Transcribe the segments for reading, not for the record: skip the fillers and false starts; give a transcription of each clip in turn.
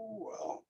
well.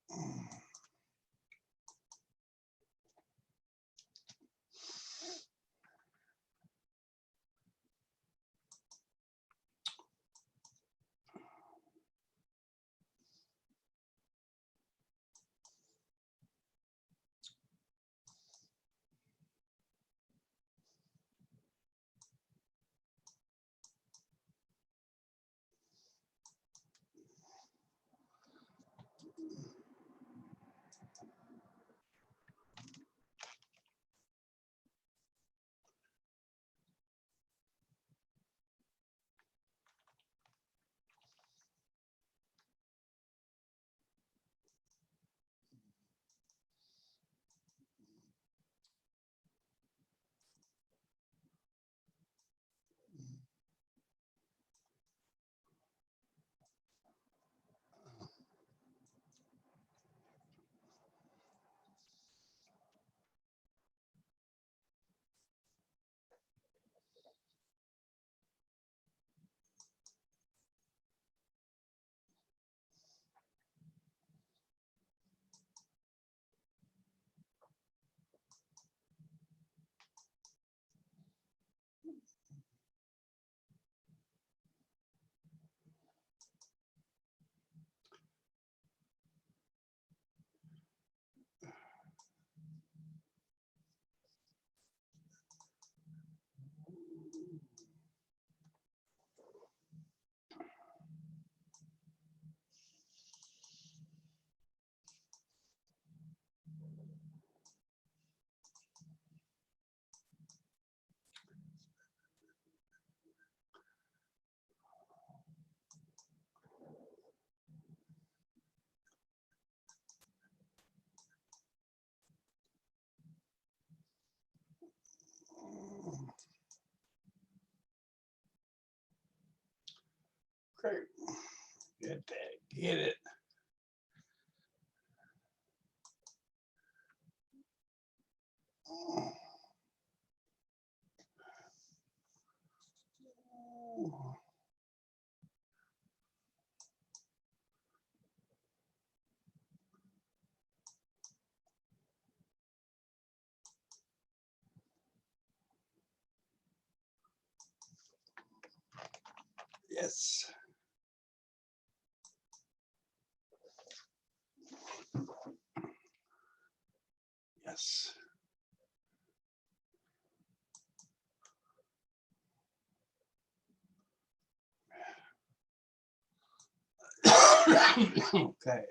Great. Get that. Get it. Yes. Yes. Okay.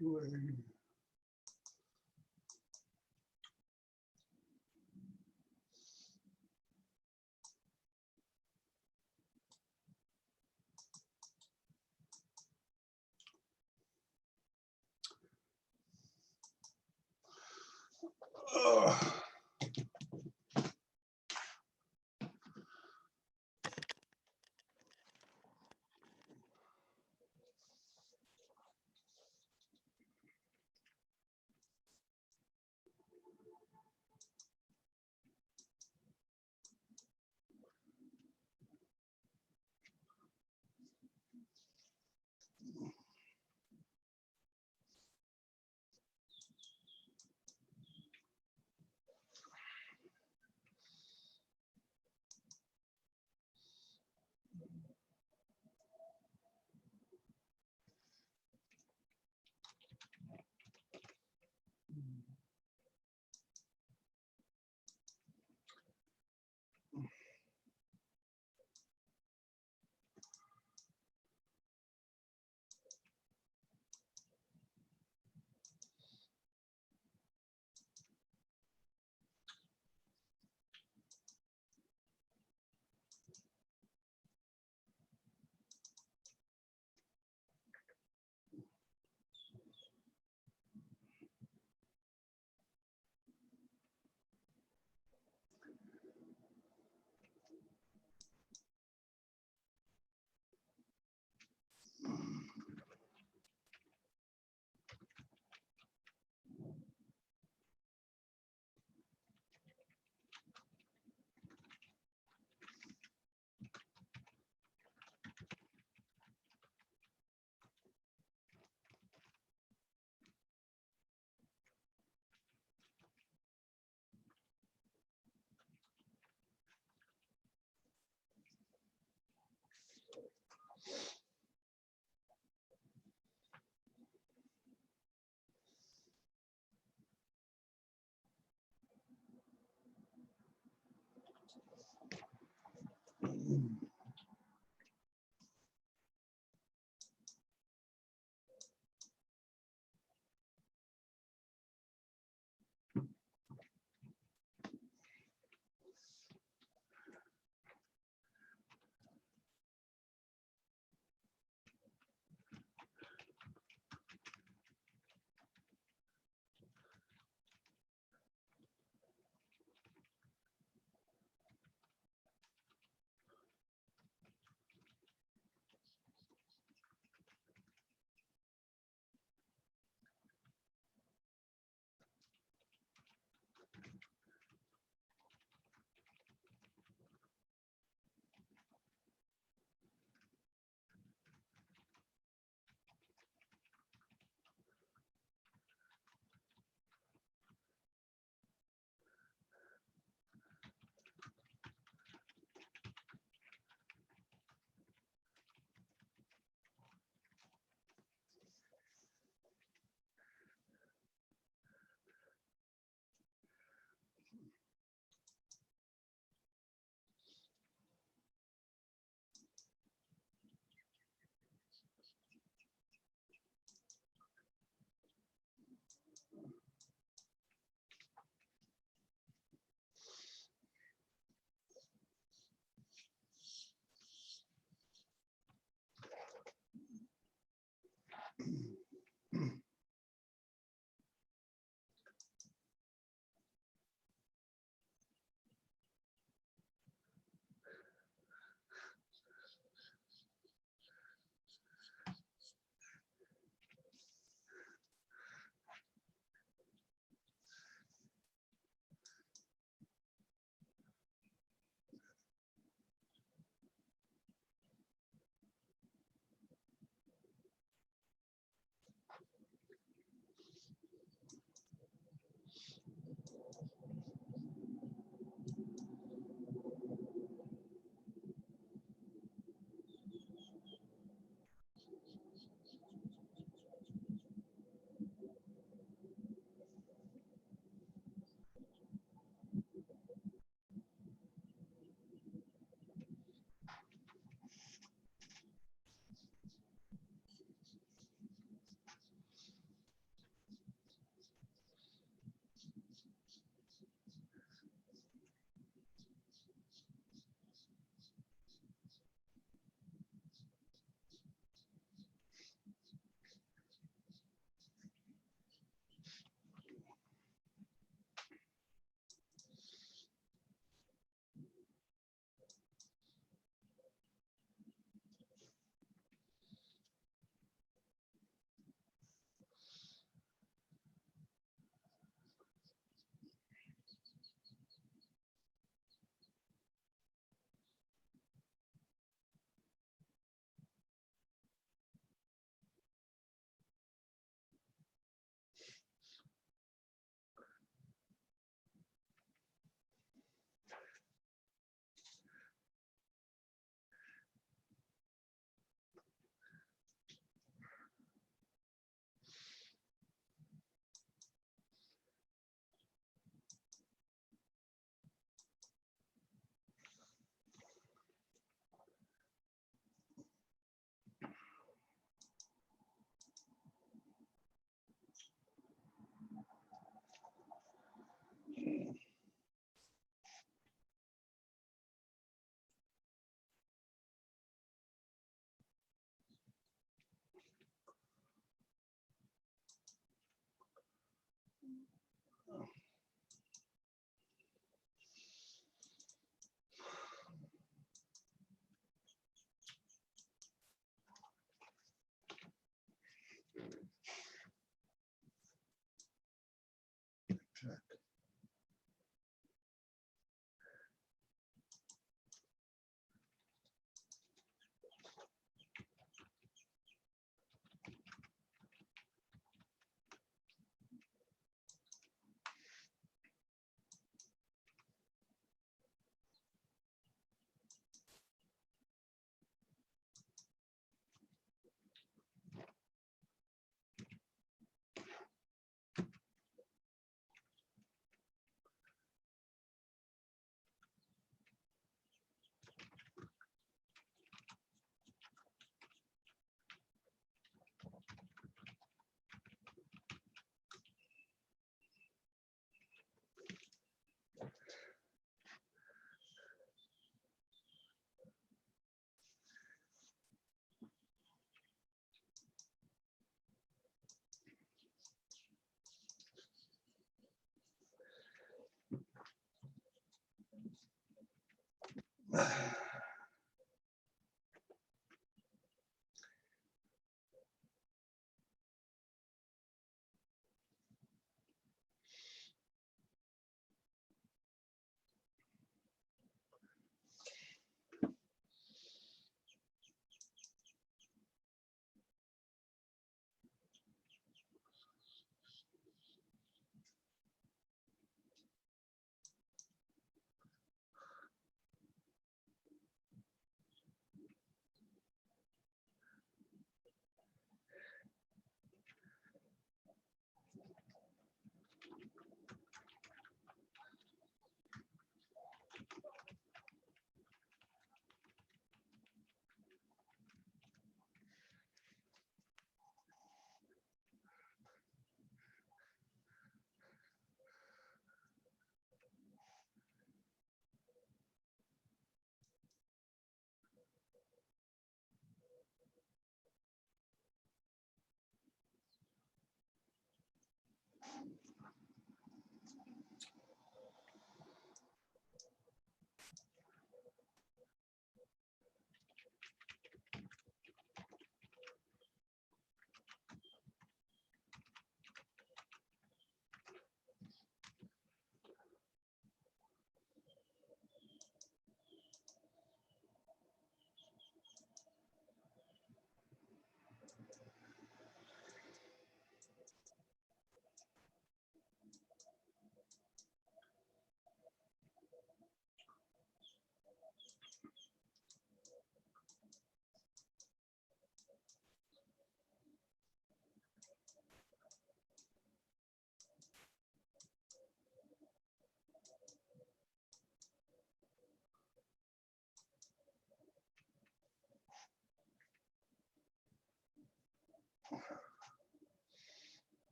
Actually,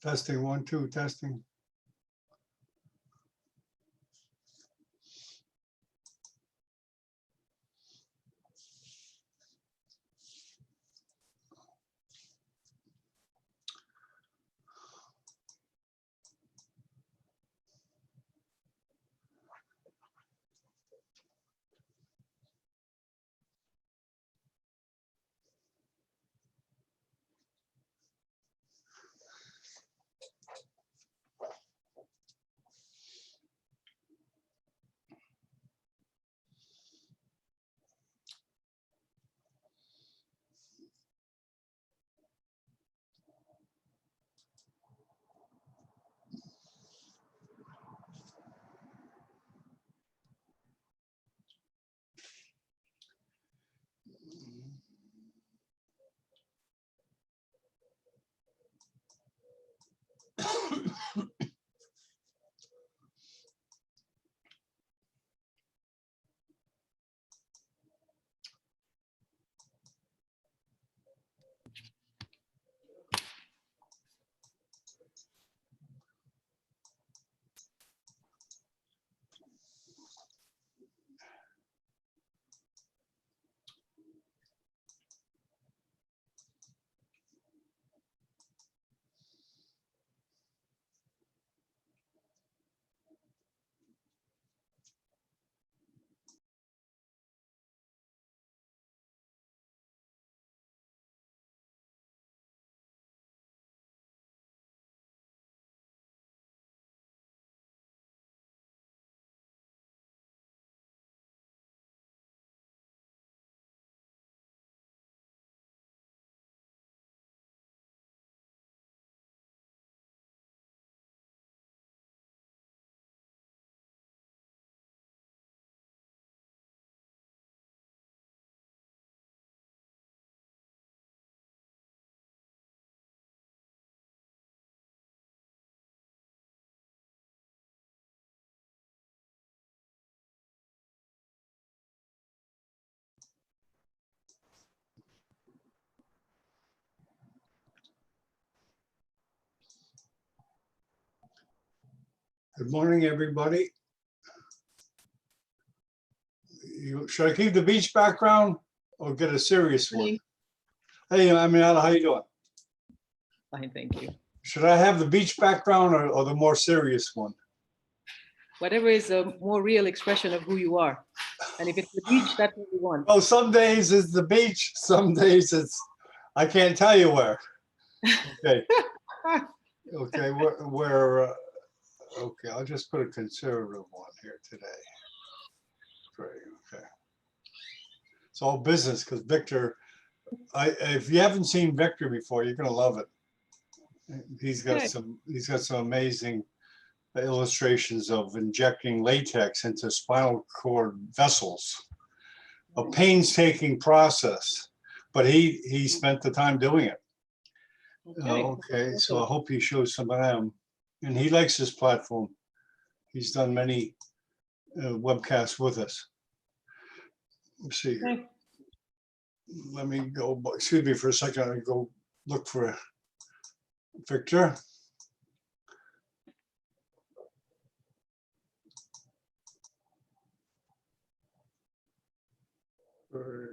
Testing, 1, 2, testing. Good morning, everybody. Should I keep the beach background or get a serious one? Hey, Aminata, how you doing? Fine, thank you. Should I have the beach background or the more serious one? Whatever is a more real expression of who you are. And if it's the beach, that's what you want. Well, some days it's the beach, some days it's, I can't tell you where. Okay. Okay, okay, I'll just put a conservative one here today. Great, okay. It's all business because Victor, if you haven't seen Victor before, you're gonna love it. He's got some amazing illustrations of injecting latex into spinal cord vessels. A painstaking process, but he spent the time doing it. Okay, so I hope he shows some of them. And he likes this platform. He's done many webcasts with us. Let's see here. Let me go, excuse me for a second, I go look for Victor. Where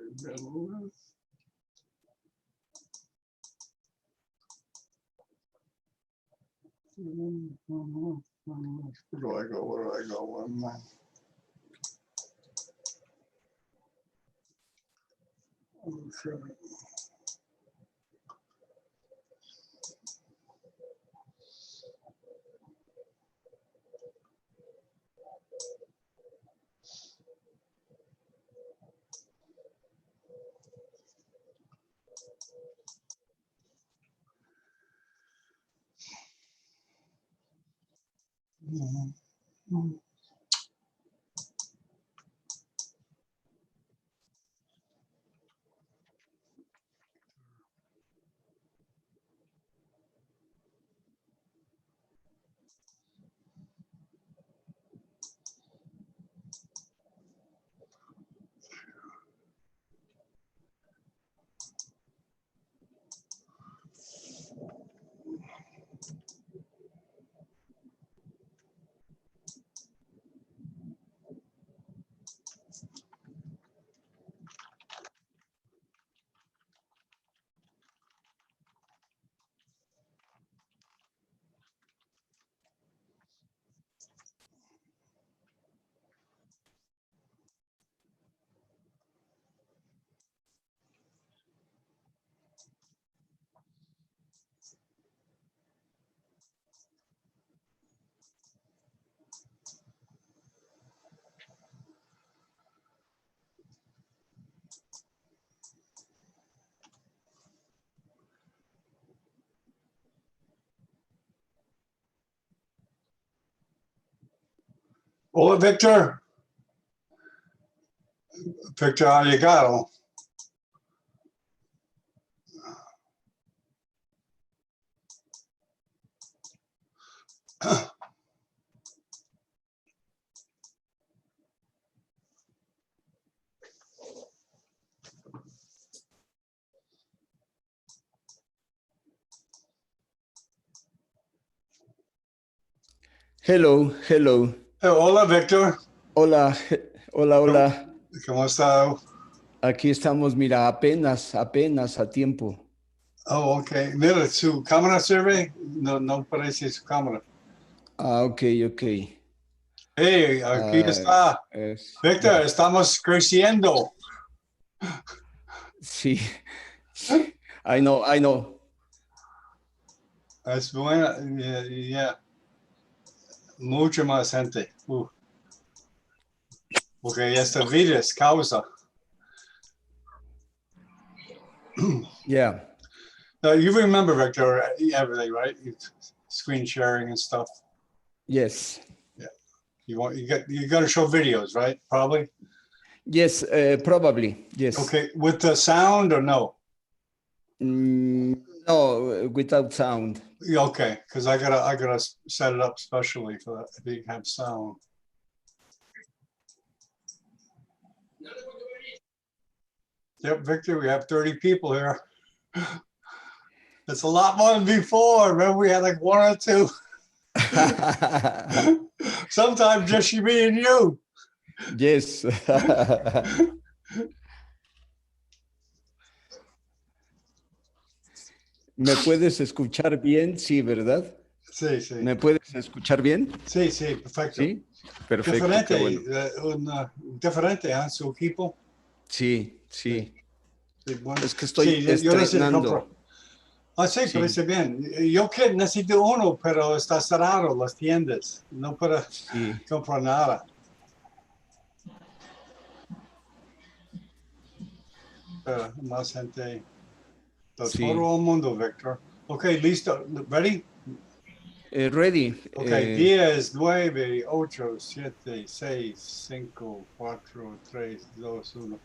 do I go? Where do I go? Okay. Hola, Victor. Victor, ha llegado. Hello, hello. Hola, Victor. Hola, hola, hola. ¿Cómo está? Aquí estamos, mira, apenas a tiempo. Oh, ok. Mira, su cámara sirve. No parece su cámara. Ah, ok. Hey, aquí está. Victor, estamos creciendo. Sí, sí. I know. Es buena. Yeah. Mucha más gente. Porque esta vida es causa. Yeah. Now, you remember, Victor, everything, right? Screen sharing and stuff. Yes. Yeah. You got to show videos, right? Probably. Yes, probably. Yes. Okay. With the sound or no? No, without sound. Yeah, okay, because I gotta set it up specially for that. If you have sound. Yep, Victor, we have 30 people here. That's a lot more than before. Remember, we had like one or two. Sometimes just me and you. Yes. ¿Me puedes escuchar bien? Sí, ¿verdad? Sí, sí. ¿Me puedes escuchar bien? Sí, sí, perfecto. Sí, perfecto. Diferente, Bueno. diferente, ¿eh? Su equipo. Sí. Sí, bueno. Es que estoy yo necesito estrenando. comprar. Ah, sí, parece bien. Yo que necesito uno, pero está cerrado las tiendas. No puedo comprar nada. Más gente. Todo el mundo, Victor. Ok, listo. Ready? Ready. Ok, 10, 9, 8, 7, 6, 5, 4, 3, 2, 1.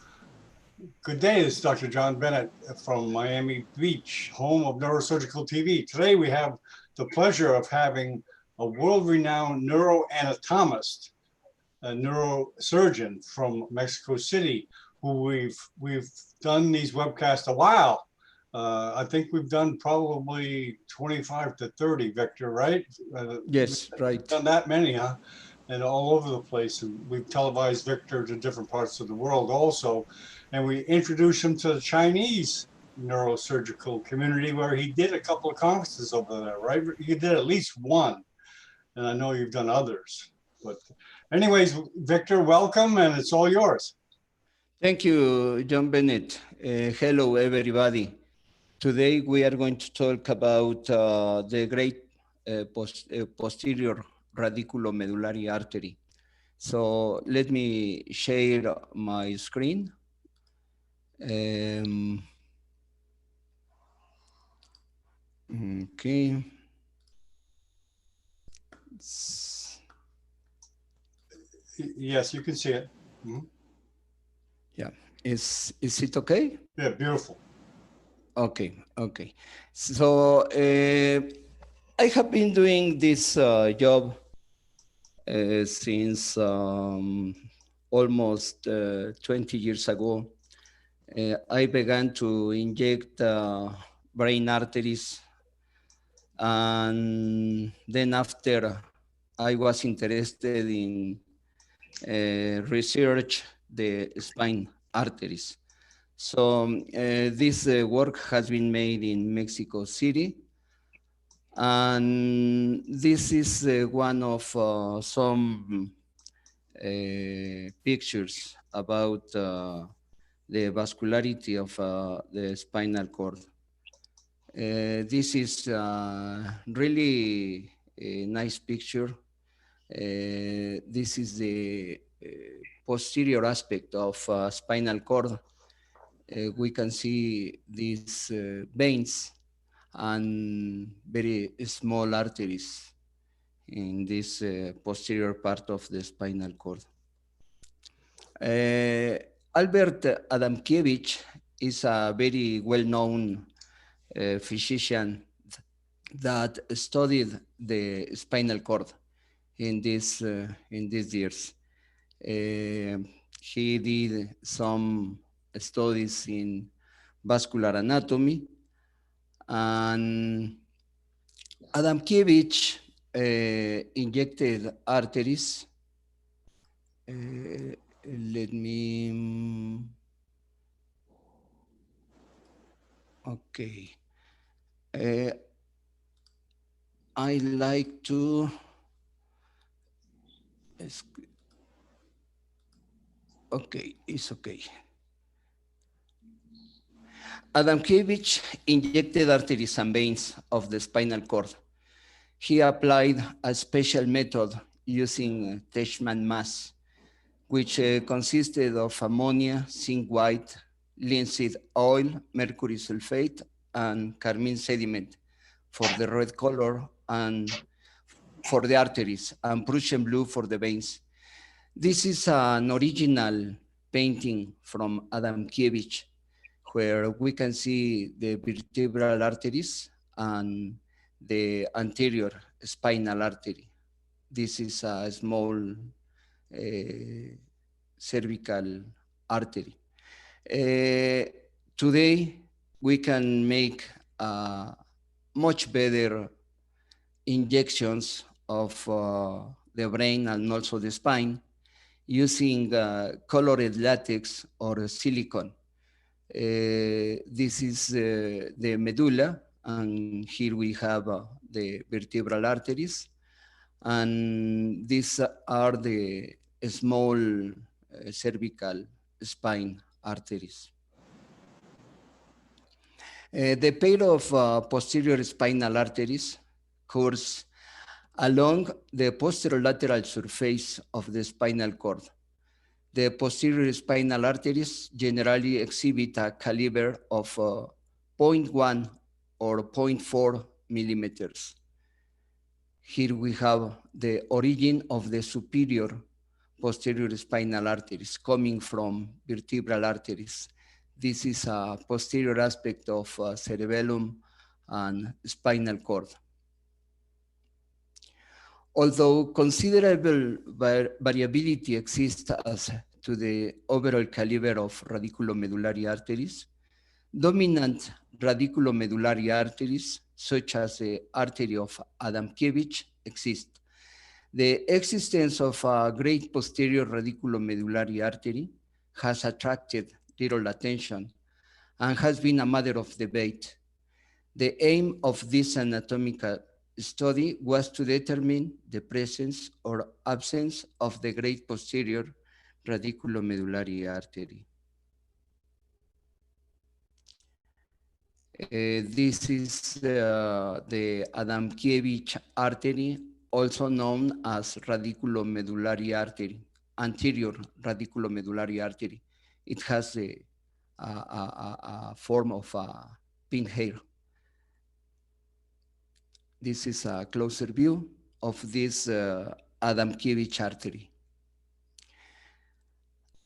Good day, this is Dr. John Bennett from Miami Beach, home of Neurosurgical TV. Today we have the pleasure of having a world-renowned neuroanatomist, a neurosurgeon from Mexico City, who we've done these webcasts a while. I think we've done probably 25 to 30, Victor, right? Yes, right. We've done that many, huh? And all over the place. And we've televised Victor to different parts of the world also. And we introduced him to the Chinese neurosurgical community where he did a couple of conferences over there, right? You did at least one. And I know you've done others. But anyways, Victor, welcome, and it's all yours. Thank you, John Bennett. Hello, everybody. Today we are going to talk about the great posterior radiculomedullary artery. So let me share my screen. Okay. Yes, you can see it. Mm-hmm. Yeah. Is it okay? Yeah, beautiful. Okay. So I have been doing this job since almost 20 years ago. I began to inject brain arteries, and then after I was interested in research the spine arteries. So this work has been made in Mexico City, and this is one of some pictures about the vascularity of the spinal cord. This is really a nice picture. This is the posterior aspect of spinal cord. We can see these veins and very small arteries in this posterior part of the spinal cord. Albert Adamkiewicz is a very well-known physician that studied the spinal cord in these years. He did some studies in vascular anatomy, and Adamkiewicz injected arteries. Let me, okay. I like to, okay, it's okay. Adamkiewicz injected arteries and veins of the spinal cord. He applied a special method using Teichmann mass, which consisted of ammonia, zinc white, linseed oil, mercury sulfate, and carmine sediment for the red color and for the arteries, and Prussian blue for the veins. This is an original painting from Adamkiewicz, where we can see the vertebral arteries and the anterior spinal artery. This is a small cervical artery. Today, we can make much better injections of the brain and also the spine using colored latex or silicone. This is the medulla, and here we have the vertebral arteries, and these are the small cervical spine arteries. The pair of posterior spinal arteries course along the posterolateral surface of the spinal cord. The posterior spinal arteries generally exhibit a caliber of 0.1 or 0.4 millimeters. Here we have the origin of the superior posterior spinal arteries coming from vertebral arteries. This is a posterior aspect of cerebellum and spinal cord. Although considerable variability exists as to the overall caliber of radiculomedullary arteries, dominant radiculomedullary arteries, such as the artery of Adamkiewicz, exist. The existence of a great posterior radiculomedullary artery has attracted little attention and has been a matter of debate. The aim of this anatomical study was to determine the presence or absence of the great posterior radiculomedullary artery. This is the Adamkiewicz artery, also known as radiculomedullary artery, anterior radiculomedullary artery. It has a form of a pin hair. This is a closer view of this Adamkiewicz artery.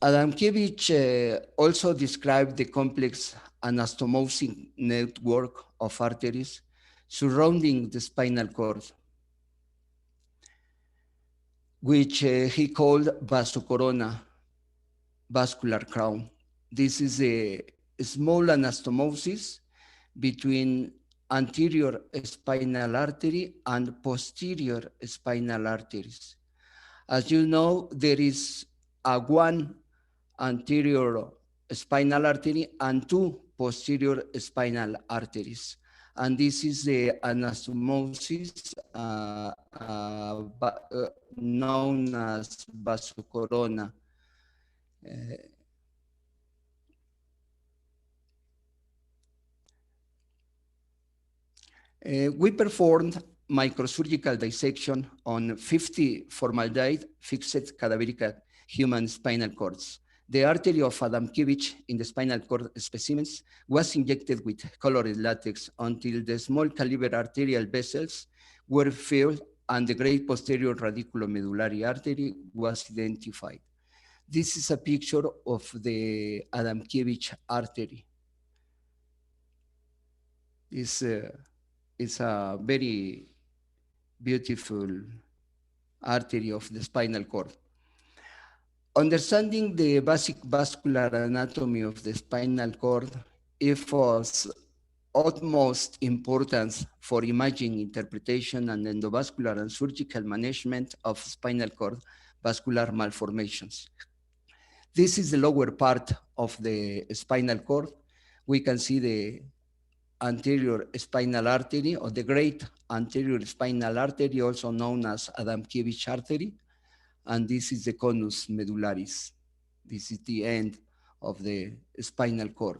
Adamkiewicz also described the complex anastomosic network of arteries surrounding the spinal cord, which he called vasocorona, vascular crown. This is a small anastomosis between anterior spinal artery and posterior spinal arteries. As you know, there is one anterior spinal artery and two posterior spinal arteries. And this is the anastomosis known as vasocorona. We performed microsurgical dissection on 50 formaldehyde fixed cadaveric human spinal cords. The artery of Adamkiewicz in the spinal cord specimens was injected with colored latex until the small caliber arterial vessels were filled and the great posterior radiculomedullary artery was identified. This is a picture of the Adamovich Artery. It's a very beautiful artery of the spinal cord. Understanding the basic vascular anatomy of the spinal cord is of utmost importance for imaging interpretation and endovascular and surgical management of spinal cord vascular malformations. This is the lower part of the spinal cord. We can see the anterior spinal artery, or the great anterior spinal artery, also known as Adamovich Artery, and this is the conus medullaris. This is the end of the spinal cord,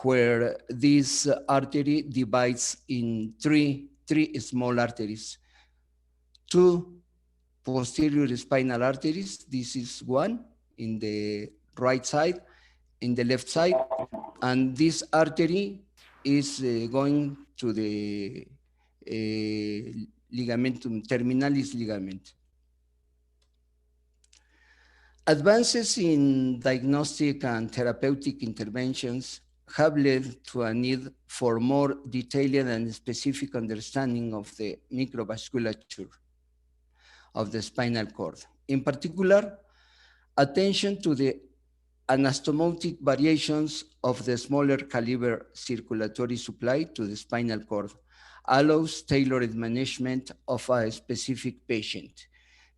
where this artery divides in three small arteries. Two posterior spinal arteries. This is one in the right side, in the left side, and this artery is going to the ligamentum terminalis ligament. Advances in diagnostic and therapeutic interventions have led to a need for more detailed and specific understanding of the microvasculature of the spinal cord. In particular, attention to the anastomotic variations of the smaller caliber circulatory supply to the spinal cord allows tailored management of a specific patient.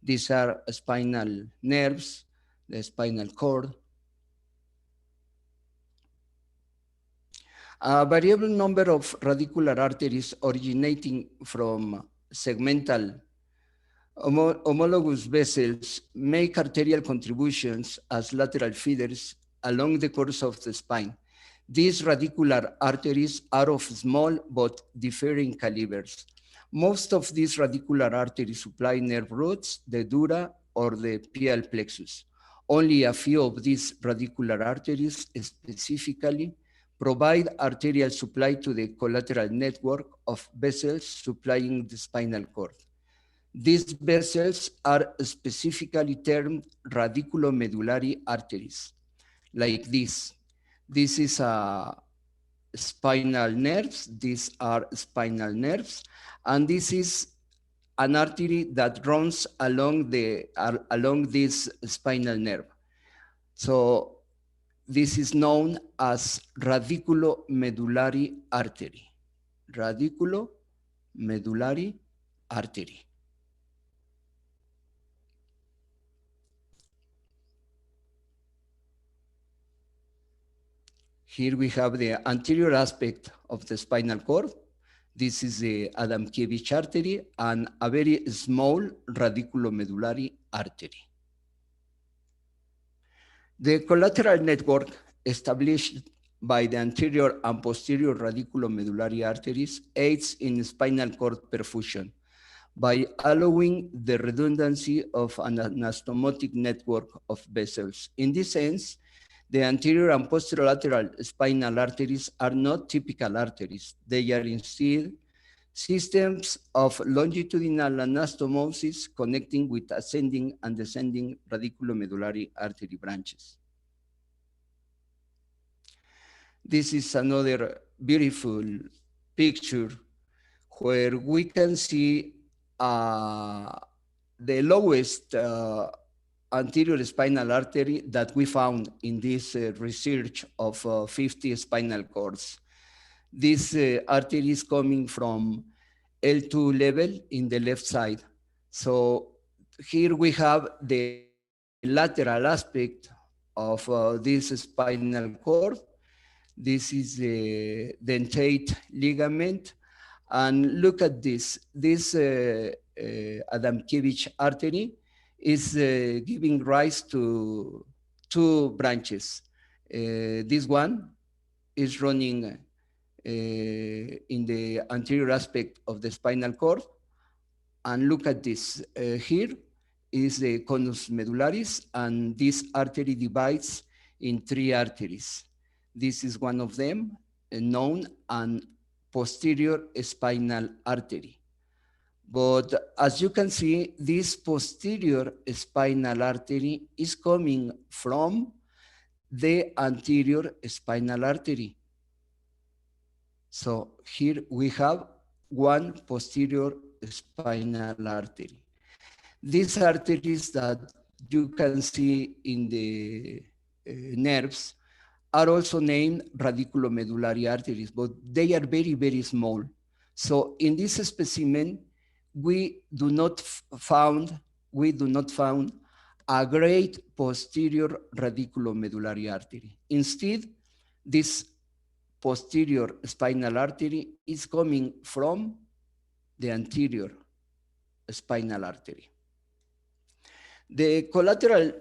These are spinal nerves, the spinal cord. A variable number of radicular arteries originating from segmental homologous vessels make arterial contributions as lateral feeders along the course of the spine. These radicular arteries are of small but differing calibers. Most of these radicular arteries supply nerve roots, the dura, or the pial plexus. Only a few of these radicular arteries specifically provide arterial supply to the collateral network of vessels supplying the spinal cord. These vessels are specifically termed radiculomedullary arteries, like this. This is a spinal nerves, these are spinal nerves, and this is an artery that runs along this spinal nerve. So this is known as radiculomedullary artery. Radiculomedullary artery. Here we have the anterior aspect of the spinal cord. This is the Adamovich artery and a very small radiculomedullary artery. The collateral network established by the anterior and posterior radiculomedullary arteries aids in spinal cord perfusion by allowing the redundancy of an anastomotic network of vessels. In this sense, the anterior and posterolateral spinal arteries are not typical arteries. They are instead systems of longitudinal anastomosis connecting with ascending and descending radiculomedullary artery branches. This is another beautiful picture where we can see the lowest anterior spinal artery that we found in this research of 50 spinal cords. This artery is coming from L2 level in the left side. So here we have the lateral aspect of this spinal cord. This is the dentate ligament. And look at this. This Adamovich artery is giving rise to two branches. This one is running in the anterior aspect of the spinal cord. And look at this. Here is the conus medullaris, and this artery divides in three arteries. This is one of them, known as posterior spinal artery. But as you can see, this posterior spinal artery is coming from the anterior spinal artery. So here we have one posterior spinal artery. These arteries that you can see in the nerves are also named radiculomedullary arteries, but they are very, very small. So in this specimen, we do not found a great posterior radiculomedullary artery. Instead, this posterior spinal artery is coming from the anterior spinal artery. The collateral,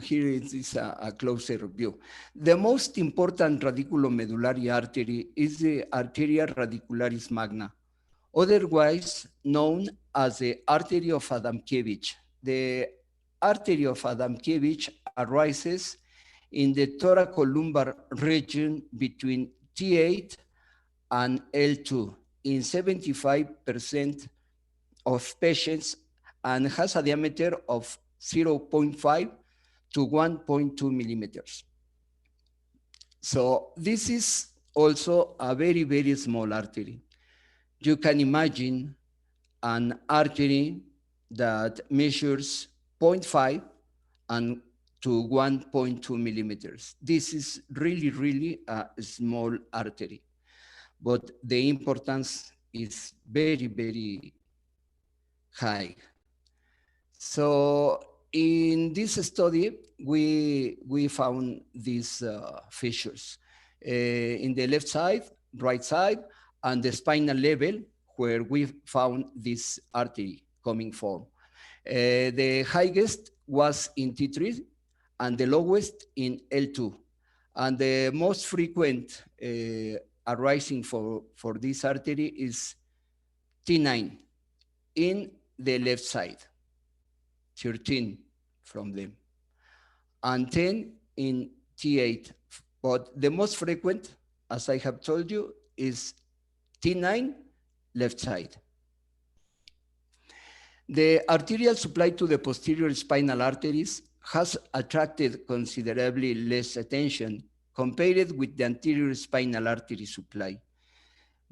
here is a closer view. The most important radiculomedullary artery is the arteria radicularis magna, otherwise known as the artery of Adamovich. The artery of Adamovich arises in the thoracolumbar region between T8 and L2 in 75% of patients and has a diameter of 0.5 to 1.2 millimeters. So this is also a very, very small artery. You can imagine an artery that measures 0.5 and to 1.2 millimeters. This is really, really a small artery, but the importance is very, very high. So in this study, we found these fissures in the left side, right side, and the spinal level where we found this artery coming from. The highest was in T3 and the lowest in L2. And the most frequent arising for this artery is T9 in the left side, 13 from them, and 10 in T8. But the most frequent, as I have told you, is T9, left side. The arterial supply to the posterior spinal arteries has attracted considerably less attention compared with the anterior spinal artery supply.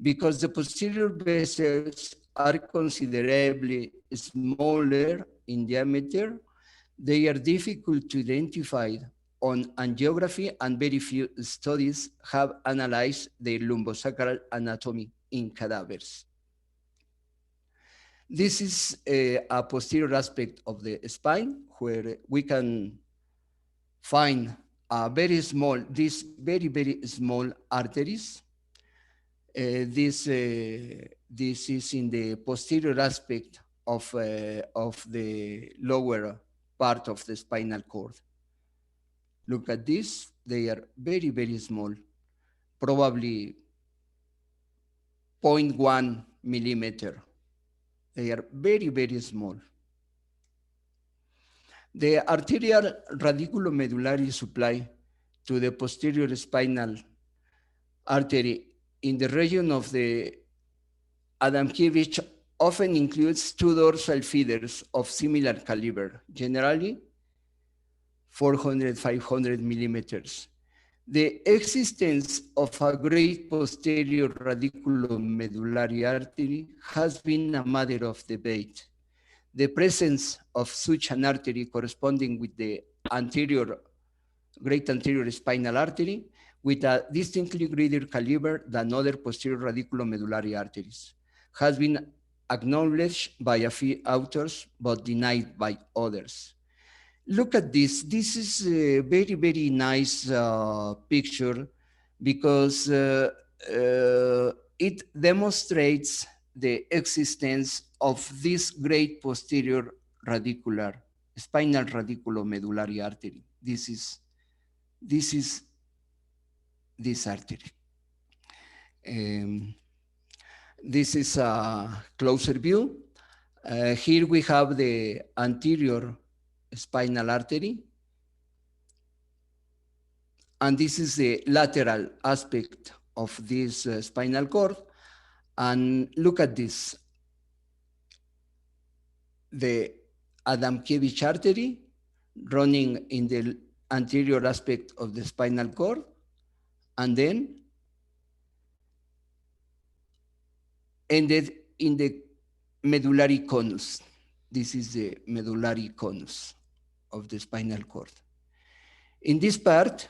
Because the posterior vessels are considerably smaller in diameter, they are difficult to identify on angiography, and very few studies have analyzed their lumbosacral anatomy in cadavers. This is a posterior aspect of the spine where we can find a very small, these very, very small arteries. This is in the posterior aspect of the lower part of the spinal cord. Look at this, they are very, very small, probably 0.1 millimeter. They are very, very small. The arterial radiculomedullary supply to the posterior spinal artery in the region of the Adamovich often includes two dorsal feeders of similar caliber, generally 400, 500 millimeters. The existence of a great posterior radiculomedullary artery has been a matter of debate. The presence of such an artery corresponding with the anterior, great anterior spinal artery with a distinctly greater caliber than other posterior radiculomedullary arteries has been acknowledged by a few authors, but denied by others. Look at this. This is a very, very nice picture because it demonstrates the existence of this great posterior radicular, spinal radiculomedullary artery. This is this artery. This is a closer view. Here we have the anterior spinal artery. And this is the lateral aspect of this spinal cord. And look at this. The Adamovich Artery running in the anterior aspect of the spinal cord, and then ended in the medullary conus. This is the medullary conus of the spinal cord. In this part,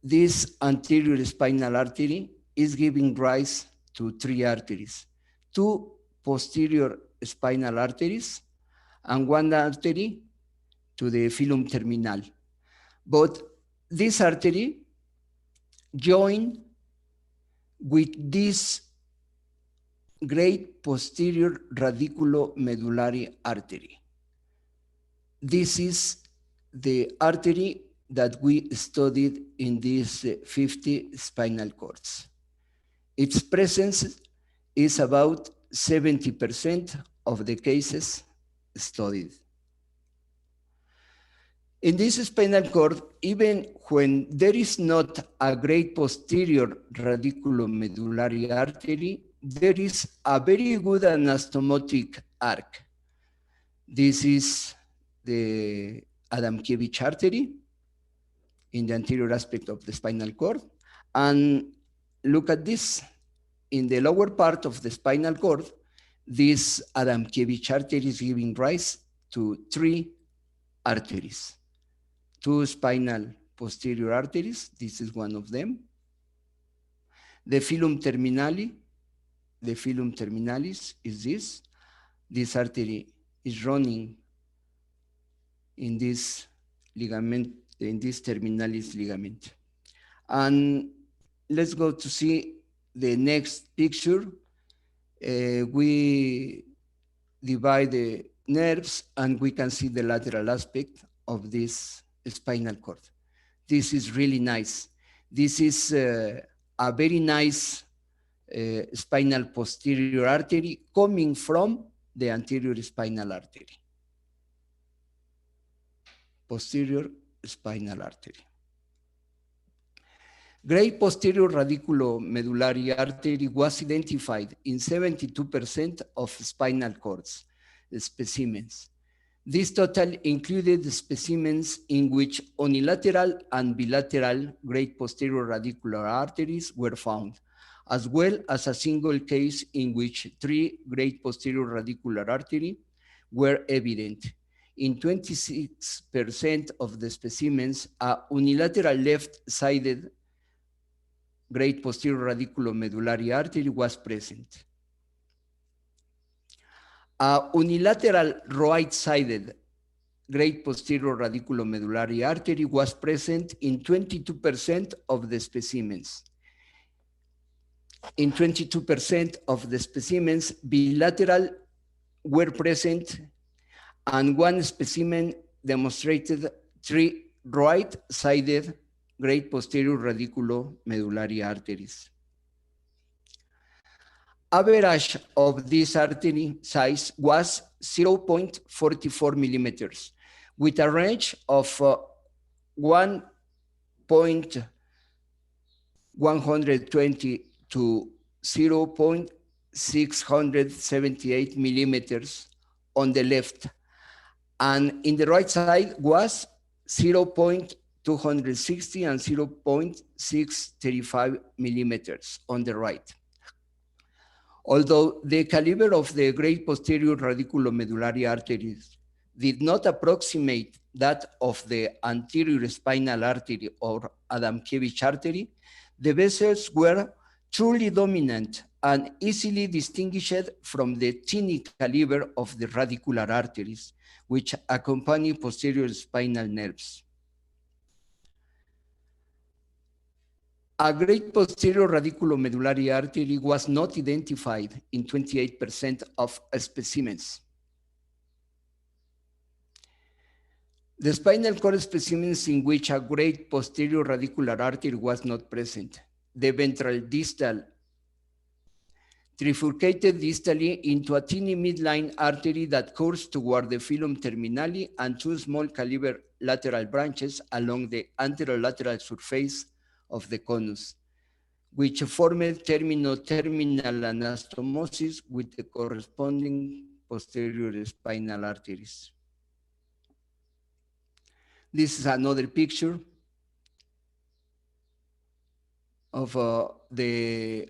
this anterior spinal artery is giving rise to three arteries, two posterior spinal arteries and one artery to the filum terminal. But this artery joined with this great posterior radiculomedullary artery. This is the artery that we studied in these 50 spinal cords. Its presence is about 70% of the cases studied. In this spinal cord, even when there is not a great posterior radiculomedullary artery, there is a very good anastomotic arc. This is the Adamovich Artery in the anterior aspect of the spinal cord. And look at this. In the lower part of the spinal cord, this Adamovich Artery is giving rise to three arteries. Two spinal posterior arteries, this is one of them. The filum terminalis is this. This artery is running in this ligament, in this terminalis ligament. And let's go to see the next picture. We divide the nerves and we can see the lateral aspect of this spinal cord. This is really nice. This is a very nice spinal posterior artery coming from the anterior spinal artery. Posterior spinal artery. Great posterior radiculomedullary artery was identified in 72% of spinal cords specimens. This total included specimens in which unilateral and bilateral great posterior radicular arteries were found, as well as a single case in which three great posterior radicular arteries were evident. In 26% of the specimens, a unilateral left-sided great posterior radiculomedullary artery was present. A unilateral right-sided great posterior radiculomedullary artery was present in 22% of the specimens. In 22% of the specimens, bilateral were present, and one specimen demonstrated three right-sided great posterior radiculomedullary arteries. Average of this artery size was 0.44 millimeters, with a range of 1.120 to 0.678 millimeters on the left, and in the right side was 0.260 and 0.635 millimeters on the right. Although the caliber of the great posterior radiculomedullary arteries did not approximate that of the anterior spinal artery or Adamovich artery, the vessels were truly dominant and easily distinguished from the tiny caliber of the radicular arteries, which accompany posterior spinal nerves. A great posterior radiculomedullary artery was not identified in 28% of specimens. The spinal cord specimens in which a great posterior radicular artery was not present, the ventral distal trifurcated distally into a tiny midline artery that curves toward the filum terminali and two small caliber lateral branches along the anterolateral surface of the conus, which formed terminal anastomosis with the corresponding posterior spinal arteries. This is another picture of the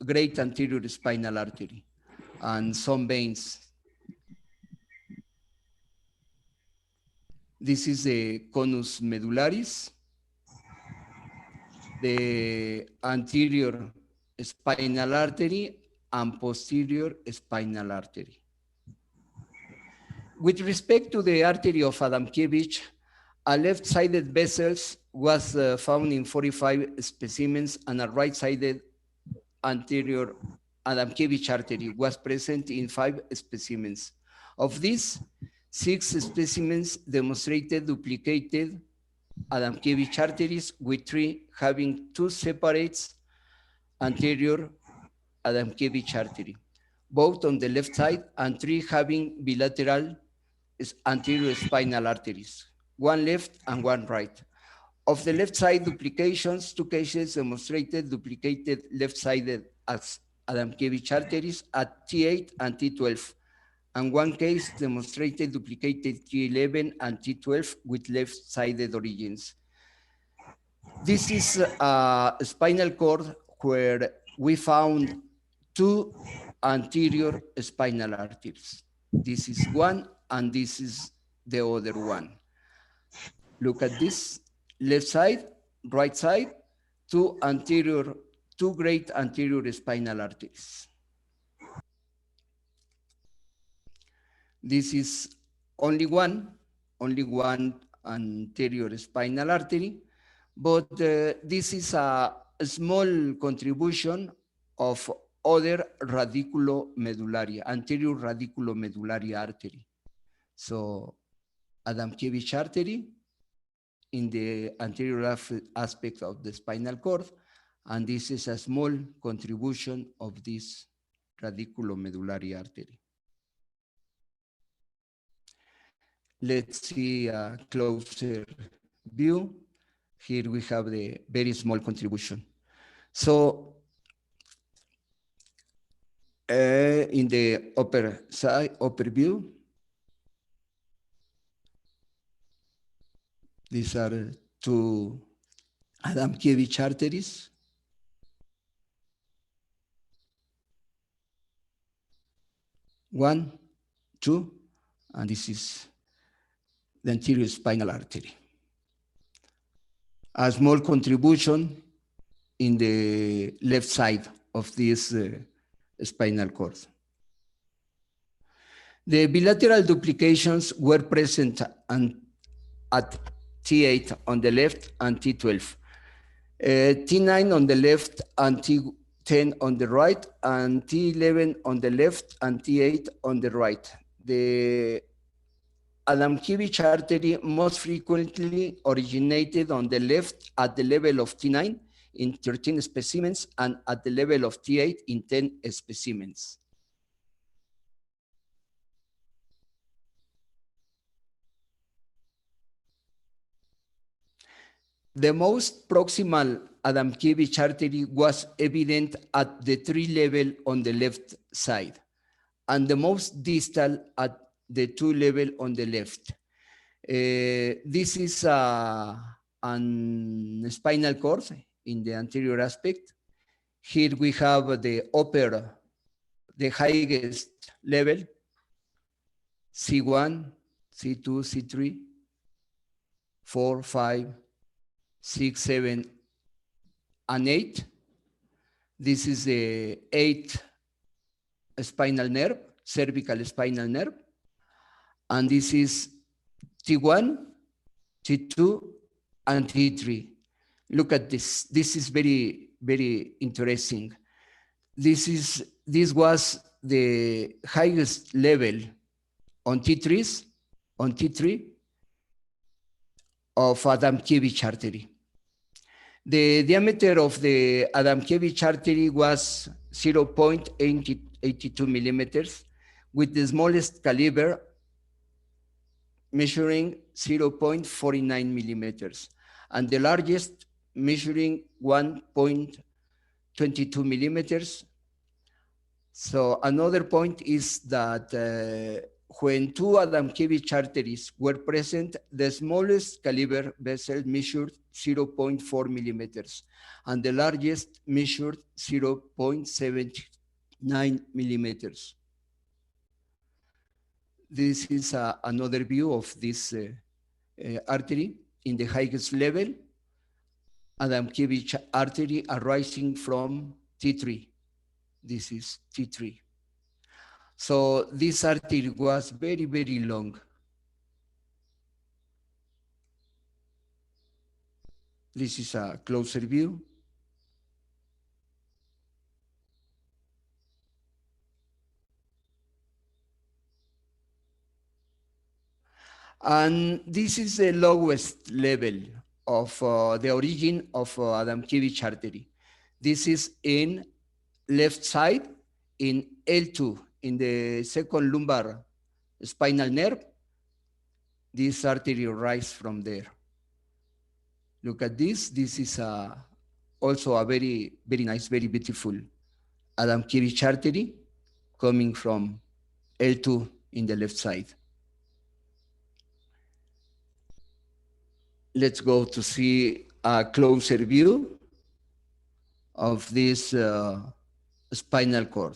great anterior spinal artery and some veins. This is the conus medullaris, the anterior spinal artery and posterior spinal artery. With respect to the artery of Adamovich, a left-sided vessel was found in 45 specimens, and a right-sided anterior Adamovich artery was present in 5 specimens. Of these, 6 specimens demonstrated duplicated Adamovich arteries, with 3 having 2 separate anterior Adamovich artery, both on the left side, and 3 having bilateral anterior spinal arteries, 1 left and 1 right. Of the left side duplications, 2 cases demonstrated duplicated left-sided Adamovich arteries at T8 and T12, and 1 case demonstrated duplicated T11 and T12 with left-sided origins. This is a spinal cord where we found 2 anterior spinal arteries. This is one, and this is the other one. Look at this, left side, right side, 2 great anterior spinal arteries. This is only one anterior spinal artery, but this is a small contribution of other radiculomedullary, anterior radiculomedullary artery. So Adamovich artery in the anterior aspect of the spinal cord, and this is a small contribution of this radiculomedullary artery. Let's see a closer view. Here we have the very small contribution. So in the upper side, upper view, these are 2 Adamovich arteries. One, 2, and this is the anterior spinal artery. A small contribution in the left side of this spinal cord. The bilateral duplications were present at T8 on the left and T12. T9 on the left and T10 on the right, and T11 on the left and T8 on the right. The Adamovich artery most frequently originated on the left at the level of T9 in 13 specimens, and at the level of T8 in 10 specimens. The most proximal Adamovich artery was evident at the 3 level on the left side, and the most distal at the 2 level on the left. This is an spinal cord in the anterior aspect. Here we have the highest level, C1, C2, C3, 4, 5, 6, 7, and 8. This is the 8th spinal nerve, cervical spinal nerve. And this is T1, T2, and T3. Look at this. This is very, very interesting. This was the highest level on T3 of Adamovich artery. The diameter of the Adamovich artery was 0.82 millimeters, with the smallest caliber measuring 0.49 millimeters, and the largest measuring 1.22 millimeters. So another point is that when two Adamovich arteries were present, the smallest caliber vessel measured 0.4 millimeters, and the largest measured 0.79 millimeters. This is another view of this artery in the highest level, Adamovich artery arising from T3. This is T3. So this artery was very, very long. This is a closer view. And this is the lowest level of the origin of Adamovich artery. This is in left side in L2, in the second lumbar spinal nerve. This artery arises from there. Look at this. This is also a very, very nice, very beautiful Adamovich artery coming from L2 in the left side. Let's go to see a closer view of this spinal cord.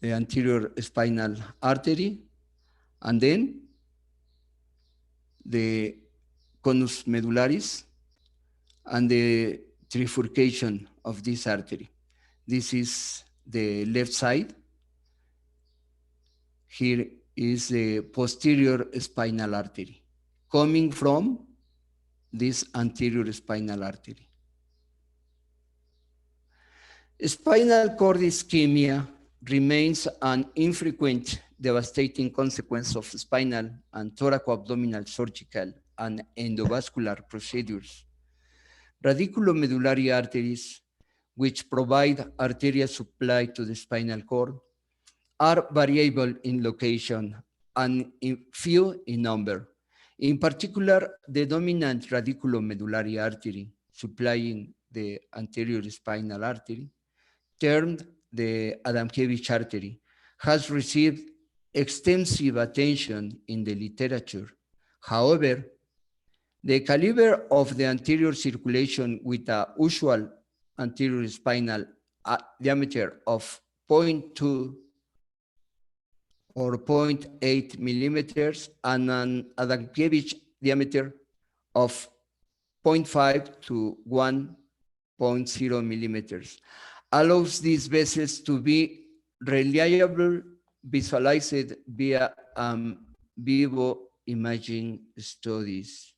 The anterior spinal artery, and then the conus medullaris and the trifurcation of this artery. This is the left side. Here is the posterior spinal artery coming from this anterior spinal artery. Spinal cord ischemia remains an infrequent devastating consequence of spinal and thoracoabdominal surgical and endovascular procedures. Radiculomedullary arteries, which provide arterial supply to the spinal cord, are variable in location and few in number. In particular, the dominant radiculomedullary artery supplying the anterior spinal artery, termed the Adamovich artery, has received extensive attention in the literature. However, the caliber of the anterior circulation with a usual anterior spinal diameter of 0.2 or 0.8 millimeters and an Adamovich diameter of 0.5 to 1.0 millimeters allows these vessels to be reliably visualized via vivo imaging studies.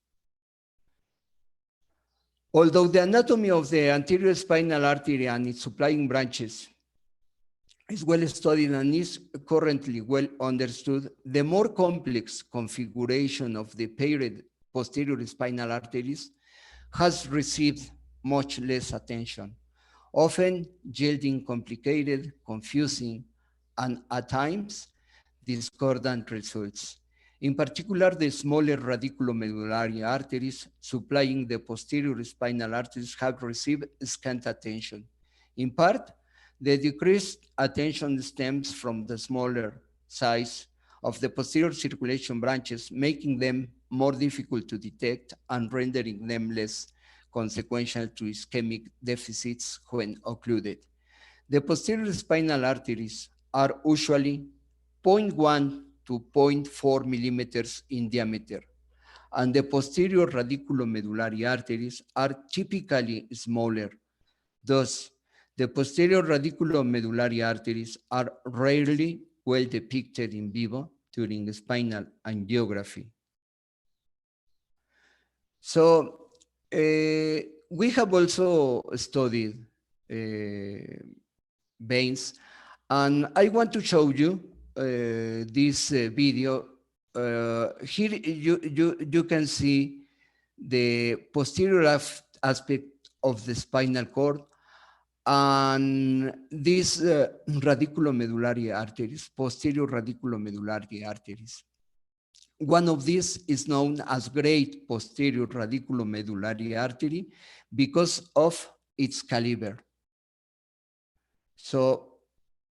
Although the anatomy of the anterior spinal artery and its supplying branches is well studied and is currently well understood, the more complex configuration of the paired posterior spinal arteries has received much less attention, often yielding complicated, confusing, and at times discordant results. In particular, the smaller radiculomedullary arteries supplying the posterior spinal arteries have received scant attention. In part, the decreased attention stems from the smaller size of the posterior circulation branches, making them more difficult to detect and rendering them less consequential to ischemic deficits when occluded. The posterior spinal arteries are usually 0.1 to 0.4 millimeters in diameter, and the posterior radiculomedullary arteries are typically smaller. Thus, the posterior radiculomedullary arteries are rarely well depicted in vivo during spinal angiography. So, we have also studied veins, and I want to show you this video. Here you can see the posterior aspect of the spinal cord and these radiculomedullary arteries, posterior radiculomedullary arteries. One of these is known as Great Posterior Radiculomedullary Artery because of its caliber. So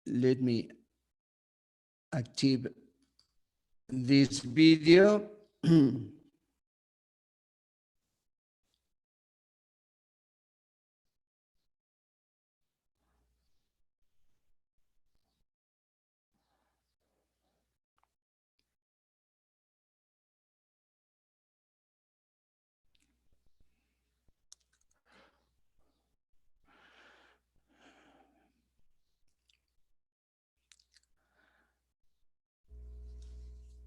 let me active this video.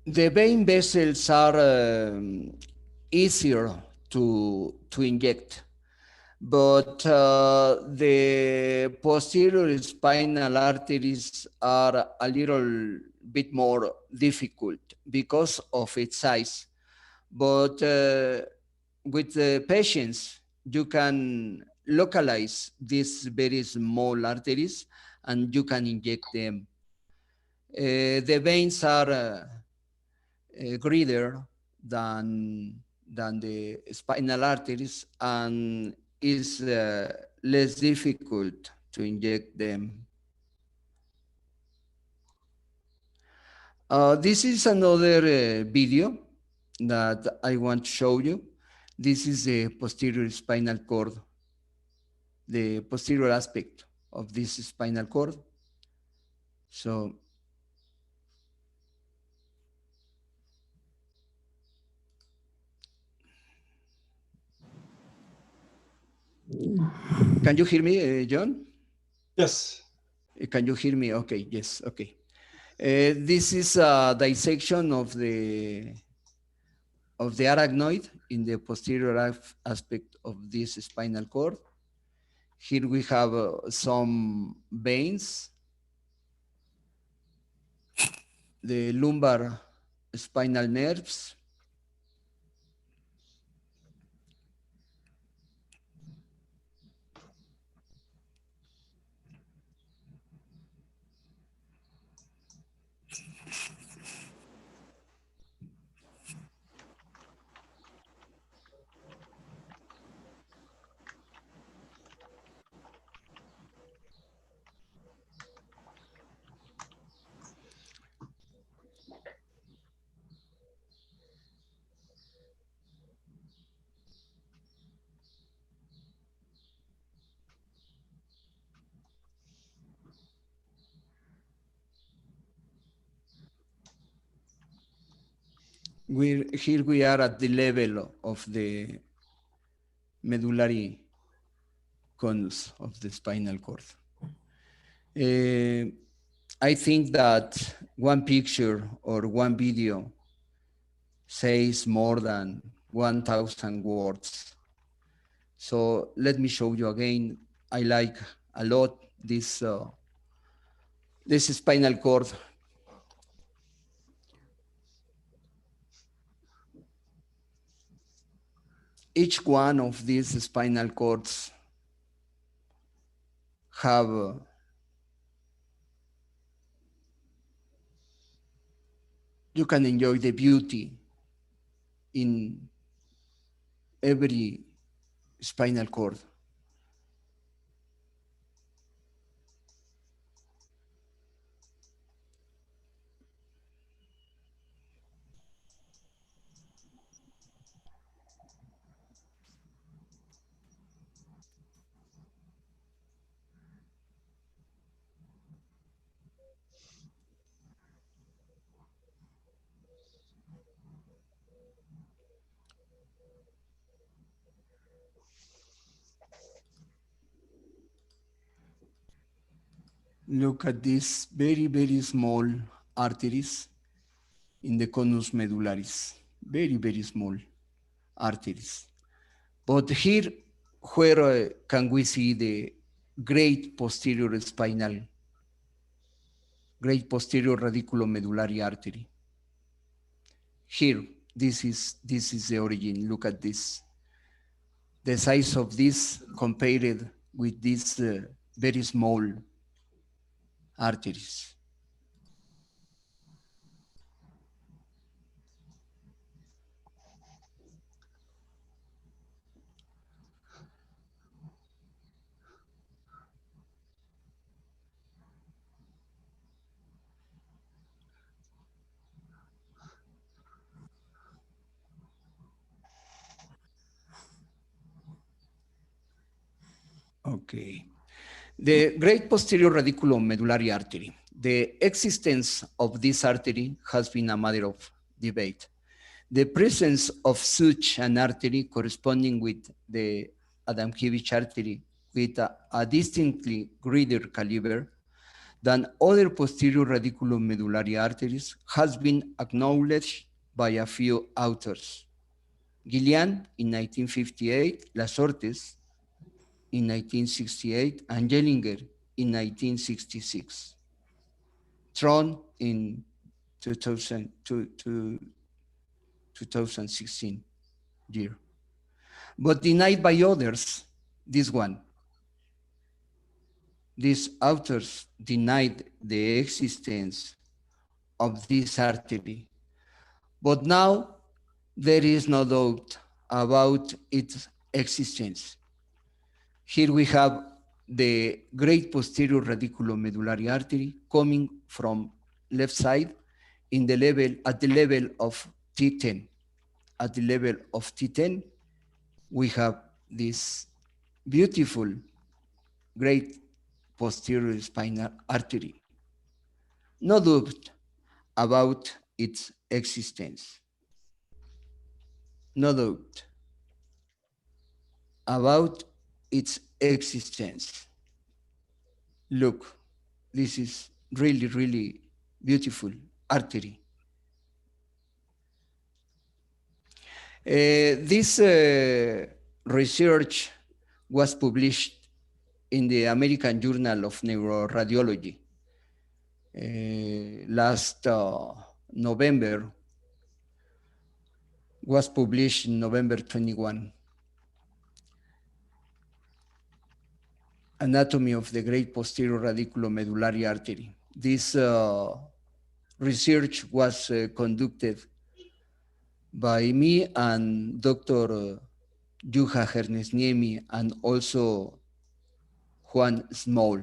The vein vessels are easier to inject, but the posterior spinal arteries are a little bit more difficult because of its size. But with the patients, you can localize these very small arteries and you can inject them. The veins are greater than the spinal arteries and is less difficult to inject them. This is another video that I want to show you. This is the posterior spinal cord, the posterior aspect of this spinal cord. So can you hear me, John? Yes. Can you hear me? Okay, yes, okay. This is a dissection of the arachnoid in the posterior aspect of this spinal cord. Here we have some veins, the lumbar spinal nerves, here we are at the level of the medullary conus of the spinal cord. I think that one picture or one video says more than 1,000 words. So let me show you again. I like a lot this spinal cord. Each one of these spinal cords have you can enjoy the beauty in every spinal cord. Look at these very, very small arteries in the conus medullaris. Very, very small arteries. But here, where can we see the great posterior radiculomedullary artery? Here, this is the origin. Look at this. The size of this compared with these very small arteries. Okay. The great posterior radiculomedullary artery. The existence of this artery has been a matter of debate. The presence of such an artery corresponding with the Adamovich artery with a distinctly greater caliber than other posterior radiculomedullary arteries has been acknowledged by a few authors. Gillian in 1958, Lasortes in 1968, and Jellinger in 1966. Tron in 2016 year. But denied by others, this one. These authors denied the existence of this artery. But now there is no doubt about its existence. Here we have the great posterior radiculomedullary artery coming from left side at the level of T10. At the level of T10, we have this beautiful, great posterior spinal artery. No doubt about its existence. No doubt about its existence. Look, this is really, really beautiful artery. This research was published in the American Journal of Neuroradiology last November, was published in November 21. Anatomy of the great posterior radiculomedullary artery. This research was conducted by me and Dr. Juha Hernesniemi and also Juan Small.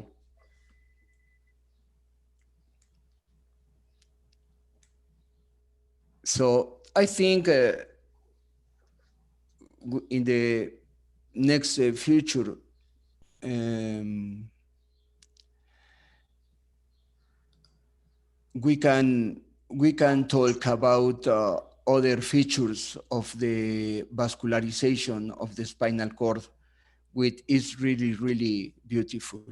So I think in the next future, we can talk about other features of the vascularization of the spinal cord, which is really, really beautiful.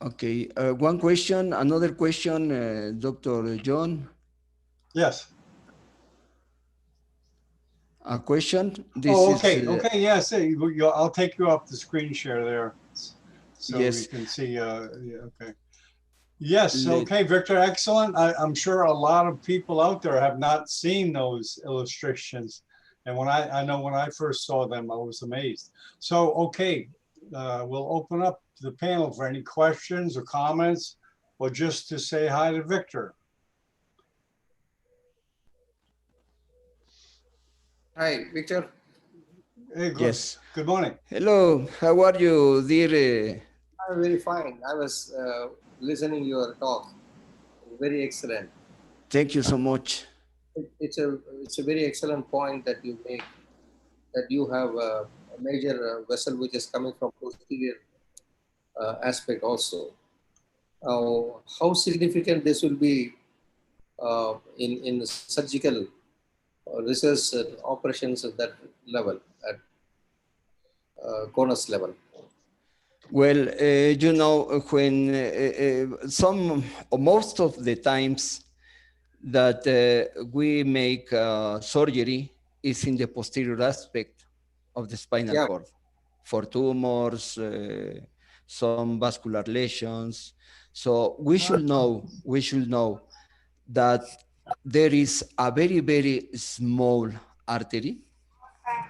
Okay, one question, another question, Dr. John. Yes. A question? Okay, yes. I'll take you off the screen share there. So yes. We can see, okay. Yes, okay, Victor, excellent. I'm sure a lot of people out there have not seen those illustrations. And I know when I first saw them, I was amazed. So, okay, we'll open up the panel for any questions or comments, or just to say hi to Victor. Hi, Victor. Hey, yes. Good morning. Hello, how are you, dear? I'm very fine. I was listening your talk. Very excellent. Thank you so much. It's a very excellent point that you make, that you have a major vessel which is coming from posterior aspect also. How significant this will be in surgical research operations at that level, at conus level? Well, you know, when most of the times that we make surgery is in the posterior aspect of the spinal cord for tumors, some vascular lesions. So we should know that there is a very, very small artery,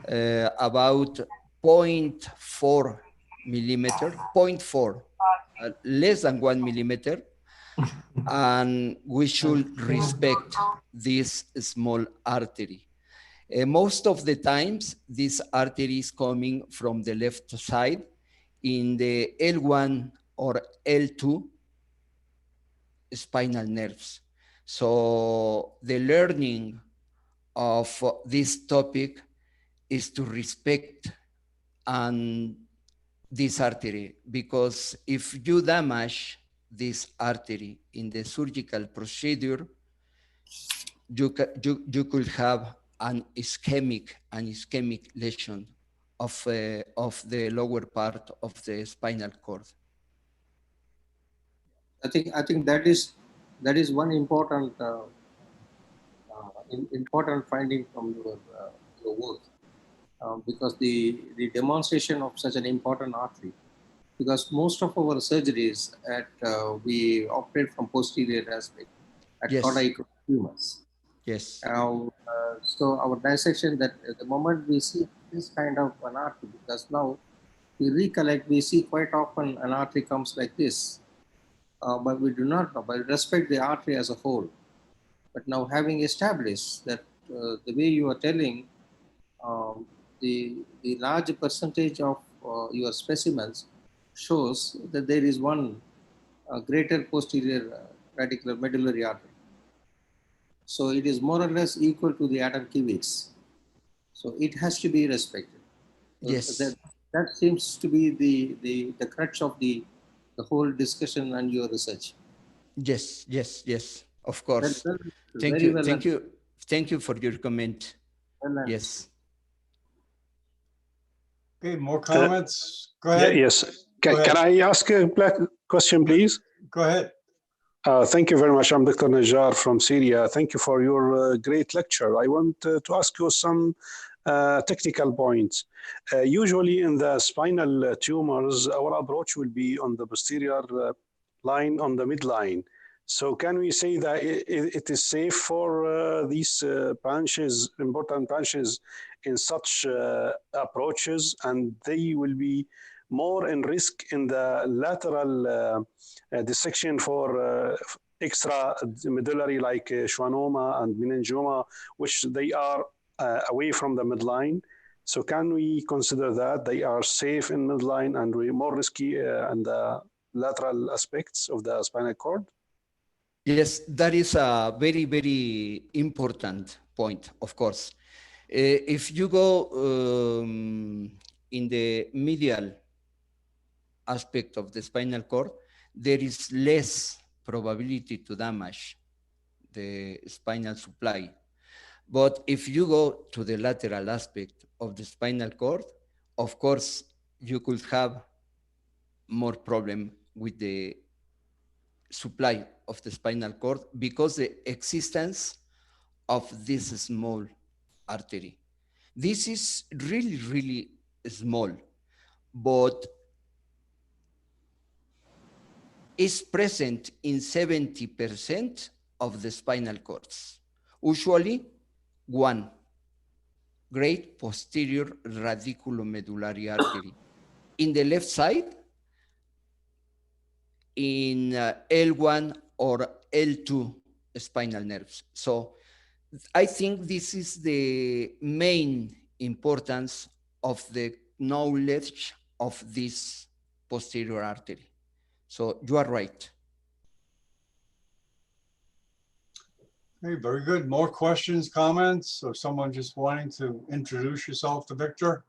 about 0.4 millimeter, 0.4, less than 1 millimeter, and we should respect this small artery. Most of the times, this artery is coming from the left side in the L1 or L2 spinal nerves. So the learning of this topic is to respect and this artery, because if you damage this artery in the surgical procedure, you could have an ischemic lesion of the lower part of the spinal cord. I think that is one important important finding from your work, because the demonstration of such an important artery, because most of our surgeries we operate from posterior aspect at Yes. cardiac tumors. Yes. So our dissection, that the moment we see this kind of an artery, because now we recollect, we see quite often an artery comes like this, but we do not know, but we respect the artery as a whole. But now having established that the way you are telling, the large percentage of your specimens shows that there is one greater posterior radicular medullary artery. So it is more or less equal to the Adamovich. So it has to be respected. So Yes. That seems to be the crutch of the whole discussion and your research. Yes, yes, yes, of course. Thank Very you, well thank you, thank you for your comment. well Yes. Okay, more comments? Go ahead. Yes. Go ahead. Can I ask a question, please? Go ahead. Thank you very much. I'm Dr. Najjar from Syria. Thank you for your great lecture. I want to ask you some technical points. Usually in the spinal tumors, our approach will be on the posterior line, on the midline. So can we say that it is safe for these branches, important branches in such approaches, and they will be more in risk in the lateral dissection for extra medullary like schwannoma and meningioma, which they are away from the midline. So can we consider that they are safe in midline and more risky in the lateral aspects of the spinal cord? Yes, that is a very, very important point, of course. If you go in the medial aspect of the spinal cord, there is less probability to damage the spinal supply. But if you go to the lateral aspect of the spinal cord, of course, you could have more problem with the supply of the spinal cord because the existence of this small artery. This is really, really small, but is present in 70% of the spinal cords. Usually, one great posterior radiculomedullary artery. In the left side, in L1 or L2 spinal nerves. So I think this is the main importance of the knowledge of this posterior artery. So you are right. Okay, very good. More questions, comments, or someone just wanting to introduce yourself to Victor?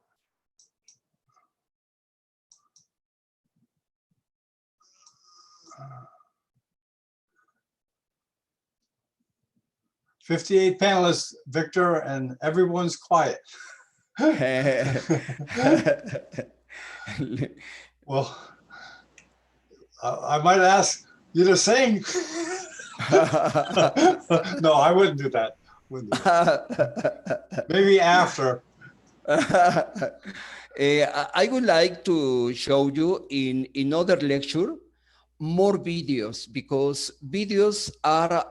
Uh, 58 panelists, Victor, and everyone's quiet. Well, I might ask you to sing. No, I wouldn't do that. Maybe after. I would like to show you in another lecture more videos, because videos are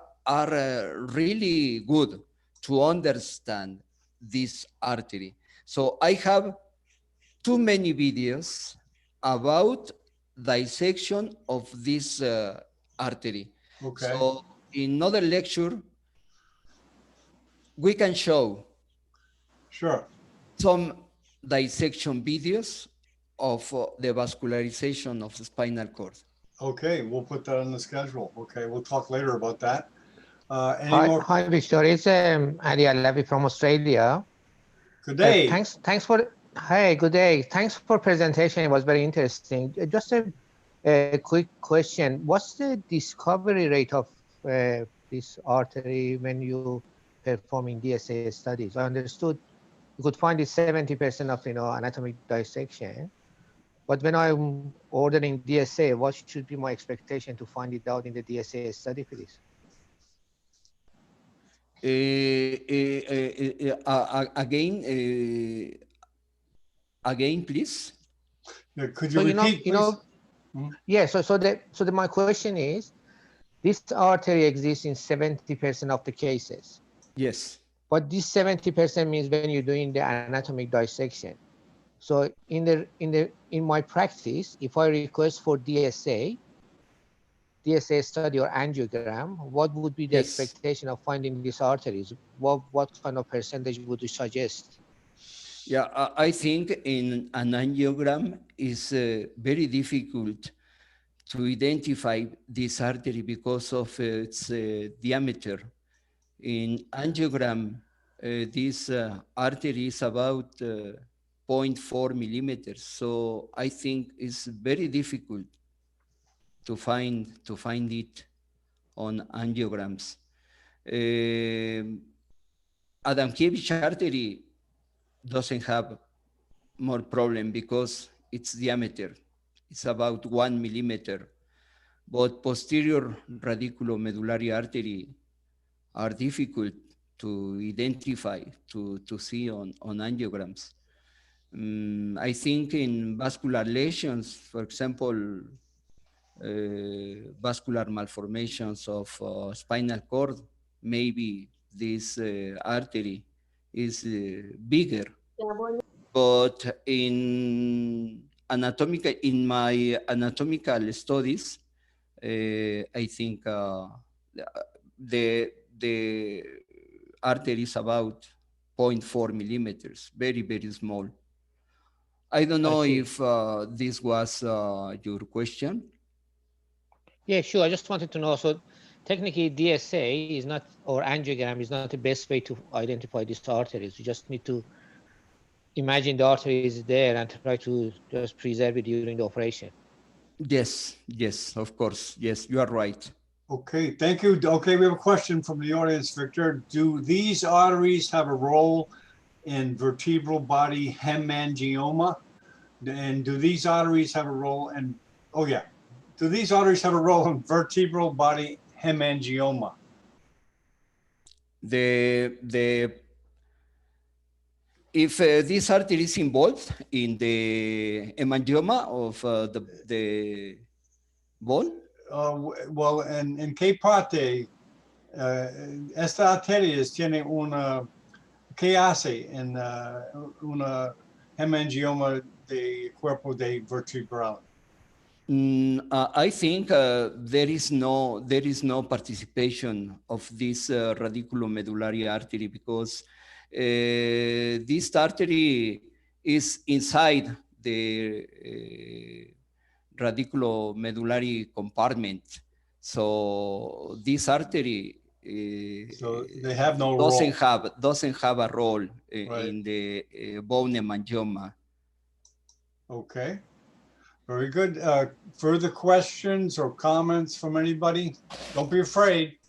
really good to understand this artery. So I have too many videos about dissection of this artery. Okay. So in another lecture, we can show Sure. some dissection videos of the vascularization of the spinal cord. Okay, we'll put that on the schedule. Okay, we'll talk later about that. Any Hi, more? hi, Victor. It's Ali Alavi from Australia. Good day. Thanks for. Hey, good day. Thanks for presentation. It was very interesting. Just a quick question. What's the discovery rate of this artery when you performing DSA studies? I understood you could find it 70% of anatomic dissection, but when I'm ordering DSA, what should be my expectation to find it out in the DSA study, please? Again, please. Yeah, could So you repeat, please? Yeah. So my question is, this artery exists in 70% of the cases. Yes. But this 70% means when you're doing the anatomic dissection. So in my practice, if I request for DSA study or angiogram, what would be the expectation of finding these arteries? What kind of percentage would you suggest? Yeah, I think in an angiogram is very difficult to identify this artery because of its diameter. In angiogram, this artery is about 0.4 millimeters. So I think it's very difficult to find it on angiograms. Adamovich Artery doesn't have more problem because its diameter is about 1 millimeter. But posterior radiculomedullary artery are difficult to identify, to see on angiograms. I think in vascular lesions, for example, vascular malformations of spinal cord, maybe this artery is bigger. But in my anatomical studies, I think the artery is about 0.4 millimeters, very, very small. I don't know if this was your question. Yeah, sure. I just wanted to know. So technically DSA is not, or angiogram is not the best way to identify these arteries. You just need to imagine the artery is there and try to just preserve it during the operation. Yes, of course. Yes, you are right. Okay, thank you. Okay, we have a question from the audience, Victor. Do these arteries have a role in vertebral body hemangioma? And do these arteries have a role in, do these arteries have a role in vertebral body hemangioma? If this artery is involved in the hemangioma of the bone? Well, en qué parte esta arterias tiene una, ¿qué hace en una hemangioma de cuerpo de vertebral? I think there is no participation of this radiculomedullary artery because this artery is inside the radiculomedullary compartment. So this artery so they have no doesn't have a role in the bone hemangioma. Okay. Very good. Further questions or comments from anybody? Don't be afraid.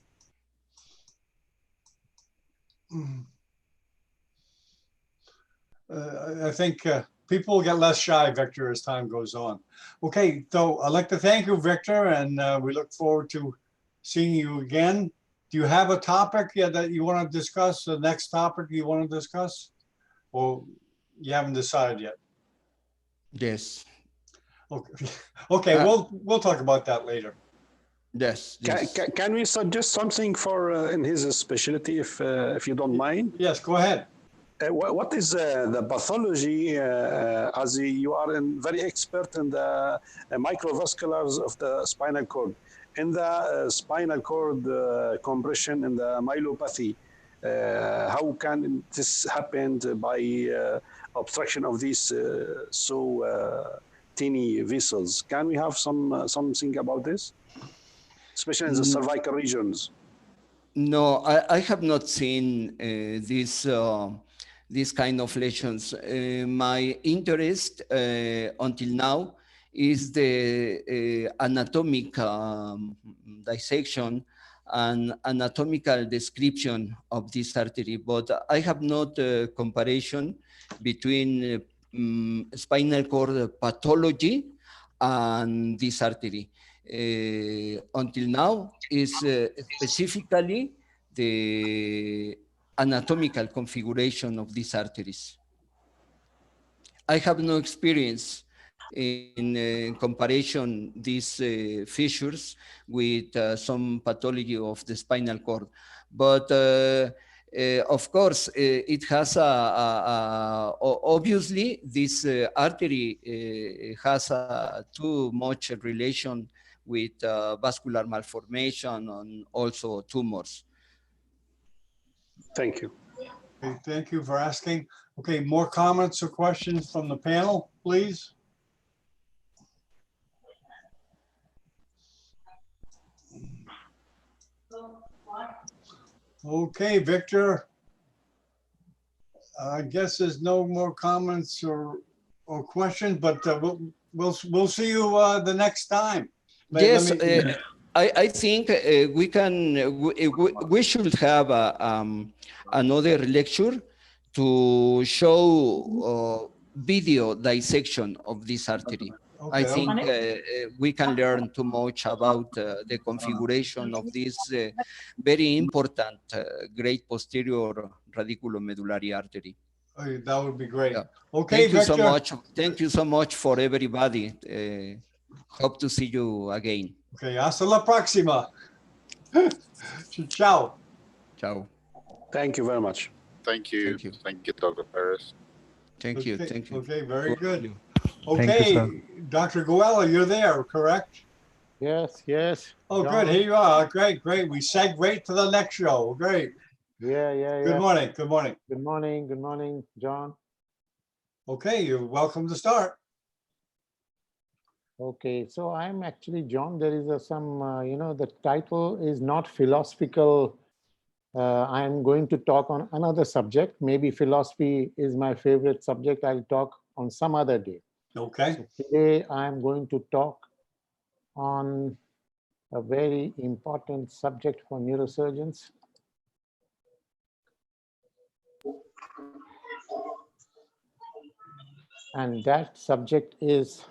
I think people will get less shy, Victor, as time goes on. Okay, so I'd like to thank you, Victor, and we look forward to seeing you again. Do you have a topic that you want to discuss, the next topic you want to discuss? Or you haven't decided yet? Yes. Okay, we'll talk about that later. Yes. Can we suggest something for in his specialty, if you don't mind? Yes, go ahead. What is the pathology, as you are very expert in the microvasculars of the spinal cord, in the spinal cord compression and the myelopathy? How can this happen by obstruction of these teeny vessels? Can we have something about this, especially in the cervical regions? No, I have not seen this kind of lesions. My interest until now is the anatomic dissection and anatomical description of this artery, but I have not comparison between spinal cord pathology and this artery. Until now is specifically the anatomical configuration of these arteries. I have no experience in comparison these fissures with some pathology of the spinal cord, but of course it has obviously this artery has too much relation with vascular malformation and also tumors. Thank you. Okay, thank you for asking. Okay, more comments or questions from the panel, please? Okay, Victor. I guess there's no more comments or questions, but we'll see you the next time. But Yes, let me- I think we should have another lecture to show video dissection of this artery. I okay, think we can learn too much about the configuration of this very important great posterior radiculomedullary artery. okay, that would be great. Yeah. Okay, Thank you so Victor. much. Thank you so much for everybody. Hope to see you again. Okay, hasta la próxima. Ciao. Ciao. Thank you very much. Thank you. Thank you. Thank you, Dr. Paris. Thank you. Okay, Thank you. okay, very Thank good. you. Okay, Dr. Goella, you're there, correct? Yes, yes. Oh, John. good. Here you are. Great, great. We segue right to the next show. Great. Yeah, yeah, yeah. Good morning. Good morning. Good morning, John. Okay, you're welcome to start. Okay, so I'm actually John. There is some, the title is not philosophical. I'm going to talk on another subject. Maybe philosophy is my favorite subject. I'll talk on some other day. Okay. So today I'm going to talk on a very important subject for neurosurgeons. And that subject is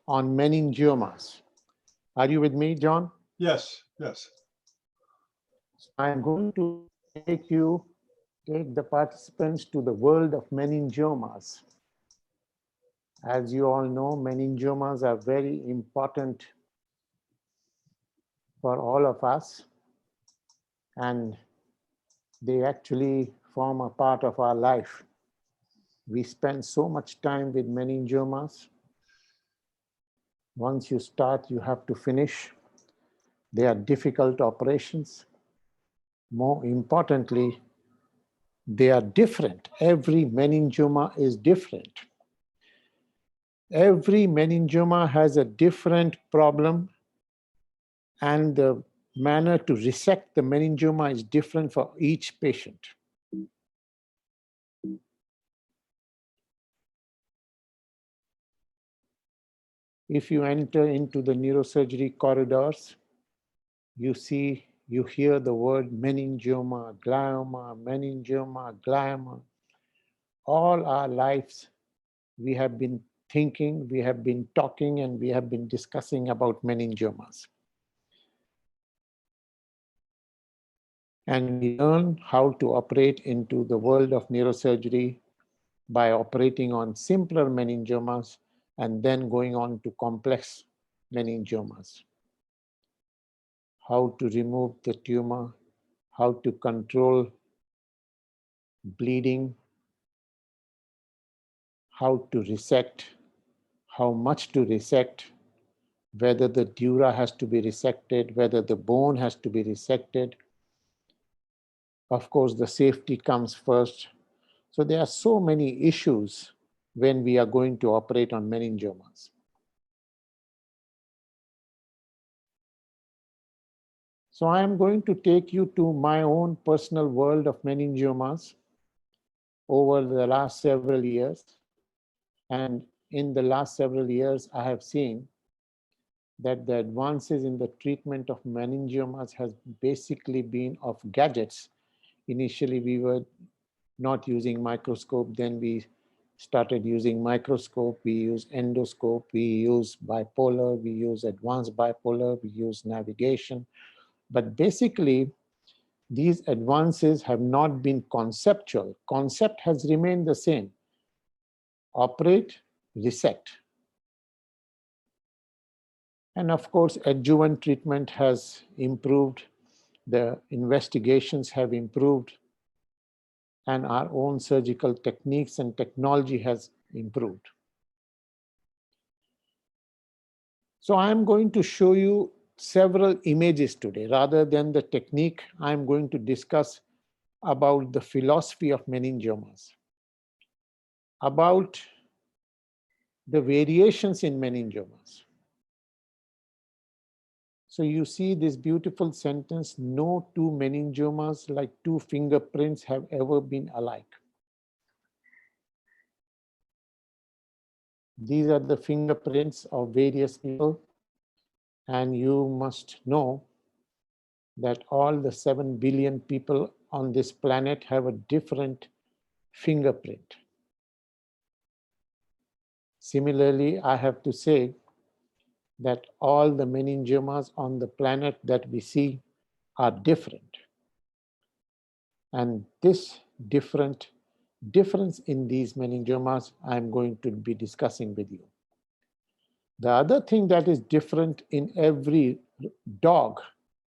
on meningiomas. Are you with me, John? Yes, yes. I'm going to take the participants to the world of meningiomas. As you all know, meningiomas are very important for all of us, and they actually form a part of our life. We spend so much time with meningiomas. Once you start, you have to finish. They are difficult operations. More importantly, they are different. Every meningioma is different. Every meningioma has a different problem, and the manner to resect the meningioma is different for each patient. If you enter into the neurosurgery corridors, you hear the word meningioma, glioma, meningioma, glioma. All our lives, we have been thinking, we have been talking, and we have been discussing about meningiomas. And we learn how to operate into the world of neurosurgery by operating on simpler meningiomas and then going on to complex meningiomas. How to remove the tumor, how to control bleeding, how to resect, how much to resect, whether the dura has to be resected, whether the bone has to be resected. Of course, the safety comes first. So there are so many issues when we are going to operate on meningiomas. So I am going to take you to my own personal world of meningiomas over the last several years. And in the last several years, I have seen that the advances in the treatment of meningiomas has basically been of gadgets. Initially, we were not using microscope, then we started using microscope, we use endoscope, we use bipolar, we use advanced bipolar, we use navigation. But basically, these advances have not been conceptual. Concept has remained the same. Operate, resect. And of course, adjuvant treatment has improved. The investigations have improved. And our own surgical techniques and technology has improved. So I'm going to show you several images today. Rather than the technique, I'm going to discuss about the philosophy of meningiomas, about the variations in meningiomas. So you see this beautiful sentence, no two meningiomas like two fingerprints have ever been alike. These are the fingerprints of various people, and you must know that all the 7 billion people on this planet have a different fingerprint. Similarly, I have to say that all the meningiomas on the planet that we see are different. And this difference in these meningiomas, I'm going to be discussing with you. The other thing that is different in every dog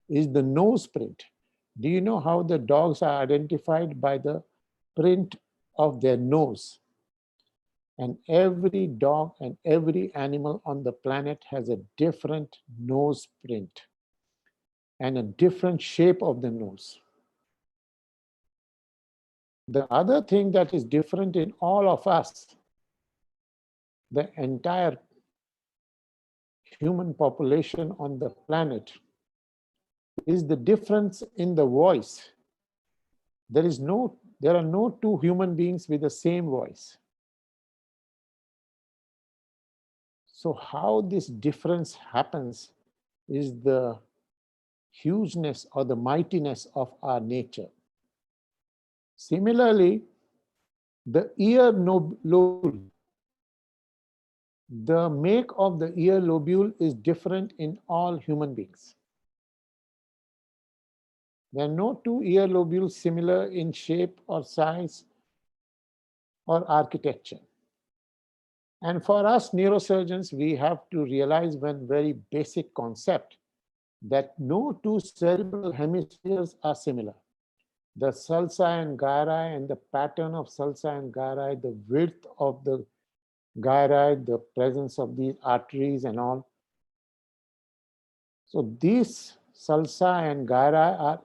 is the nose print. Do you know how the dogs are identified? By the print of their nose. And every dog and every animal on the planet has a different nose print and a different shape of the nose. The other thing that is different in all of us, the entire human population on the planet, is the difference in the voice. There are no two human beings with the same voice. So how this difference happens is the hugeness or the mightiness of our nature. Similarly, the ear lobule, the make of the ear lobule is different in all human beings. There are no two ear lobules similar in shape or size or architecture. And for us neurosurgeons, we have to realize one very basic concept that no two cerebral hemispheres are similar. The sulci and gyri and the pattern of sulci and gyri, the width of the gyri, the presence of these arteries and all. So these sulci and gyri are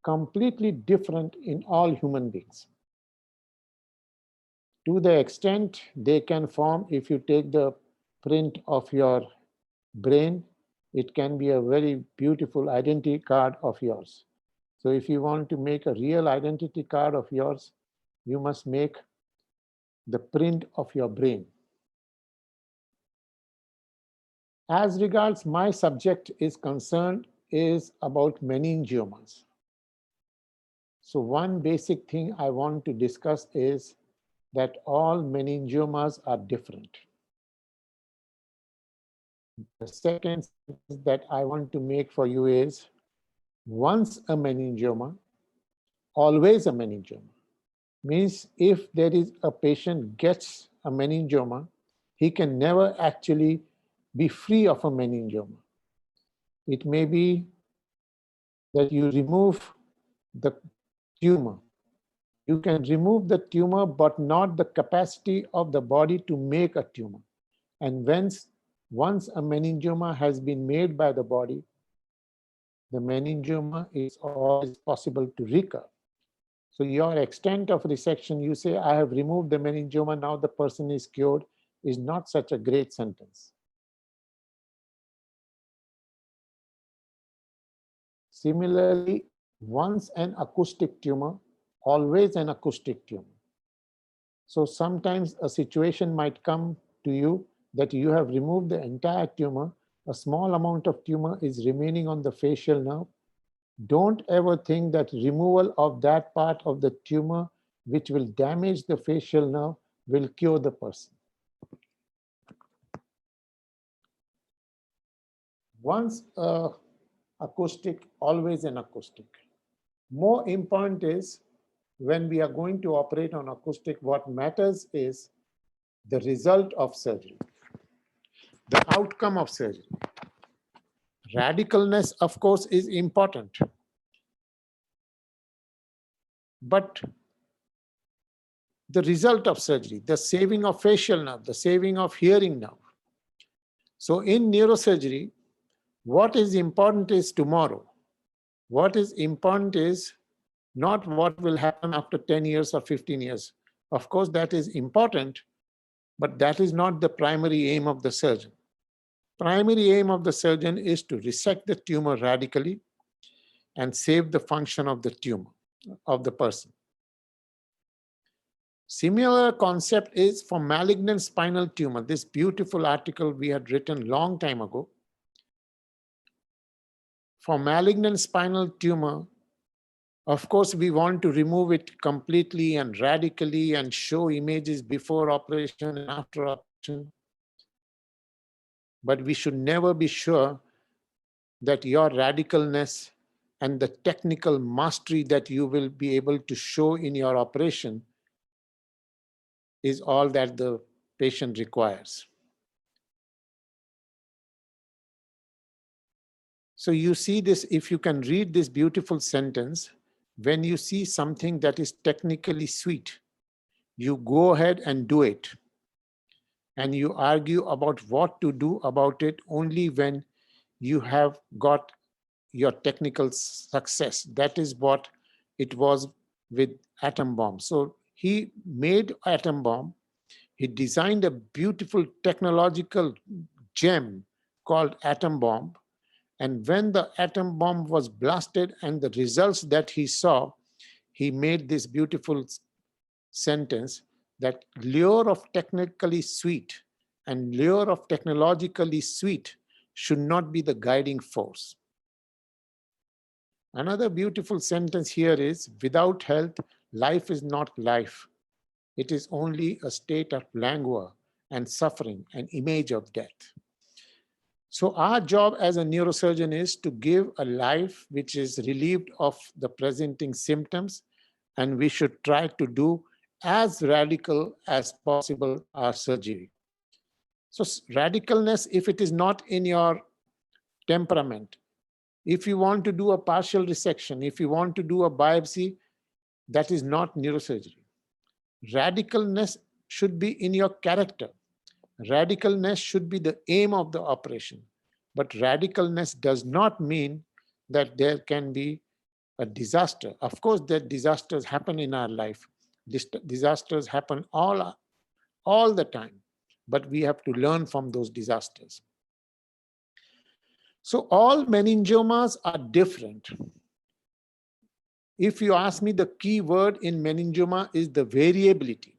completely different in all human beings. To the extent they can form, if you take the print of your brain, it can be a very beautiful identity card of yours. So if you want to make a real identity card of yours, you must make the print of your brain. As regards my subject is concerned, is about meningiomas. So one basic thing I want to discuss is that all meningiomas are different. The second sentence that I want to make for you is, once a meningioma, always a meningioma. Means if there is a patient gets a meningioma, he can never actually be free of a meningioma. It may be that you remove the tumor. You can remove the tumor, but not the capacity of the body to make a tumor. And once a meningioma has been made by the body, the meningioma is always possible to recur. So your extent of resection, you say, I have removed the meningioma, now the person is cured, is not such a great sentence. Similarly, once an acoustic tumor, always an acoustic tumor. So sometimes a situation might come to you that you have removed the entire tumor, a small amount of tumor is remaining on the facial nerve. Don't ever think that removal of that part of the tumor which will damage the facial nerve will cure the person. Once acoustic, always an acoustic. More important is when we are going to operate on acoustic, what matters is the result of surgery, the outcome of surgery. Radicalness, of course, is important. But the result of surgery, the saving of facial nerve, the saving of hearing nerve. So in neurosurgery, what is important is tomorrow. What is important is not what will happen after 10 years or 15 years. Of course, that is important, but that is not the primary aim of the surgeon. Primary aim of the surgeon is to resect the tumor radically and save the function of the tumor, of the person. Similar concept is for malignant spinal tumor. This beautiful article we had written long time ago. For malignant spinal tumor, of course, we want to remove it completely and radically and show images before operation and after operation. But we should never be sure that your radicalness and the technical mastery that you will be able to show in your operation is all that the patient requires. So you see this, if you can read this beautiful sentence, when you see something that is technically sweet, you go ahead and do it. And you argue about what to do about it only when you have got your technical success. That is what it was with atom bomb. So he made atom bomb. He designed a beautiful technological gem called atom bomb. And when the atom bomb was blasted and the results that he saw, he made this beautiful sentence that lure of technically sweet and lure of technologically sweet should not be the guiding force. Another beautiful sentence here is, without health, life is not life. It is only a state of languor and suffering, an image of death. So our job as a neurosurgeon is to give a life which is relieved of the presenting symptoms, and we should try to do as radical as possible our surgery. So radicalness, if it is not in your temperament, if you want to do a partial resection, if you want to do a biopsy, that is not neurosurgery. Radicalness should be in your character. Radicalness should be the aim of the operation. But radicalness does not mean that there can be a disaster. Of course, that disasters happen in our life. Disasters happen all the time, but we have to learn from those disasters. So all meningiomas are different. If you ask me, the key word in meningioma is the variability.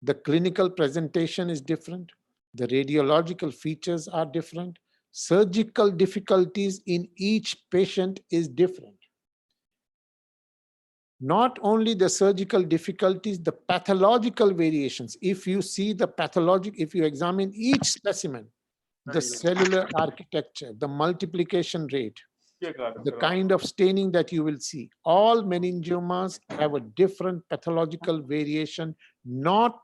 The clinical presentation is different. The radiological features are different. Surgical difficulties in each patient is different. Not only the surgical difficulties, the pathological variations. If you see the pathologic, if you examine each specimen, the cellular architecture, the multiplication rate, the kind of staining that you will see, all meningiomas have a different pathological variation. No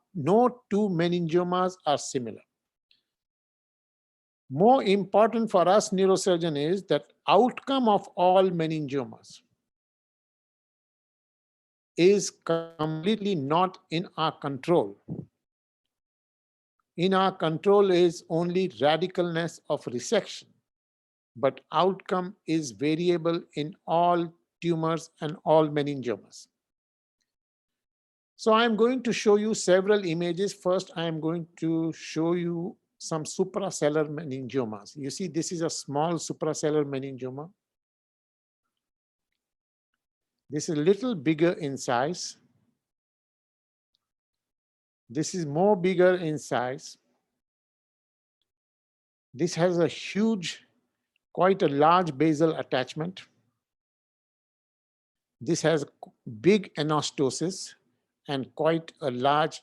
two meningiomas are similar. More important for us neurosurgeon is that outcome of all meningiomas is completely not in our control. In our control is only radicalness of resection, but outcome is variable in all tumors and all meningiomas. So I'm going to show you several images. First, I'm going to show you some supracellular meningiomas. You see, this is a small supracellular meningioma. This is a little bigger in size. This is more bigger in size. This has a huge, quite a large basal attachment. This has big anastosis and quite a large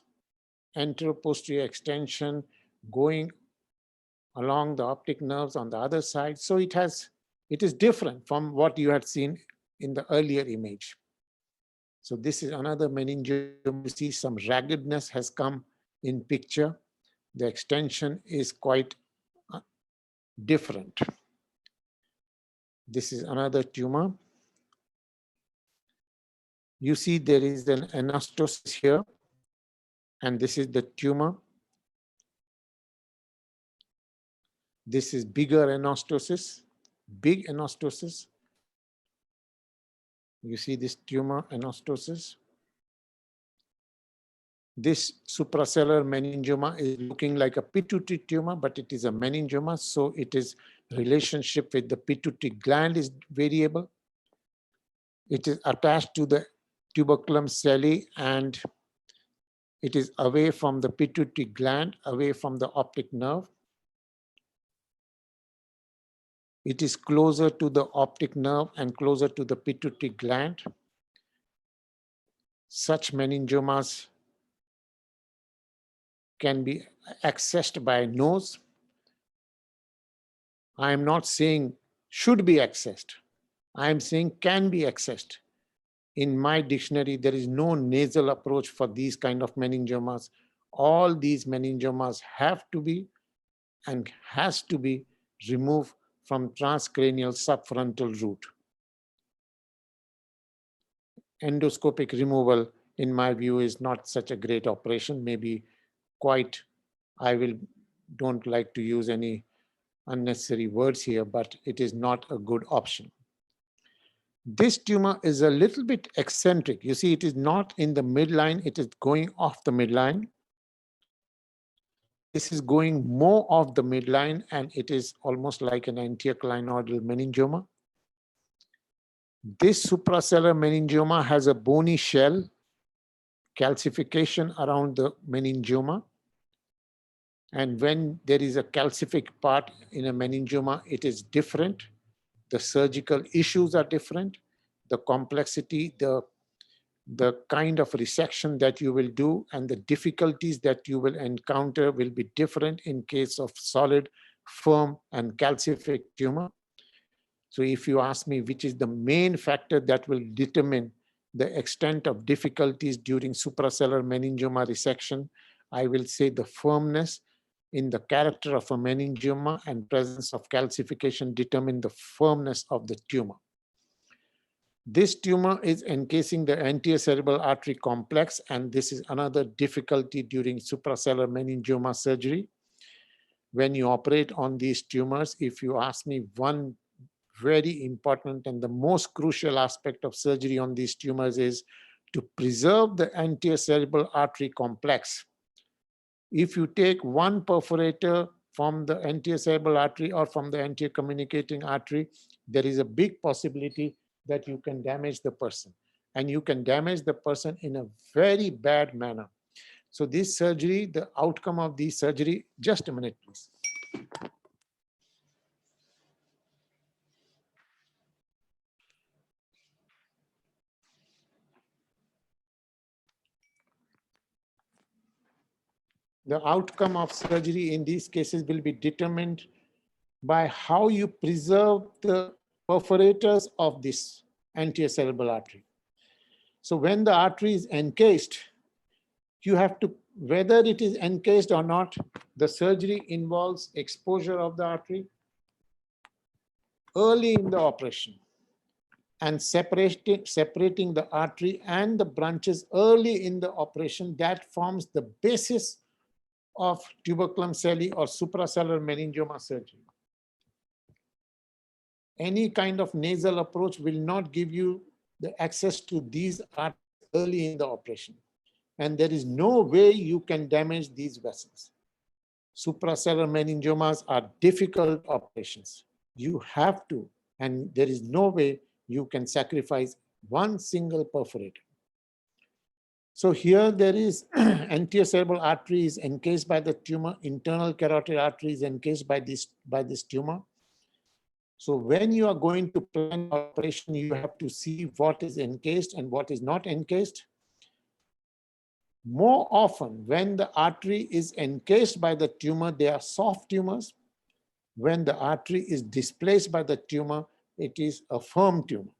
anteroposterior extension going along the optic nerves on the other side. So it is different from what you had seen in the earlier image. So this is another meningioma. You see some raggedness has come in picture. The extension is quite different. This is another tumor. You see there is an anastosis here, and this is the tumor. This is bigger anastosis, big anastosis. You see this tumor anastosis. This suprasellar meningioma is looking like a pituitary tumor, but it is a meningioma, so it is relationship with the pituitary gland is variable. It is attached to the tuberculum celli, and it is away from the pituitary gland, away from the optic nerve. It is closer to the optic nerve and closer to the pituitary gland. Such meningiomas can be accessed by nose. I am not saying should be accessed. I am saying can be accessed. In my dictionary, there is no nasal approach for these kind of meningiomas. All these meningiomas have to be and has to be removed from transcranial subfrontal route. Endoscopic removal, in my view, is not such a great operation. Maybe quite, don't like to use any unnecessary words here, but it is not a good option. This tumor is a little bit eccentric. You see, it is not in the midline, it is going off the midline. This is going more off the midline, and it is almost like an anterior clinoidal meningioma. This suprasellar meningioma has a bony shell, calcification around the meningioma. And when there is a calcific part in a meningioma, it is different. The surgical issues are different. The complexity, the kind of resection that you will do and the difficulties that you will encounter will be different in case of solid, firm, and calcific tumor. So if you ask me which is the main factor that will determine the extent of difficulties during suprasellar meningioma resection, I will say the firmness in the character of a meningioma and presence of calcification determine the firmness of the tumor. This tumor is encasing the anterior cerebral artery complex, and this is another difficulty during suprasellar meningioma surgery. When you operate on these tumors, if you ask me, one very important and the most crucial aspect of surgery on these tumors is to preserve the anterior cerebral artery complex. If you take one perforator from the anterior cerebral artery or from the anterior communicating artery, there is a big possibility that you can damage the person. And you can damage the person in a very bad manner. So this surgery, the outcome of this surgery, just a minute, please. The outcome of surgery in these cases will be determined by how you preserve the perforators of this anterior cerebral artery. So when the artery is encased, you have to, whether it is encased or not, the surgery involves exposure of the artery early in the operation and separating the artery and the branches early in the operation. That forms the basis of tuberculum celli or suprasellar meningioma surgery. Any kind of nasal approach will not give you the access to these arteries early in the operation. And there is no way you can damage these vessels. Suprasellar meningiomas are difficult operations. You have to, and there is no way you can sacrifice one single perforator. So here there is anterior cerebral artery is encased by the tumor, internal carotid artery is encased by this tumor. So when you are going to plan operation, you have to see what is encased and what is not encased. More often, when the artery is encased by the tumor, they are soft tumors. When the artery is displaced by the tumor, it is a firm tumor.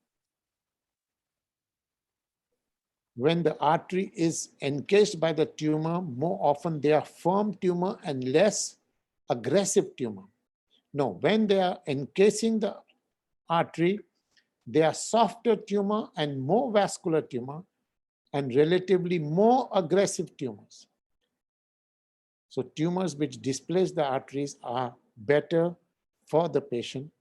When the artery is encased by the tumor, more often they are firm tumor and less aggressive tumor. No, when they are encasing the artery, they are softer tumor and more vascular tumor and relatively more aggressive tumors. So tumors which displace the arteries are better for the patient.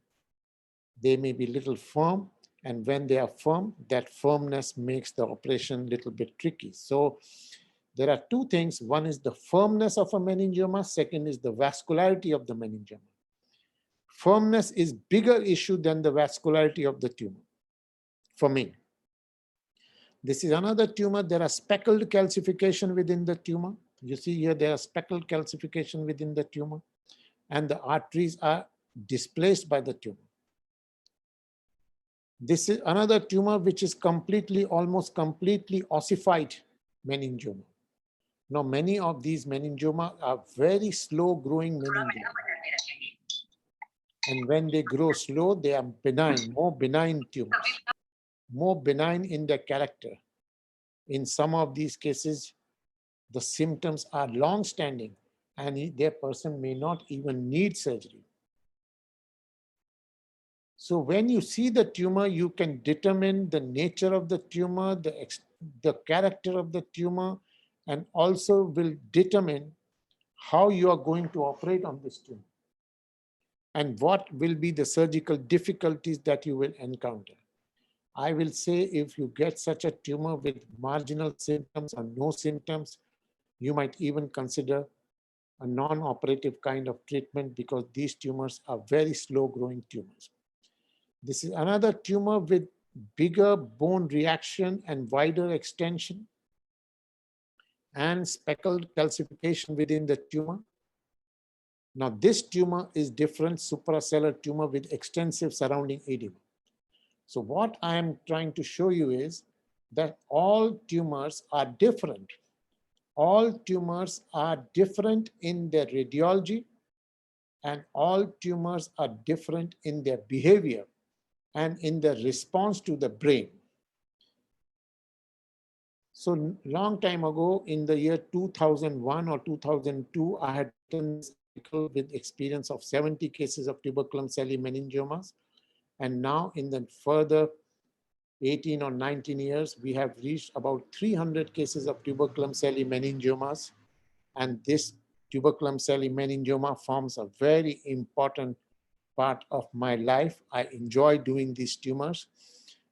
They may be little firm, and when they are firm, that firmness makes the operation a little bit tricky. So there are two things. One is the firmness of a meningioma. Second is the vascularity of the meningioma. Firmness is bigger issue than the vascularity of the tumor for me. This is another tumor. There are speckled calcification within the tumor. You see here, there are speckled calcification within the tumor, and the arteries are displaced by the tumor. This is another tumor which is almost completely ossified meningioma. Now, many of these meningioma are very slow growing meningioma. And when they grow slow, they are benign, more benign tumors, more benign in their character. In some of these cases, the symptoms are long-standing and their person may not even need surgery. So when you see the tumor, you can determine the nature of the tumor, the character of the tumor, and also will determine how you are going to operate on this tumor and what will be the surgical difficulties that you will encounter. I will say if you get such a tumor with marginal symptoms or no symptoms, you might even consider a non-operative kind of treatment because these tumors are very slow growing tumors. This is another tumor with bigger bone reaction and wider extension and speckled calcification within the tumor. Now this tumor is different, supracellular tumor with extensive surrounding edema. So what I am trying to show you is that all tumors are different. All tumors are different in their radiology, and all tumors are different in their behavior and in the response to the brain. So long time ago, in the year 2001 or 2002, I had written this article with experience of 70 cases of tuberculum celli meningiomas. And now in the further 18 or 19 years, we have reached about 300 cases of tuberculum celli meningiomas. And this tuberculum celli meningioma forms a very important part of my life. I enjoy doing these tumors,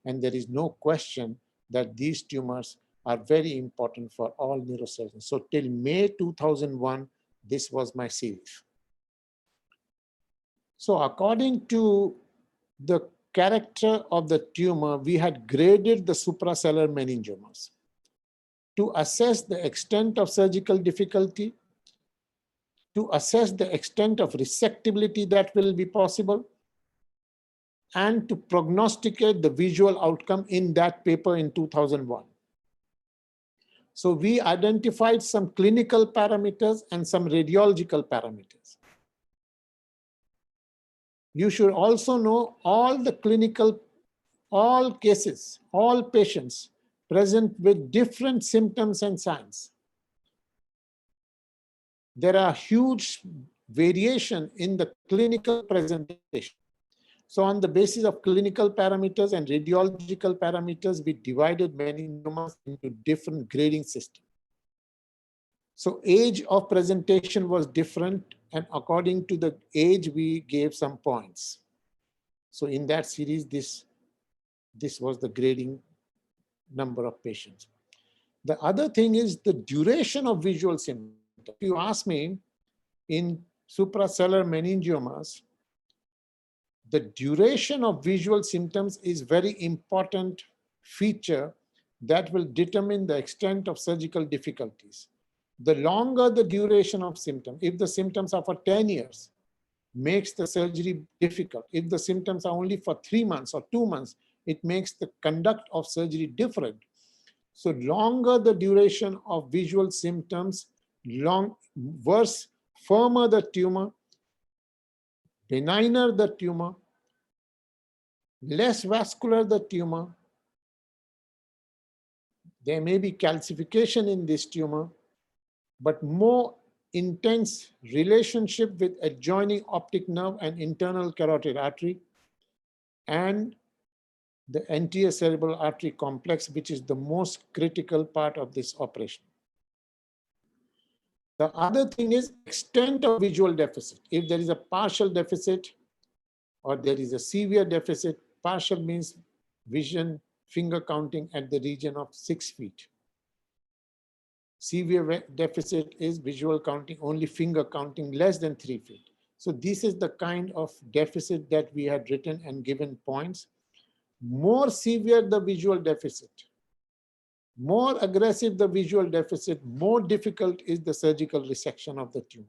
and there is no question that these tumors are very important for all neurosurgeons. So till May 2001, this was my series. So according to the character of the tumor, we had graded the supracellular meningiomas to assess the extent of surgical difficulty, to assess the extent of resectability that will be possible, and to prognosticate the visual outcome in that paper in 2001. So we identified some clinical parameters and some radiological parameters. You should also know all cases, all patients present with different symptoms and signs. There are huge variation in the clinical presentation. So on the basis of clinical parameters and radiological parameters, we divided meningiomas into different grading systems. So age of presentation was different, and according to the age, we gave some points. So in that series, this was the grading number of patients. The other thing is the duration of visual symptoms. If you ask me, in supracellular meningiomas, the duration of visual symptoms is very important feature that will determine the extent of surgical difficulties. The longer the duration of symptom, if the symptoms are for 10 years, makes the surgery difficult. If the symptoms are only for 3 months or 2 months, it makes the conduct of surgery different. So longer the duration of visual symptoms, worse, firmer the tumor, benigner the tumor, less vascular the tumor, there may be calcification in this tumor, but more intense relationship with adjoining optic nerve and internal carotid artery, and the anterior cerebral artery complex, which is the most critical part of this operation. The other thing is extent of visual deficit. If there is a partial deficit or there is a severe deficit, partial means vision, finger counting at the region of 6 feet. Severe deficit is visual counting, only finger counting less than 3 feet. So this is the kind of deficit that we had written and given points. More severe the visual deficit, more aggressive the visual deficit, more difficult is the surgical resection of the tumor.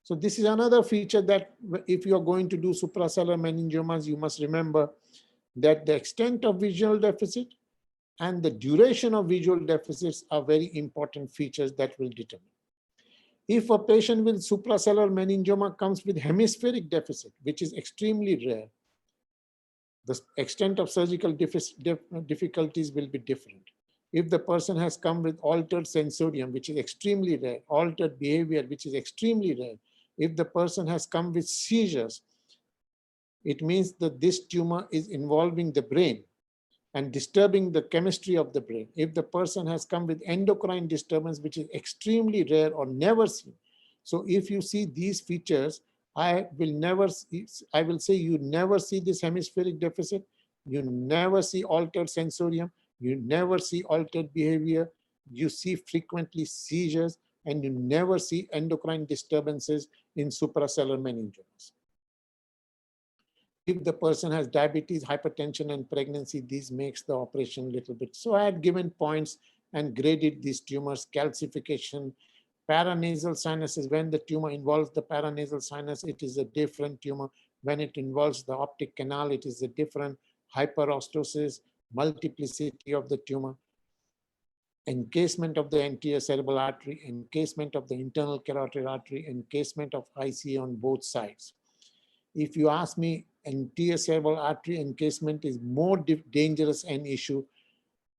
So this is another feature that if you are going to do suprasellar meningiomas, you must remember that the extent of visual deficit and the duration of visual deficits are very important features that will determine. If a patient with suprasellar meningioma comes with hemispheric deficit, which is extremely rare, the extent of surgical difficulties will be different. If the person has come with altered sensorium, which is extremely rare, altered behavior, which is extremely rare, if the person has come with seizures, it means that this tumor is involving the brain and disturbing the chemistry of the brain. If the person has come with endocrine disturbance, which is extremely rare or never seen. So if you see these features, I will say you never see this hemispheric deficit, you never see altered sensorium, you never see altered behavior, you see frequently seizures, and you never see endocrine disturbances in suprasellar meningiomas. If the person has diabetes, hypertension, and pregnancy, this makes the operation a little bit. So I had given points and graded these tumors: calcification, paranasal sinuses. When the tumor involves the paranasal sinus, it is a different tumor. When it involves the optic canal, it is a different. Hyperostosis, multiplicity of the tumor, encasement of the anterior cerebral artery, encasement of the internal carotid artery, encasement of ICA on both sides. If you ask me, anterior cerebral artery encasement is more dangerous an issue.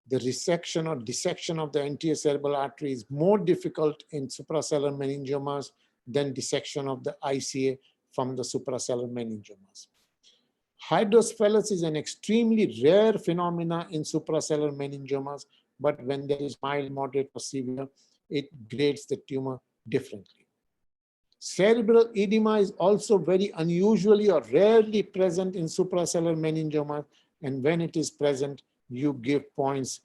The resection or dissection of the anterior cerebral artery is more difficult in suprasellar meningiomas than dissection of the ICA from the suprasellar meningiomas. Hydrocephalus is an extremely rare phenomena in suprasellar meningiomas, but when there is mild, moderate, or severe, it grades the tumor differently. Cerebral edema is also very unusually or rarely present in suprasellar meningioma, and when it is present, you give points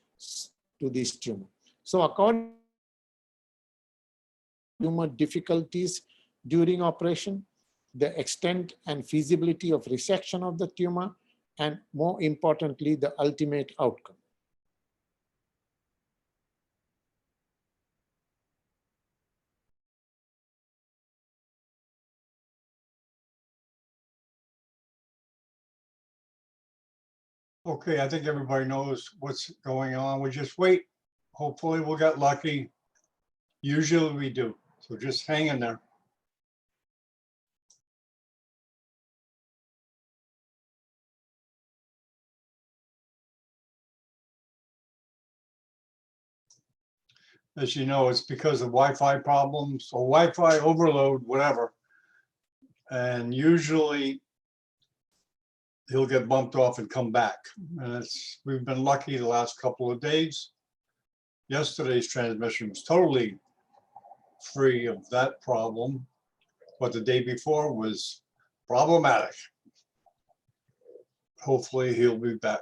to this tumor. So according to tumor difficulties during operation, the extent and feasibility of resection of the tumor, and more importantly, the ultimate outcome. Okay, I think everybody knows what's going on. We just wait. Hopefully we'll get lucky. Usually we do. So just hang in there. As you know, it's because of Wi-Fi problems or Wi-Fi overload, whatever. And usually he'll get bumped off and come back. And we've been lucky the last couple of days. Yesterday's transmission was totally free of that problem, but the day before was problematic. Hopefully he'll be back.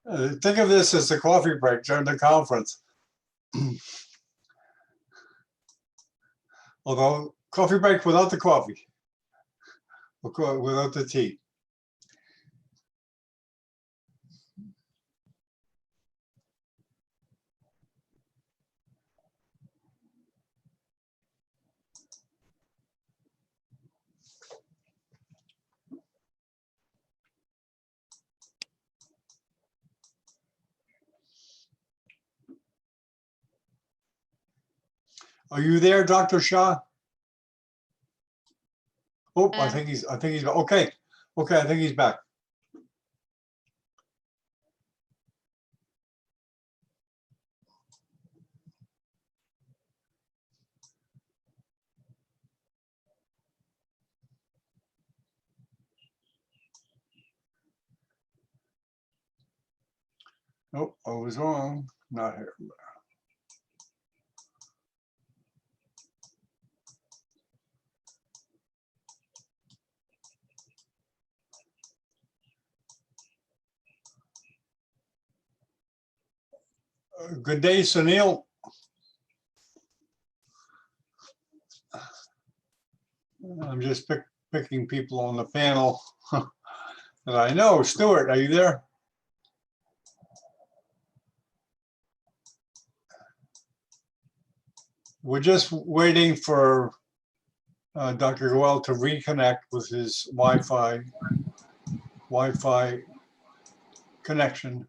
Think of this as a coffee break during the conference. Although coffee break without the coffee, without the tea. Are you there, Dr. Shah? Oh, I think he's okay. Okay, I think he's back. Oh, I was wrong. Not here. Good day, Sunil. I'm just picking people on the panel that I know. Stuart, are you there? We're just waiting for Dr. Goel to reconnect with his Wi-Fi connection.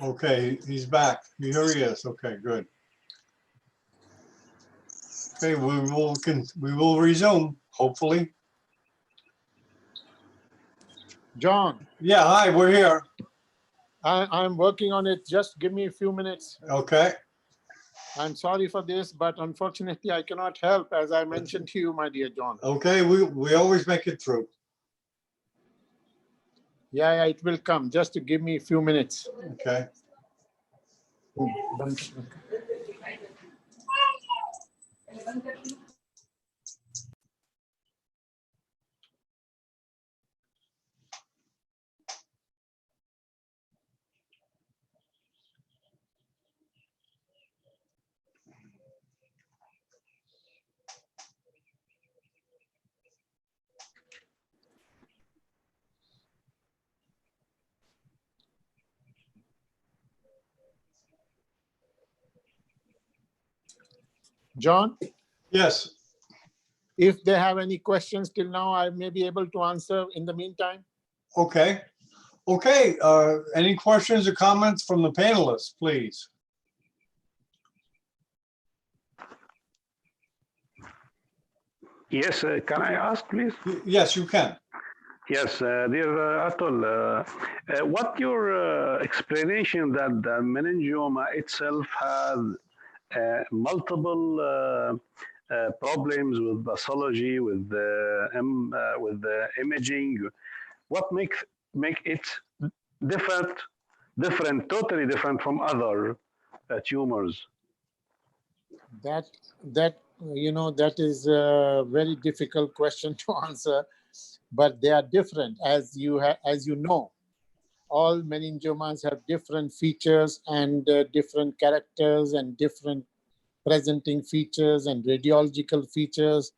Okay, he's back. Here he is. Okay, good. Okay, we will resume, hopefully. John, Yeah, hi, we're here. I'm working on it. Just give me a few minutes. Okay. I'm sorry for this, but unfortunately, I cannot help, as I mentioned to you, my dear John. Okay, we always make it through. Yeah, it will come. Just to give me a few minutes. Okay. John? Yes. If they have any questions till now, I may be able to answer in the meantime. Okay. Okay. Any questions or comments from the panelists, please? Yes, can I ask, please? Yes, you can. Yes, dear Atul, what your explanation that the meningioma itself has multiple problems with pathology, with the imaging? What make it totally different from other tumors? That that is a very difficult question to answer, but they are different, as you know. All meningiomas have different features and different characters and different presenting features and radiological features,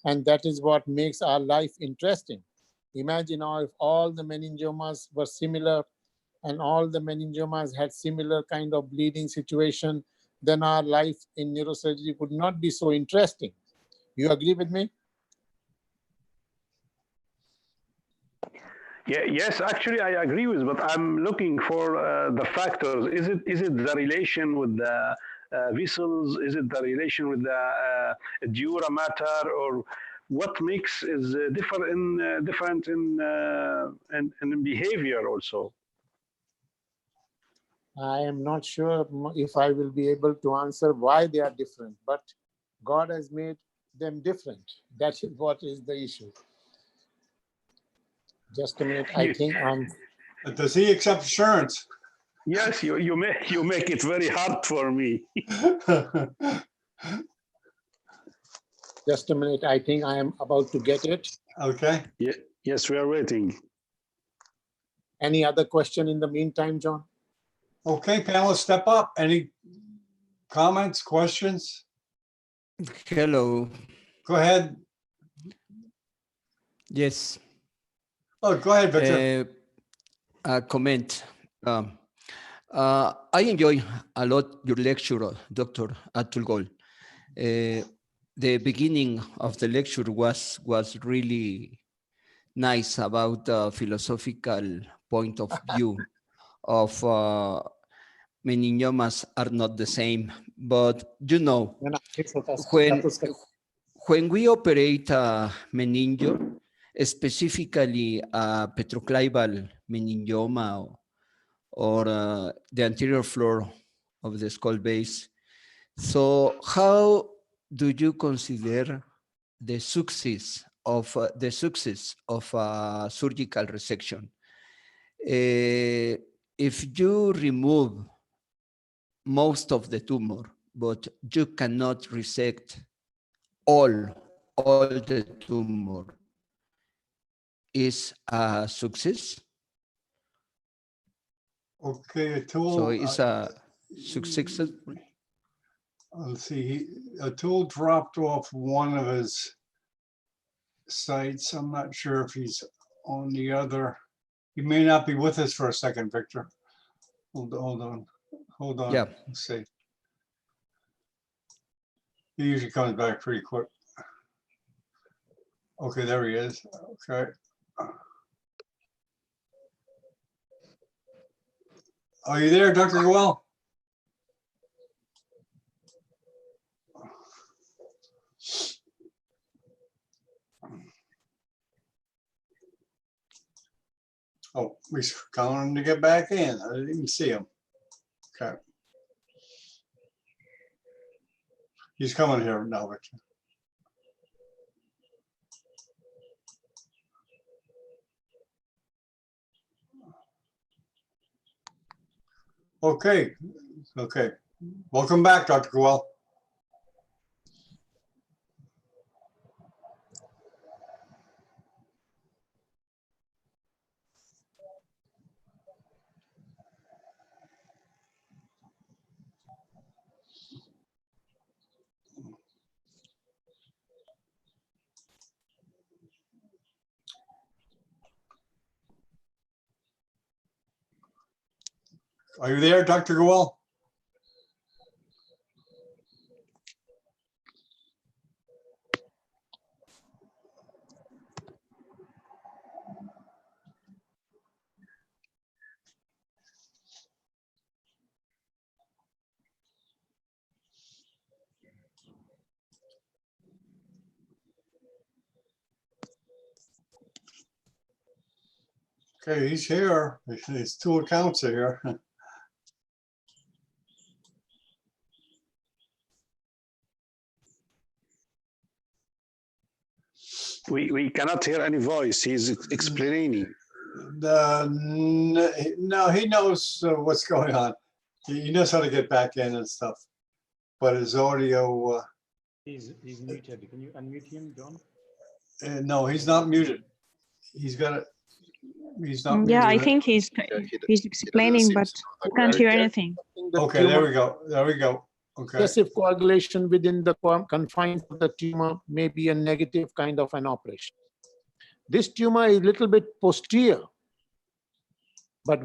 and that is what makes our life interesting. Imagine now if all the meningiomas were similar and all the meningiomas had similar kind of bleeding situation, then our life in neurosurgery would not be so interesting. You agree with me? Yeah, yes, actually, I agree with, but I'm looking for the factors. Is it the relation with the vessels? Is it the relation with the dura mater, or what makes is different in behavior also? I am not sure if I will be able to answer why they are different, but God has made them different. That is what is the issue. Just a minute, I think I'm... Does he accept insurance? Yes, you make it very hard for me. Just a minute, I think I am about to get it. Okay. Yeah, yes, we are waiting. Any other question in the meantime, John? Okay, panelists, step up. Any comments, questions? Hello. Go ahead. Yes. Oh, go ahead, Victor. A comment. I enjoy a lot your lecture, Dr. Atulgol. The beginning of the lecture was really nice about the philosophical point of view of meningiomas are not the same. But you know, when we operate a meningio, specifically a petroclival meningioma or the anterior floor of the skull base. So how do you consider the success of surgical resection? If you remove most of the tumor, but you cannot resect all the tumor, is a success? Okay, a tool. So it's a success. Let's see. A tool dropped off one of his sites. I'm not sure if he's on the other. He may not be with us for a second, Victor. Hold on. Yeah. Let's see. He usually comes back pretty quick. Okay, there he is. Okay. Are you there, Dr. Goel? Oh, he's calling to get back in. I didn't even see him. Okay. He's coming here now, Victor. Okay. Welcome back, Dr. Goel. Are you there, Dr. Goel? Okay, he's here. His two accounts are here. We cannot hear any voice. He's explaining. No, he knows what's going on. He knows how to get back in and stuff. But his audio. He's muted. Can you unmute him, John? No, he's not muted. He's got it. He's not muted. Yeah, I think he's explaining, but we can't hear anything. Okay, there we go. Okay. Excessive coagulation within the confines of the tumor may be a negative kind of an operation. This tumor is a little bit posterior, but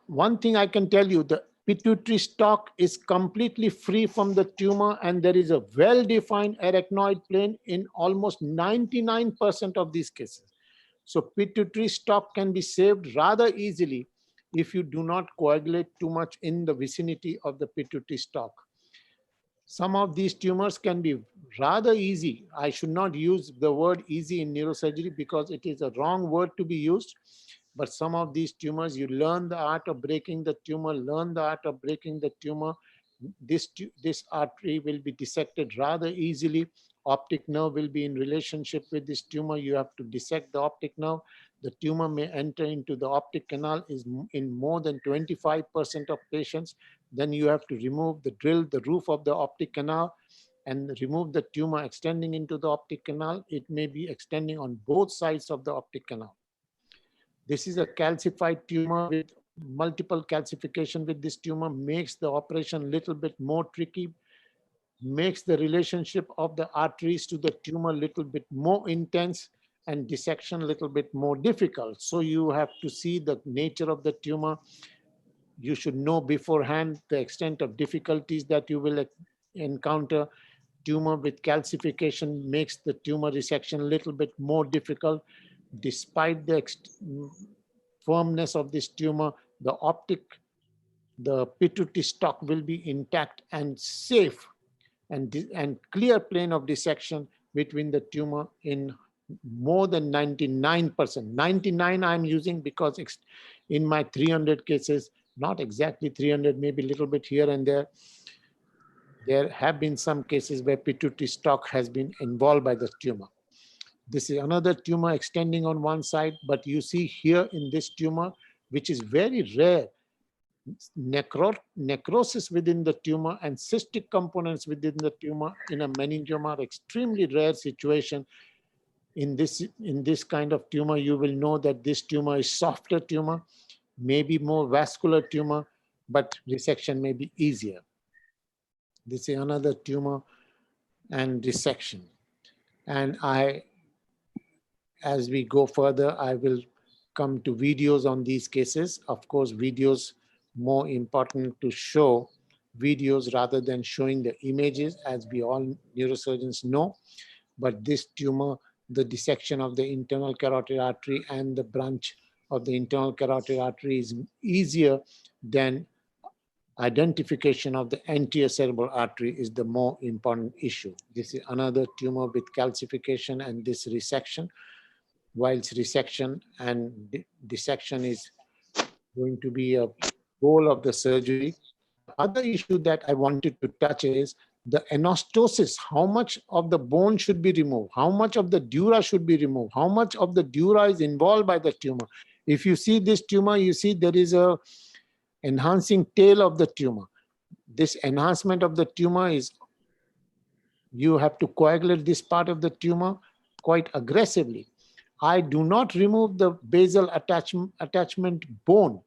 one thing I can tell you, the pituitary stalk is completely free from the tumor, and there is a well-defined arachnoid plane in almost 99% of these cases. So pituitary stalk can be saved rather easily if you do not coagulate too much in the vicinity of the pituitary stalk. Some of these tumors can be rather easy. I should not use the word easy in neurosurgery because it is a wrong word to be used. But some of these tumors, you learn the art of breaking the tumor, This artery will be dissected rather easily. Optic nerve will be in relationship with this tumor. You have to dissect the optic nerve. The tumor may enter into the optic canal in more than 25% of patients. Then you have to drill the roof of the optic canal and remove the tumor extending into the optic canal. It may be extending on both sides of the optic canal. This is a calcified tumor with multiple calcification with this tumor, makes the operation a little bit more tricky, makes the relationship of the arteries to the tumor a little bit more intense, and dissection a little bit more difficult. So you have to see the nature of the tumor. You should know beforehand the extent of difficulties that you will encounter. Tumor with calcification makes the tumor resection a little bit more difficult. Despite the firmness of this tumor, the pituitary stalk will be intact and safe, and clear plane of dissection between the tumor in more than 99%. 99 I'm using because in my 300 cases, not exactly 300, maybe a little bit here and there, there have been some cases where pituitary stalk has been involved by the tumor. This is another tumor extending on one side, but you see here in this tumor, which is very rare, necrosis within the tumor and cystic components within the tumor in a meningioma are extremely rare situation. In this kind of tumor, you will know that this tumor is softer tumor, maybe more vascular tumor, but resection may be easier. This is another tumor and resection. And as we go further, I will come to videos on these cases. Of course, videos more important to show videos rather than showing the images, as we all neurosurgeons know. But this tumor, the dissection of the internal carotid artery and the branch of the internal carotid artery is easier than identification of the anterior cerebral artery is the more important issue. This is another tumor with calcification and this resection. Whilst resection and dissection is going to be a goal of the surgery. Other issue that I wanted to touch is the anastosis. How much of the bone should be removed? How much of the dura should be removed? How much of the dura is involved by the tumor? If you see this tumor, you see there is a enhancing tail of the tumor. This enhancement of the tumor is, you have to coagulate this part of the tumor quite aggressively. I do not remove the basal attachment bone.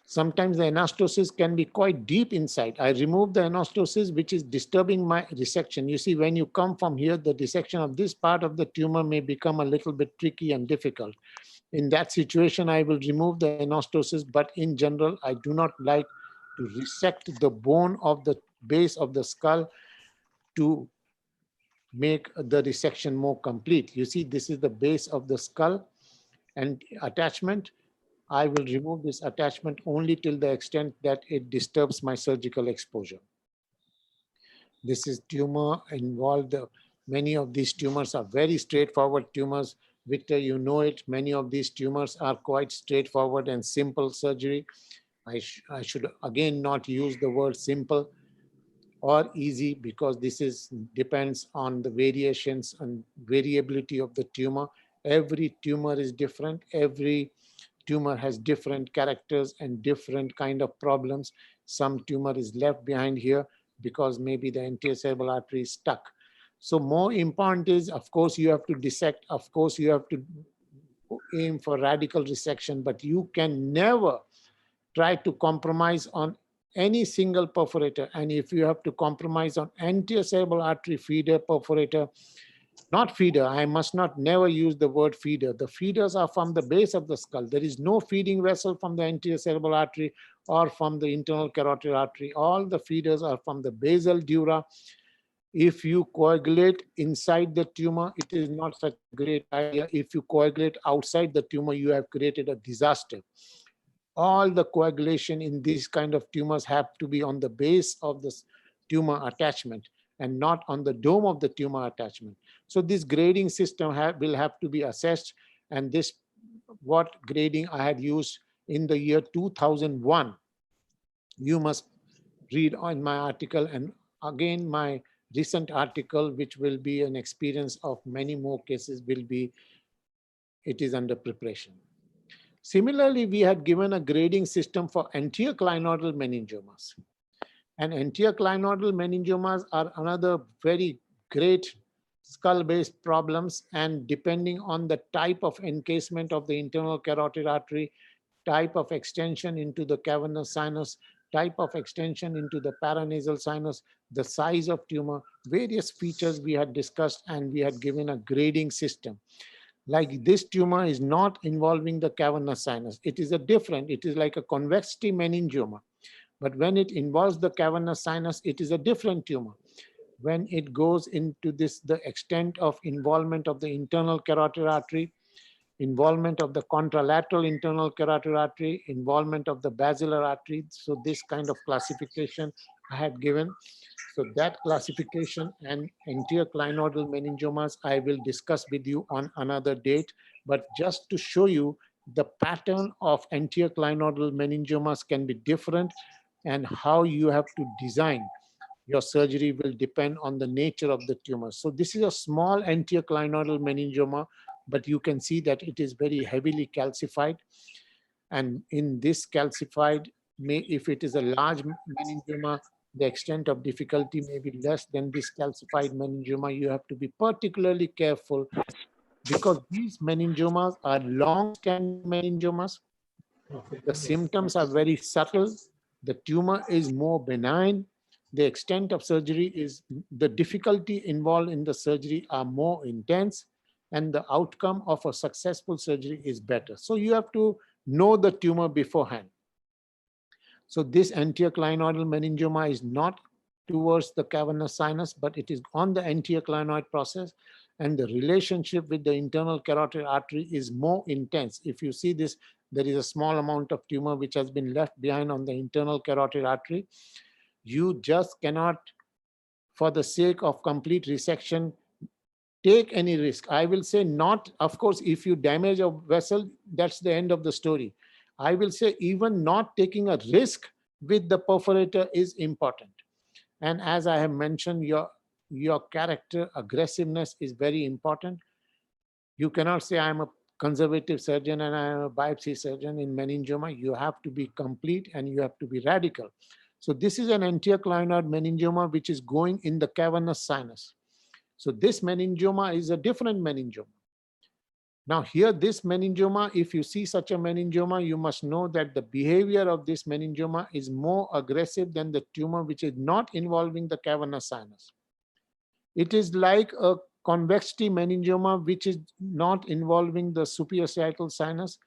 Sometimes the anastosis can be quite deep inside. I remove the anastosis, which is disturbing my resection. You see, when you come from here, the dissection of this part of the tumor may become a little bit tricky and difficult. In that situation, I will remove the anastosis, but in general, I do not like to resect the bone of the base of the skull to make the resection more complete. You see, this is the base of the skull and attachment. I will remove this attachment only till the extent that it disturbs my surgical exposure. This is tumor involved. Many of these tumors are very straightforward tumors. Victor, you know it. Many of these tumors are quite straightforward and simple surgery. I should again not use the word simple or easy because this depends on the variations and variability of the tumor. Every tumor is different. Every tumor has different characters and different kind of problems. Some tumor is left behind here because maybe the anterior cerebral artery is stuck. So more important is, of course, you have to dissect. Of course, you have to aim for radical resection, but you can never try to compromise on any single perforator. And if you have to compromise on anterior cerebral artery feeder perforator, not feeder, I must not never use the word feeder. The feeders are from the base of the skull. There is no feeding vessel from the anterior cerebral artery or from the internal carotid artery. All the feeders are from the basal dura. If you coagulate inside the tumor, it is not such a great idea. If you coagulate outside the tumor, you have created a disaster. All the coagulation in these kind of tumors have to be on the base of the tumor attachment and not on the dome of the tumor attachment. So this grading system will have to be assessed, and this what grading I had used in the year 2001. You must read on my article, and again my recent article, which will be an experience of many more cases, it is under preparation. Similarly, we had given a grading system for anterior clinoidal meningiomas. And anterior clinoidal meningiomas are another very great skull-based problems, and depending on the type of encasement of the internal carotid artery, type of extension into the cavernous sinus, type of extension into the paranasal sinus, the size of tumor, various features we had discussed, and we had given a grading system. Like this tumor is not involving the cavernous sinus. It is it is like a convexity meningioma. But when it involves the cavernous sinus, it is a different tumor. When it goes into the extent of involvement of the internal carotid artery, involvement of the contralateral internal carotid artery, involvement of the basilar artery. So this kind of classification I had given. So that classification and anterior clinoidal meningiomas I will discuss with you on another date. But just to show you the pattern of anterior clinoidal meningiomas can be different, and how you have to design your surgery will depend on the nature of the tumor. So this is a small anterior clinoidal meningioma, but you can see that it is very heavily calcified. And in this calcified, if it is a large meningioma, the extent of difficulty may be less than this calcified meningioma. You have to be particularly careful because these meningiomas are long-standing meningiomas. The symptoms are very subtle. The tumor is more benign. The extent of surgery the difficulty involved in the surgery are more intense, and the outcome of a successful surgery is better. So you have to know the tumor beforehand. So this anterior clinoidal meningioma is not towards the cavernous sinus, but it is on the anterior clinoid process, and the relationship with the internal carotid artery is more intense. If you see this, there is a small amount of tumor which has been left behind on the internal carotid artery. You just cannot, for the sake of complete resection, take any risk. I will say not, of course, if you damage a vessel, that's the end of the story. I will say even not taking a risk with the perforator is important. And as I have mentioned, your character, aggressiveness is very important. You cannot say I'm a conservative surgeon and I'm a biopsy surgeon in meningioma. You have to be complete and you have to be radical. So this is an anterior clinoid meningioma which is going in the cavernous sinus. So this meningioma is a different meningioma. Now here, this meningioma, if you see such a meningioma, you must know that the behavior of this meningioma is more aggressive than the tumor which is not involving the cavernous sinus. It is like a convexity meningioma which is not involving the superior parietal sinus.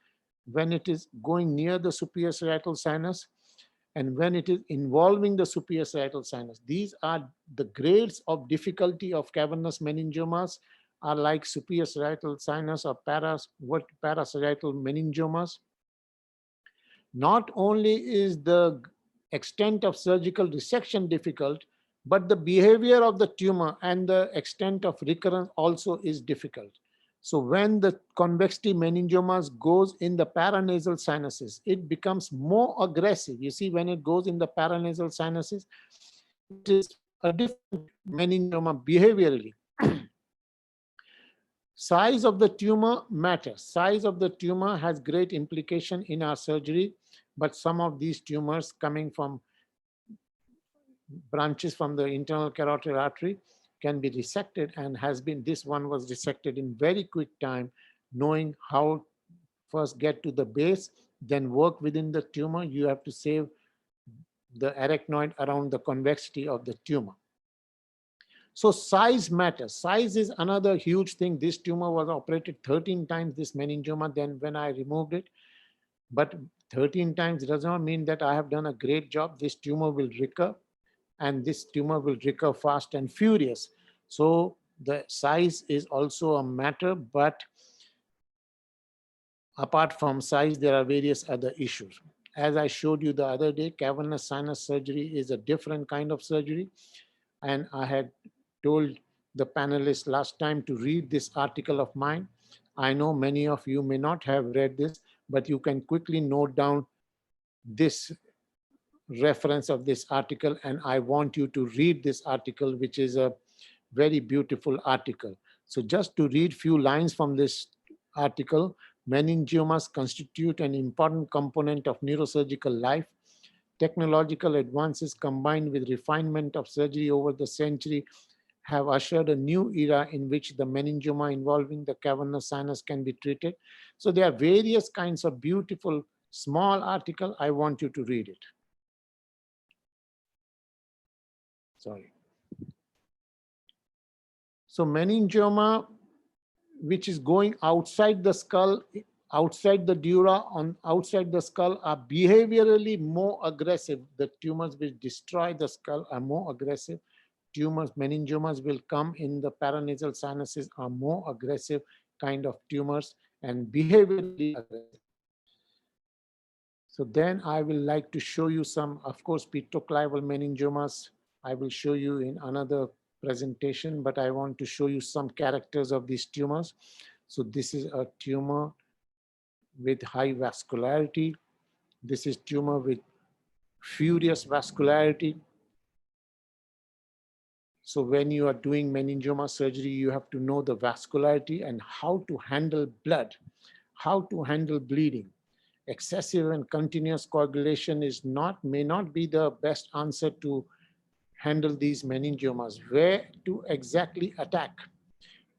When it is going near the superior parietal sinus, and when it is involving the superior parietal sinus, these are the grades of difficulty of cavernous meningiomas are like superior parietal sinus or paraparietal meningiomas. Not only is the extent of surgical resection difficult, but the behavior of the tumor and the extent of recurrence also is difficult. So when the convexity meningiomas goes in the paranasal sinuses, it becomes more aggressive. You see, when it goes in the paranasal sinuses, it is a different meningioma behaviorally. Size of the tumor matters. Size of the tumor has great implication in our surgery, but some of these tumors coming from branches from the internal carotid artery can be resected, and this one was resected in very quick time, knowing how first get to the base, then work within the tumor. You have to save the arachnoid around the convexity of the tumor. So size matters. Size is another huge thing. This tumor was operated 13 times, this meningioma, then when I removed it. But 13 times does not mean that I have done a great job. This tumor will recur, and this tumor will recur fast and furious. So the size is also a matter, but apart from size, there are various other issues. As I showed you the other day, cavernous sinus surgery is a different kind of surgery. And I had told the panelists last time to read this article of mine. I know many of you may not have read this, but you can quickly note down this reference of this article, and I want you to read this article, which is a very beautiful article. So just to read few lines from this article: meningiomas constitute an important component of neurosurgical life. Technological advances combined with refinement of surgery over the century have ushered a new era in which the meningioma involving the cavernous sinus can be treated. So there are various kinds of beautiful small article. I want you to read it. Sorry. So meningioma, which is going outside the skull, outside the dura, outside the skull, are behaviorally more aggressive. The tumors which destroy the skull are more aggressive. Tumors, meningiomas, will come in the paranasal sinuses, are more aggressive kind of tumors and behaviorally aggressive. So then I will like to show you some, of course, petroclival meningiomas. I will show you in another presentation, but I want to show you some characters of these tumors. So this is a tumor with high vascularity. This is tumor with furious vascularity. So when you are doing meningioma surgery, you have to know the vascularity and how to handle blood, how to handle bleeding. Excessive and continuous coagulation may not be the best answer to handle these meningiomas. Where to exactly attack,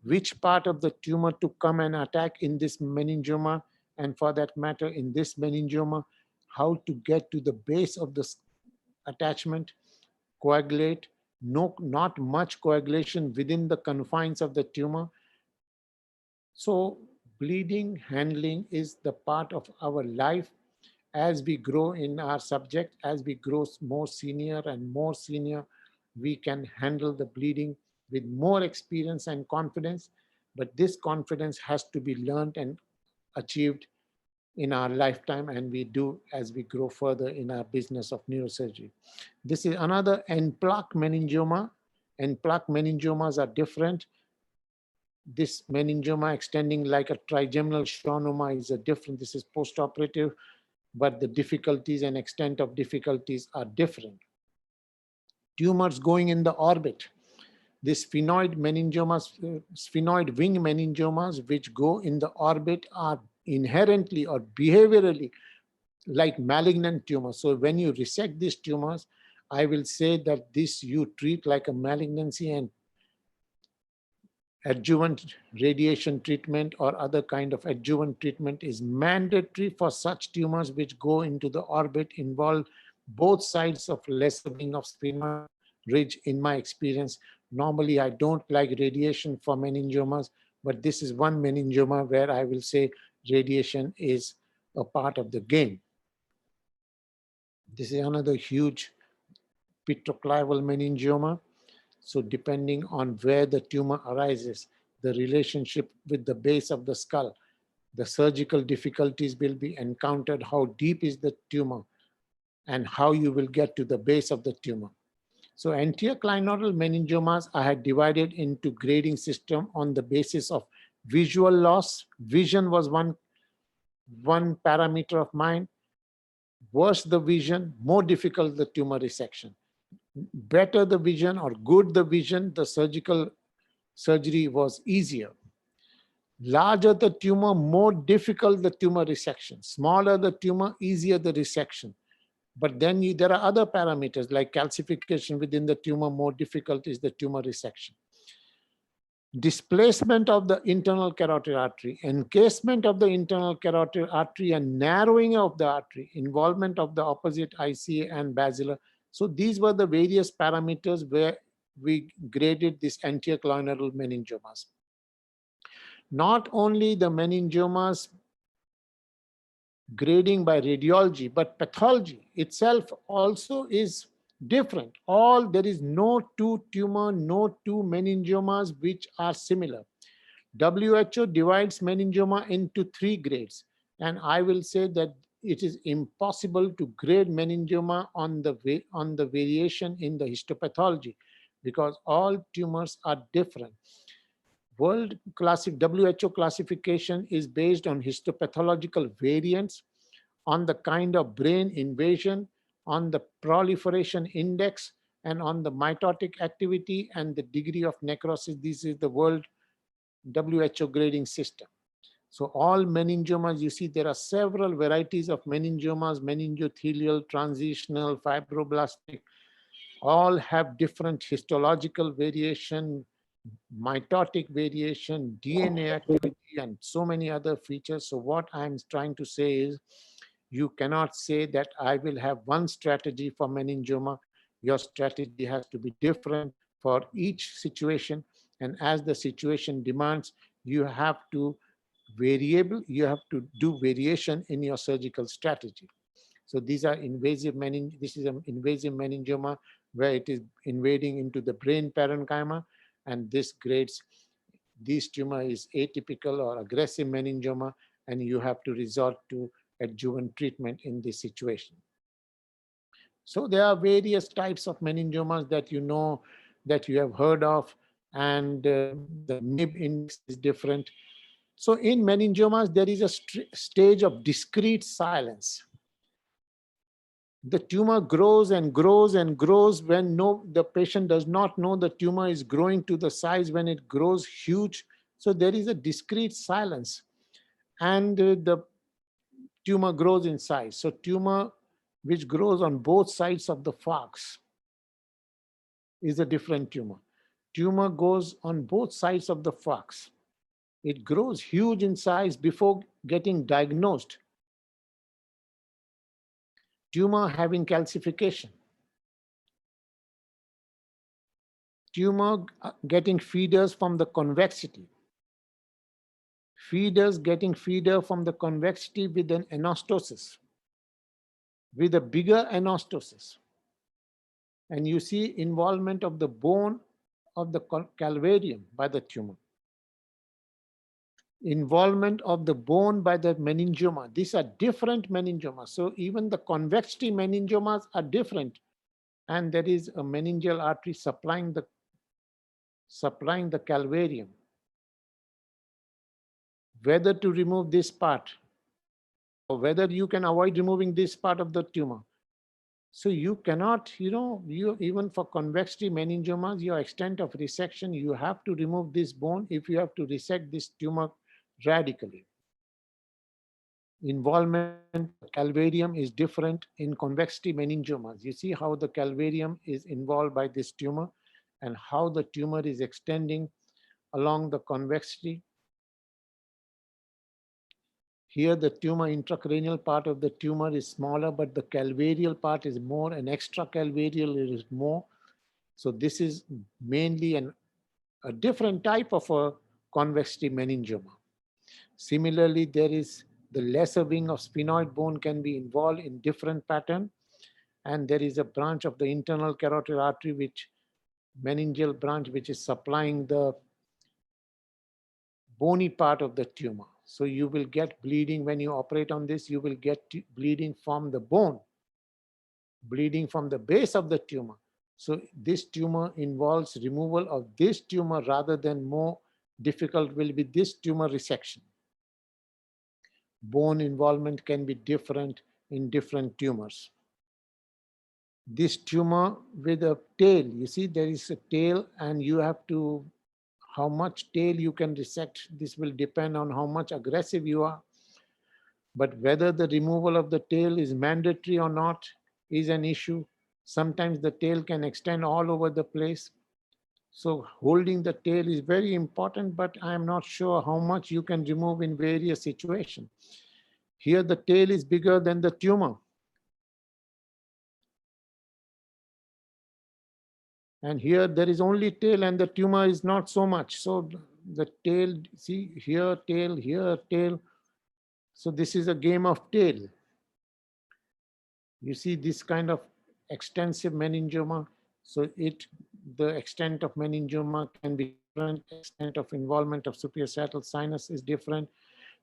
which part of the tumor to come and attack in this meningioma, and for that matter in this meningioma, how to get to the base of the attachment, coagulate, not much coagulation within the confines of the tumor. So bleeding handling is the part of our life. As we grow in our subject, as we grow more senior and more senior, we can handle the bleeding with more experience and confidence. But this confidence has to be learned and achieved in our lifetime, and we do as we grow further in our business of neurosurgery. This is another end plaque meningioma. End plaque meningiomas are different. This meningioma extending like a trigeminal schwannoma is a different. This is postoperative, but the difficulties and extent of difficulties are different. Tumors going in the orbit. These sphenoid meningiomas, sphenoid wing meningiomas, which go in the orbit, are inherently or behaviorally like malignant tumors. So when you resect these tumors, I will say that this you treat like a malignancy, and adjuvant radiation treatment or other kind of adjuvant treatment is mandatory for such tumors which go into the orbit, involve both sides of lesser wing of sphenoid ridge. In my experience, normally I don't like radiation for meningiomas, but this is one meningioma where I will say radiation is a part of the game. This is another huge petroclival meningioma. So depending on where the tumor arises, the relationship with the base of the skull, the surgical difficulties will be encountered. How deep is the tumor and how you will get to the base of the tumor. So anterior clinoidal meningiomas I had divided into grading system on the basis of visual loss. Vision was one parameter of mine. Worse the vision, more difficult the tumor resection. Better the vision or good the vision, the surgery was easier. Larger the tumor, more difficult the tumor resection. Smaller the tumor, easier the resection. But then there are other parameters like calcification within the tumor, more difficult is the tumor resection. Displacement of the internal carotid artery, encasement of the internal carotid artery and narrowing of the artery, involvement of the opposite ICA and basilar. So these were the various parameters where we graded these anterior clinoidal meningiomas. Not only the meningiomas grading by radiology, but pathology itself also is different. There is no two tumor, no two meningiomas which are similar. WHO divides meningioma into 3 grades, and I will say that it is impossible to grade meningioma on the variation in the histopathology, because all tumors are different. WHO classification is based on histopathological variants, on the kind of brain invasion, on the proliferation index, and on the mitotic activity and the degree of necrosis. This is the World WHO grading system. So all meningiomas, you see there are several varieties of meningiomas, meningothelial, transitional, fibroblastic, all have different histological variation, mitotic variation, DNA activity, and so many other features. So what I'm trying to say is, you cannot say that I will have one strategy for meningioma. Your strategy has to be different for each situation. And as the situation demands, you have to do variation in your surgical strategy. So these are invasive this is an invasive meningioma where it is invading into the brain parenchyma, and this tumor is atypical or aggressive meningioma, and you have to resort to adjuvant treatment in this situation. So there are various types of meningiomas that you know, that you have heard of, and the MIB index is different. So in meningiomas, there is a stage of discrete silence. The tumor grows and grows and grows when the patient does not know the tumor is growing to the size when it grows huge. So there is a discrete silence, and the tumor grows in size. So tumor which grows on both sides of the falx is a different tumor. Tumor goes on both sides of the falx. It grows huge in size before getting diagnosed. Tumor having calcification. Tumor getting feeders from the convexity. Feeders getting feeder from the convexity with an anostosis, with a bigger anostosis. And you see involvement of the bone of the calvarium by the tumor. Involvement of the bone by the meningioma. These are different meningiomas. So even the convexity meningiomas are different. And there is a meningeal artery supplying the calvarium. Whether to remove this part, or whether you can avoid removing this part of the tumor. So you cannot, even for convexity meningiomas, your extent of resection, you have to remove this bone if you have to resect this tumor radically. Involvement calvarium is different in convexity meningiomas. You see how the calvarium is involved by this tumor and how the tumor is extending along the convexity. Here the tumor, intracranial part of the tumor is smaller, but the calvarial part is more, and extracalvarial is more. So this is mainly a different type of a convexity meningioma. Similarly, there is the lesser wing of sphenoid bone can be involved in different pattern. And there is a branch of the internal carotid artery, meningeal branch, which is supplying the bony part of the tumor. So you will get bleeding when you operate on this. You will get bleeding from the bone, bleeding from the base of the tumor. So this tumor involves removal of this tumor rather than more difficult will be this tumor resection. Bone involvement can be different in different tumors. This tumor with a tail, you see there is a tail, and you have to, how much tail you can resect, this will depend on how much aggressive you are. But whether the removal of the tail is mandatory or not is an issue. Sometimes the tail can extend all over the place. So holding the tail is very important, but I am not sure how much you can remove in various situations. Here the tail is bigger than the tumor. And here there is only tail and the tumor is not so much. So the tail, see here tail, here tail. So this is a game of tail. You see this kind of extensive meningioma. So the extent of meningioma can be different. Extent of involvement of superior sagittal sinus is different.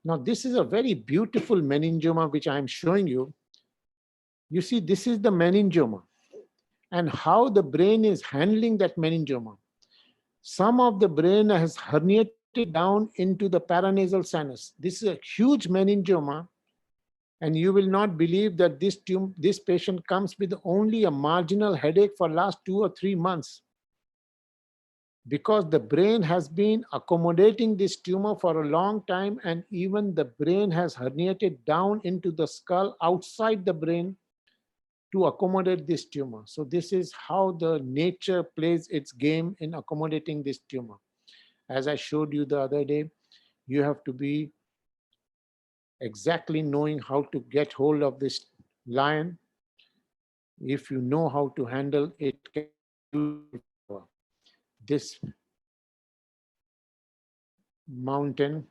Now this is a very beautiful meningioma which I am showing you. You see this is the meningioma and how the brain is handling that meningioma. Some of the brain has herniated herniated down into the paranasal sinus. This is a huge meningioma, and you will not believe that this patient comes with only a marginal headache for last 2 or 3 months, because the brain has been accommodating this tumor for a long time, and even the brain has herniated down into the skull outside the brain to accommodate this tumor. So this is how the nature plays its game in accommodating this tumor. As I showed you the other day, you have to be exactly knowing how to get hold of this lion. If you know how to handle it, this mountain,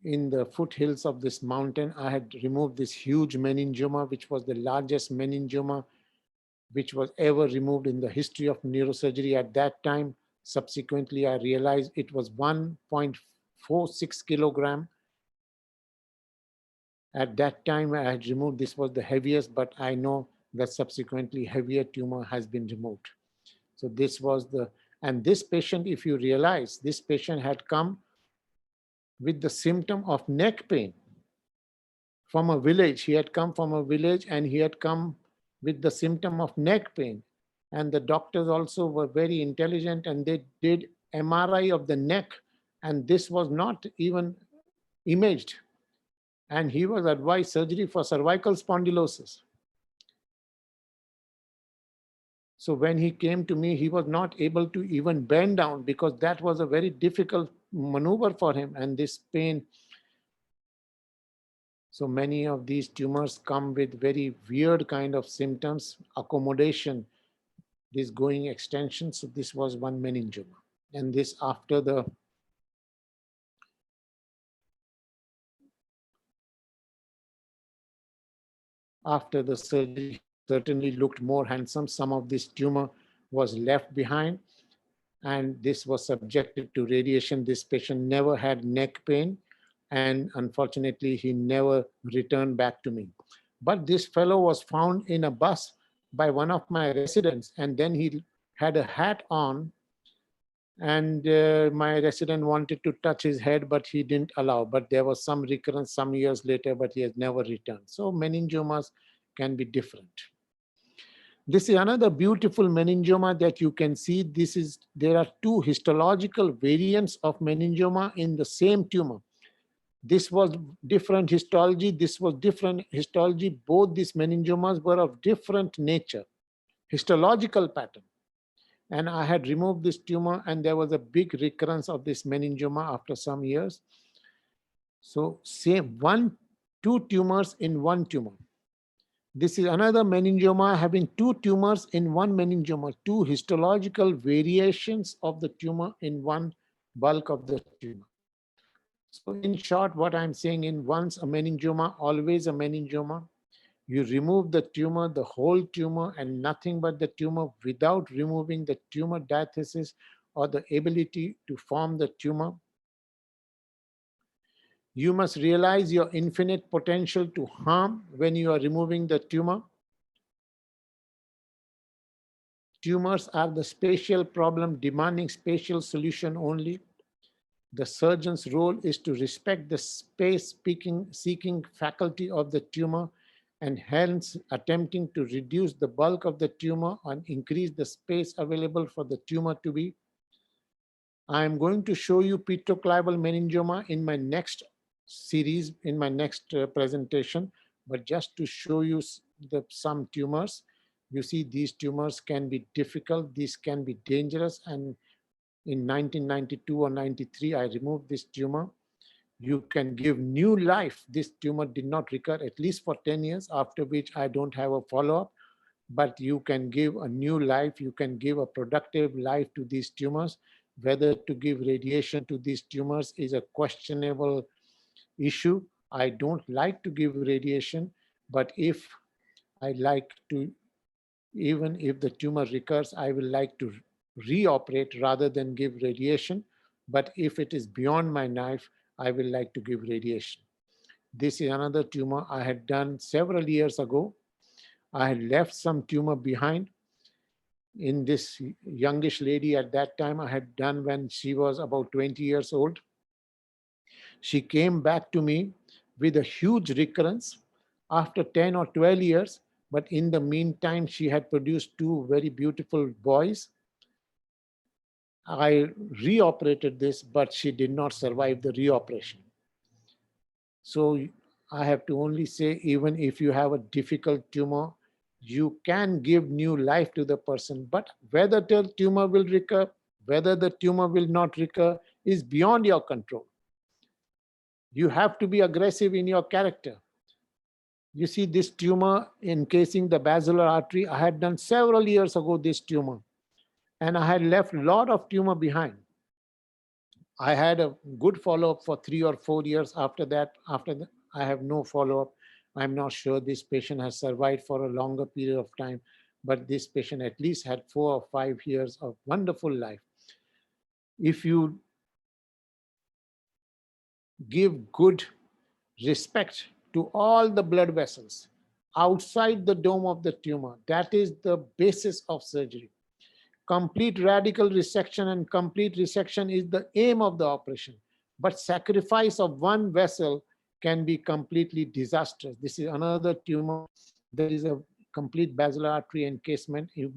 in the foothills of this mountain, I had removed this huge meningioma, which was the largest meningioma which was ever removed in the history of neurosurgery at that time. Subsequently, I realized it was 1.46 kilogram. At that time, I had removed, this was the heaviest, but I know that subsequently heavier tumor has been removed. So this was and this patient, if you realize, this patient had come with the symptom of neck pain from a village. He had come from a village, and he had come with the symptom of neck pain. And the doctors also were very intelligent, and they did MRI of the neck, and this was not even imaged. And he was advised surgery for cervical spondylosis. So when he came to me, he was not able to even bend down, because that was a very difficult maneuver for him, and this pain. So many of these tumors come with very weird kind of symptoms, accommodation, this going extension. So this was one meningioma. And this after the surgery, certainly looked more handsome. Some of this tumor was left behind, and this was subjected to radiation. This patient never had neck pain, and unfortunately, he never returned back to me. But this fellow was found in a bus by one of my residents, and then he had a hat on, and my resident wanted to touch his head, but he didn't allow. But there was some recurrence some years later, but he has never returned. So meningiomas can be different. This is another beautiful meningioma that you can see. There are 2 histological variants of meningioma in the same tumor. This was different histology. This was different histology. Both these meningiomas were of different nature, histological pattern. And I had removed this tumor, and there was a big recurrence of this meningioma after some years. So same 2 tumors in one tumor. This is another meningioma having 2 tumors in one meningioma, 2 histological variations of the tumor in one bulk of the tumor. So in short, what I'm saying, in once a meningioma, always a meningioma. You remove the tumor, the whole tumor, and nothing but the tumor, without removing the tumor diathesis or the ability to form the tumor. You must realize your infinite potential to harm when you are removing the tumor. Tumors are the spatial problem demanding spatial solution only. The surgeon's role is to respect the space-seeking faculty of the tumor, and hence attempting to reduce the bulk of the tumor and increase the space available for the tumor to be. I am going to show you petroclival meningioma in my next series, in my next presentation, but just to show you some tumors. You see, these tumors can be difficult, these can be dangerous, and in 1992 or 93, I removed this tumor. You can give new life. This tumor did not recur at least for 10 years, after which I don't have a follow-up, but you can give a new life. You can give a productive life to these tumors. Whether to give radiation to these tumors is a questionable issue. I don't like to give radiation, but if I like to, even if the tumor recurs, I will like to reoperate rather than give radiation. But if it is beyond my knife, I will like to give radiation. This is another tumor I had done several years ago. I had left some tumor behind. in this youngish lady at that time I had done when she was about 20 years old. She came back to me with a huge recurrence after 10 or 12 years, but in the meantime, she had produced two very beautiful boys. I reoperated this, but she did not survive the reoperation. So I have to only say, even if you have a difficult tumor, you can give new life to the person, but whether the tumor will recur, whether the tumor will not recur is beyond your control. You have to be aggressive in your character. You see this tumor encasing the basilar artery. I had done several years ago this tumor, and I had left a lot of tumor behind. I had a good follow-up for 3 or 4 years after that. After that, I have no follow-up. I'm not sure this patient has survived for a longer period of time, but this patient at least had 4 or 5 years of wonderful life. If you give good respect to all the blood vessels outside the dome of the tumor, that is the basis of surgery. Complete radical resection and complete resection is the aim of the operation, but sacrifice of one vessel can be completely disastrous. This is another tumor. There is a complete basilar artery encasement. You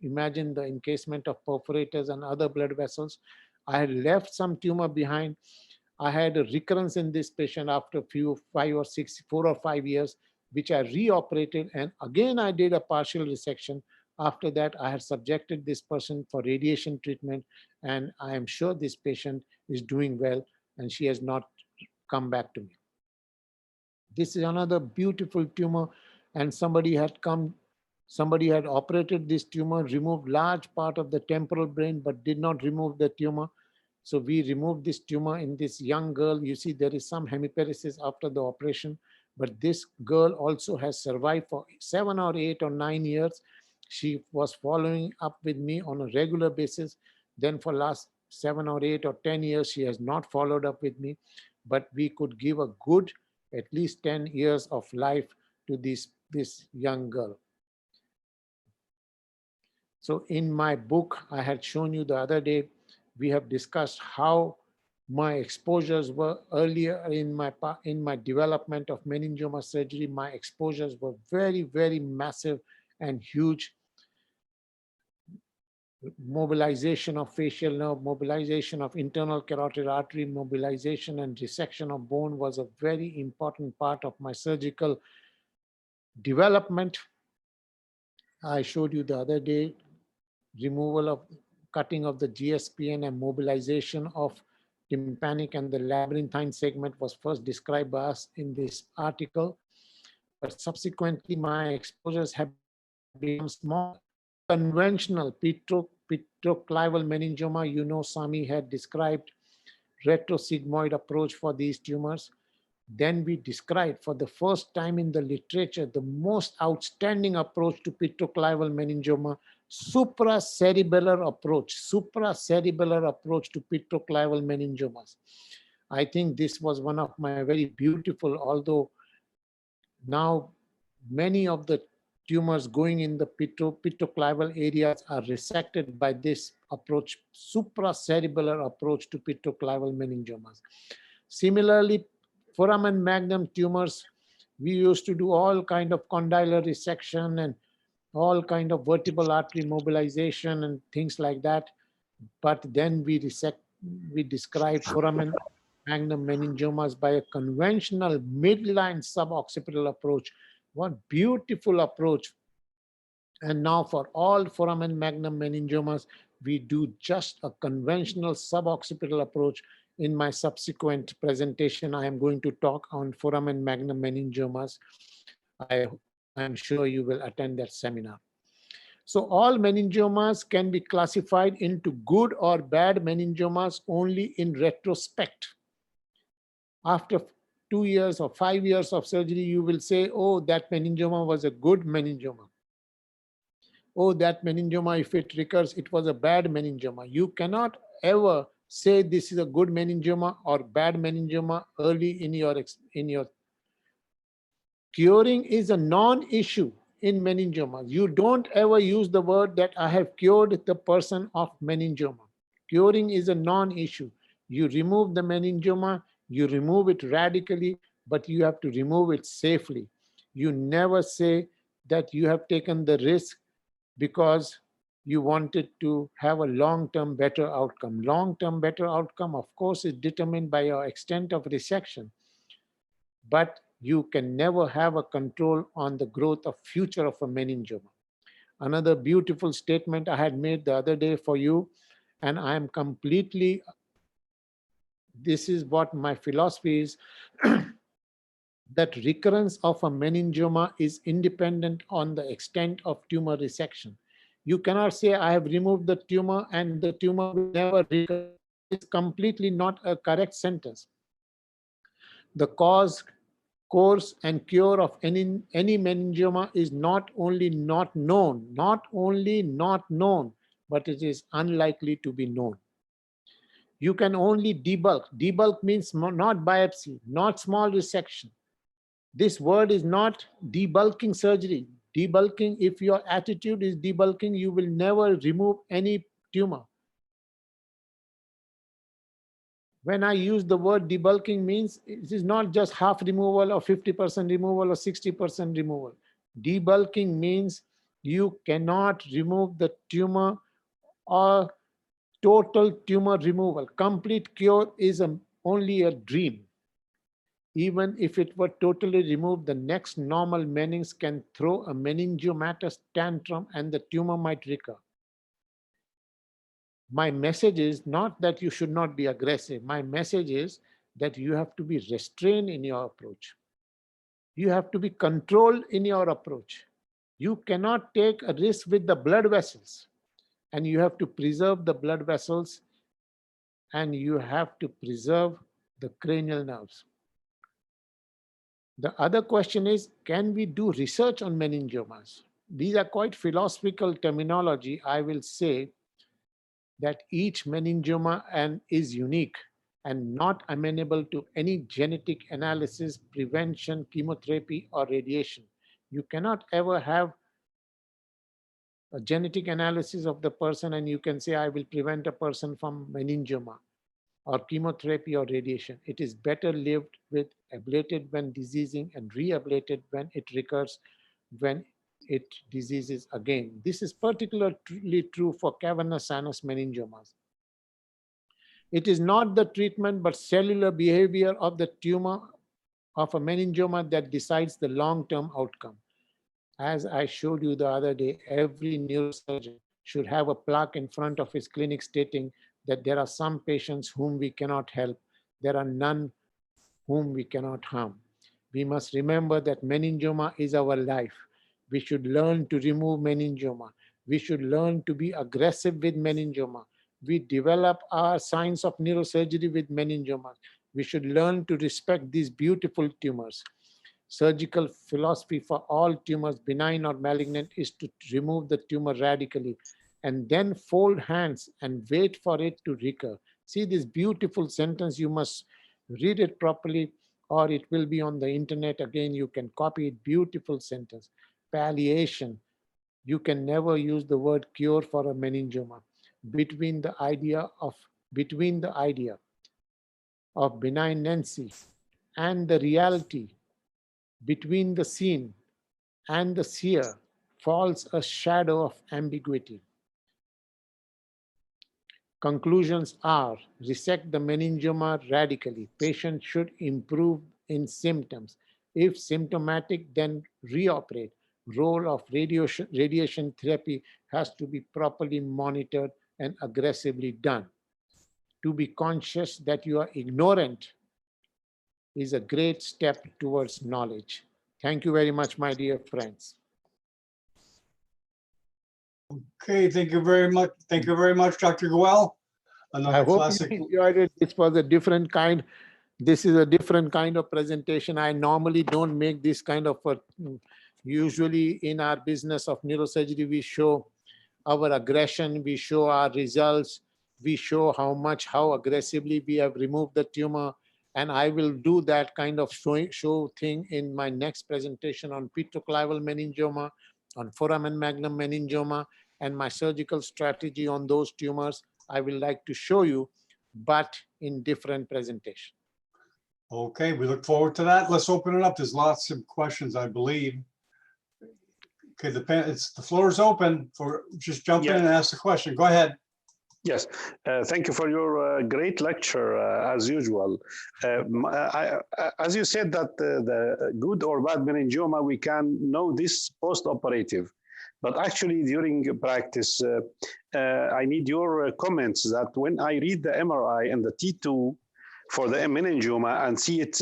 imagine the encasement of perforators and other blood vessels. I had left some tumor behind. I had a recurrence in this patient after 4 or 5 years, which I reoperated, and again I did a partial resection. After that, I had subjected this person for radiation treatment, and I am sure this patient is doing well, and she has not come back to me. This is another beautiful tumor, and somebody had operated this tumor, removed large part of the temporal brain, but did not remove the tumor. So we removed this tumor in this young girl. You see there is some hemiparesis after the operation, but this girl also has survived for 7 or 8 or 9 years. She was following up with me on a regular basis. Then for last 7 or 8 or 10 years, she has not followed up with me, but we could give a good at least 10 years of life to this young girl. So in my book, I had shown you the other day, we have discussed how my exposures were earlier in my development of meningioma surgery. My exposures were very, very massive and huge. Mobilization of facial nerve, mobilization of internal carotid artery, mobilization and resection of bone was a very important part of my surgical development. I showed you the other day, cutting of the GSPN and mobilization of tympanic and the labyrinthine segment was first described by us in this article, but subsequently my exposures have become small. Conventional petroclival meningioma, you know, Sami had described retrosigmoid approach for these tumors. Then we described for the first time in the literature the most outstanding approach to petroclival meningioma, supracerebellar approach to petroclival meningiomas. I think this was one of my very beautiful, although now many of the tumors going in the petroclival areas are resected by this approach, supracerebellar approach to petroclival meningiomas. Similarly, foramen magnum tumors, we used to do all kind of condylar resection and all kind of vertebral artery mobilization and things like that. But then we describe foramen magnum meningiomas by a conventional midline suboccipital approach. What beautiful approach. And now for all foramen magnum meningiomas, we do just a conventional suboccipital approach. In my subsequent presentation, I am going to talk on foramen magnum meningiomas. I'm sure you will attend that seminar. So all meningiomas can be classified into good or bad meningiomas only in retrospect. After 2 years or 5 years of surgery, you will say, oh, that meningioma was a good meningioma. Oh, that meningioma, if it recurs, it was a bad meningioma. You cannot ever say this is a good meningioma or bad meningioma early in your curing is a non-issue. in meningiomas. You don't ever use the word that I have cured the person of meningioma. Curing is a non-issue. You remove the meningioma, you remove it radically, but you have to remove it safely. You never say that you have taken the risk because you wanted to have a long-term better outcome. Long-term better outcome, of course, is determined by your extent of resection, but you can never have a control on the growth of future of a meningioma. Another beautiful statement I had made the other day for you, and I am completely, this is what my philosophy is, that recurrence of a meningioma is independent on the extent of tumor resection. You cannot say I have removed the tumor and the tumor will never recur. It's completely not a correct sentence. The cause, course, and cure of any meningioma is not only not known, but it is unlikely to be known. You can only debulk. Debulk means not biopsy, not small resection. This word is not debulking surgery. Debulking, if your attitude is debulking, you will never remove any tumor. When I use the word debulking, means it is not just half removal or 50% removal or 60% removal. Debulking means you cannot remove the tumor or total tumor removal. Complete cure is only a dream. Even if it were totally removed, the next normal menings can throw a meningiomatous tantrum and the tumor might recur. My message is not that you should not be aggressive. My message is that you have to be restrained in your approach. You have to be controlled in your approach. You cannot take a risk with the blood vessels, and you have to preserve the blood vessels, and you have to preserve the cranial nerves. The other question is, can we do research on meningiomas? These are quite philosophical terminology. I will say that each meningioma is unique and not amenable to any genetic analysis, prevention, chemotherapy, or radiation. You cannot ever have a genetic analysis of the person and you can say, I will prevent a person from meningioma or chemotherapy or radiation. It is better lived with ablated when diseasing and re-ablated when it recurs, when it diseases again. This is particularly true for cavernous sinus meningiomas. It is not the treatment but cellular behavior of the tumor of a meningioma that decides the long-term outcome. As I showed you the other day, every neurosurgeon should have a plaque in front of his clinic stating that there are some patients whom we cannot help. There are none whom we cannot harm. We must remember that meningioma is our life. We should learn to remove meningioma. We should learn to be aggressive with meningioma. We develop our science of neurosurgery with meningioma. We should learn to respect these beautiful tumors. Surgical philosophy for all tumors, benign or malignant, is to remove the tumor radically and then fold hands and wait for it to recur. See this beautiful sentence, you must read it properly or it will be on the internet. Again, you can copy it, beautiful sentence. Palliation, you can never use the word cure for a meningioma. Between the idea of benignancy and the reality, between the seen and the seer, falls a shadow of ambiguity. Conclusions are: resect the meningioma radically. Patient should improve in symptoms. If symptomatic, then reoperate. Role of radiation therapy has to be properly monitored and aggressively done. To be conscious that you are ignorant is a great step towards knowledge. Thank you very much, my dear friends. Okay, thank you very much. Thank you very much, Dr. Goel. I hope you enjoyed it. This was a different kind. This is a different kind of presentation. I normally don't make this kind of usually in our business of neurosurgery, we show our aggression, we show our results, we show how aggressively we have removed the tumor, And I will do that kind of show thing in my next presentation on petroclival meningioma, on foramen magnum meningioma, and my surgical strategy on those tumors. I will like to show you, but in different presentation. Okay, we look forward to that. Let's open it up. There's lots of questions, I believe. Okay, the floor is open for just jump in and ask the question. Go ahead. Yes, thank you for your great lecture, as usual. As you said that the good or bad meningioma, we can know this post-operative. But actually, during practice, I need your comments that when I read the MRI and the T2 for the meningioma and see it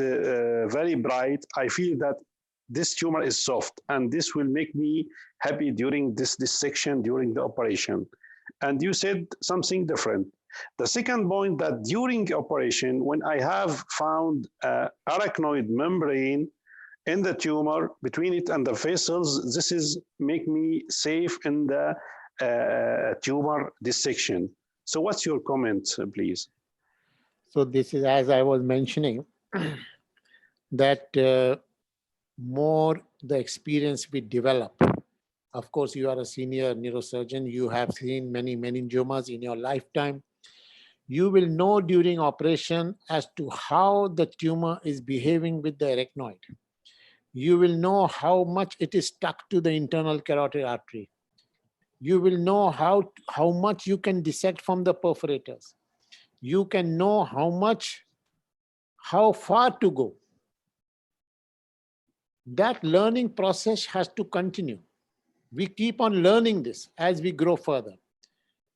very bright, I feel that this tumor is soft, and this will make me happy during this dissection, during the operation. And you said something different. The second point, that during operation, when I have found arachnoid membrane in the tumor between it and the vessels, this is make me safe in the tumor dissection. So what's your comment, please? So this is, as I was mentioning, that more the experience we develop. Of course, you are a senior neurosurgeon. You have seen many meningiomas in your lifetime. You will know during operation as to how the tumor is behaving with the arachnoid. You will know how much it is stuck to the internal carotid artery. You will know how much you can dissect from the perforators. You can know how far to go. That learning process has to continue. We keep on learning this as we grow further.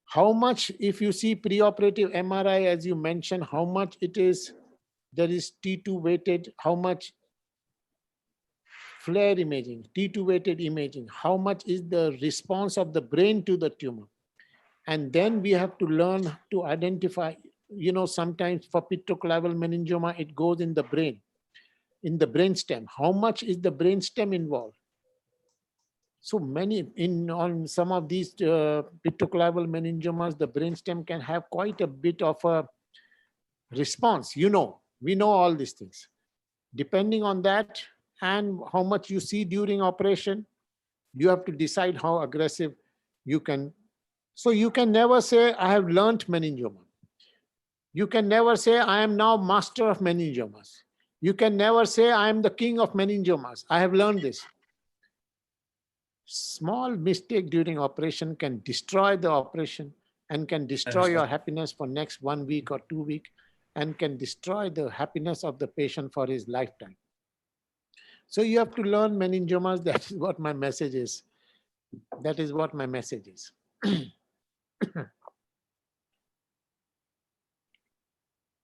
How much, if you see preoperative MRI, as you mentioned, how much it is, there is T2 weighted, how much flare imaging, T2 weighted imaging, how much is the response of the brain to the tumor. And then we have to learn to identify, sometimes for petroclival meningioma, it goes in the brain, in the brainstem. How much is the brainstem involved? So on some of these petroclival meningiomas, the brainstem can have quite a bit of a response. We know all these things. Depending on that and how much you see during operation, you have to decide how aggressive you can. So you can never say, I have learned meningioma. You can never say, I am now master of meningiomas. You can never say, I am the king of meningiomas. I have learned this. Small mistake during operation can destroy the operation and can destroy your happiness for next 1 week or 2 weeks and can destroy the happiness of the patient for his lifetime. So you have to learn meningiomas. That is what my message is. That is what my message is.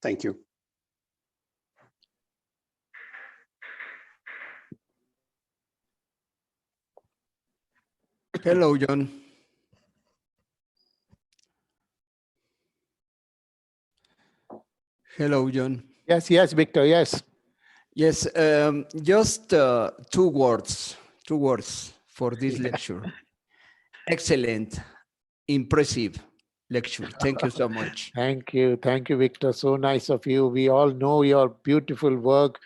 Thank you. Hello, John. Hello, John. Yes, Victor, yes. Yes, just 2 words for this lecture. Excellent, impressive lecture. Thank you so much. Thank you, Victor. So nice of you. We all know your beautiful work.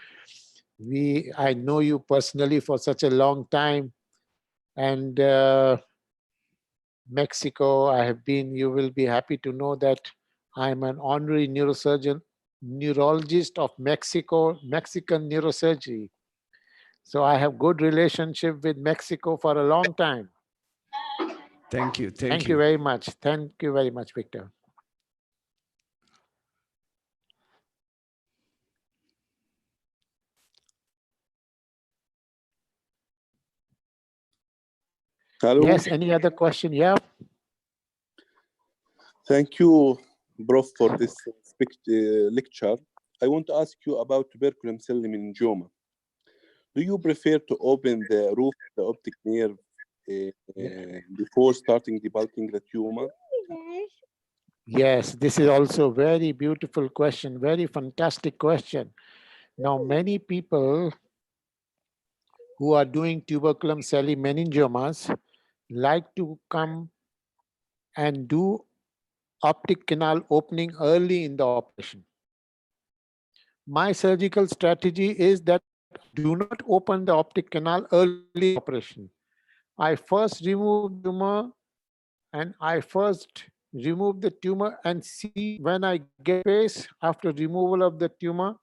I know you personally for such a long time. And Mexico, I have been, you will be happy to know that I'm an honorary neurologist of Mexican neurosurgery. So I have good relationship with Mexico for a long time. Thank you. Thank you very much. Thank you very much, Victor. Hello. Yes, any other question? Yeah. Thank you, Prof, for this lecture. I want to ask you about tuberculum cell meningioma. Do you prefer to open the roof of the optic nerve before starting debulking the tumor? Yes, this is also a very beautiful question, very fantastic question. Now, many people who are doing tuberculum cell meningiomas like to come and do optic canal opening early in the operation. my surgical strategy is that do not open the optic canal early operation. I first remove the tumor and see when I get space after removal of the tumor.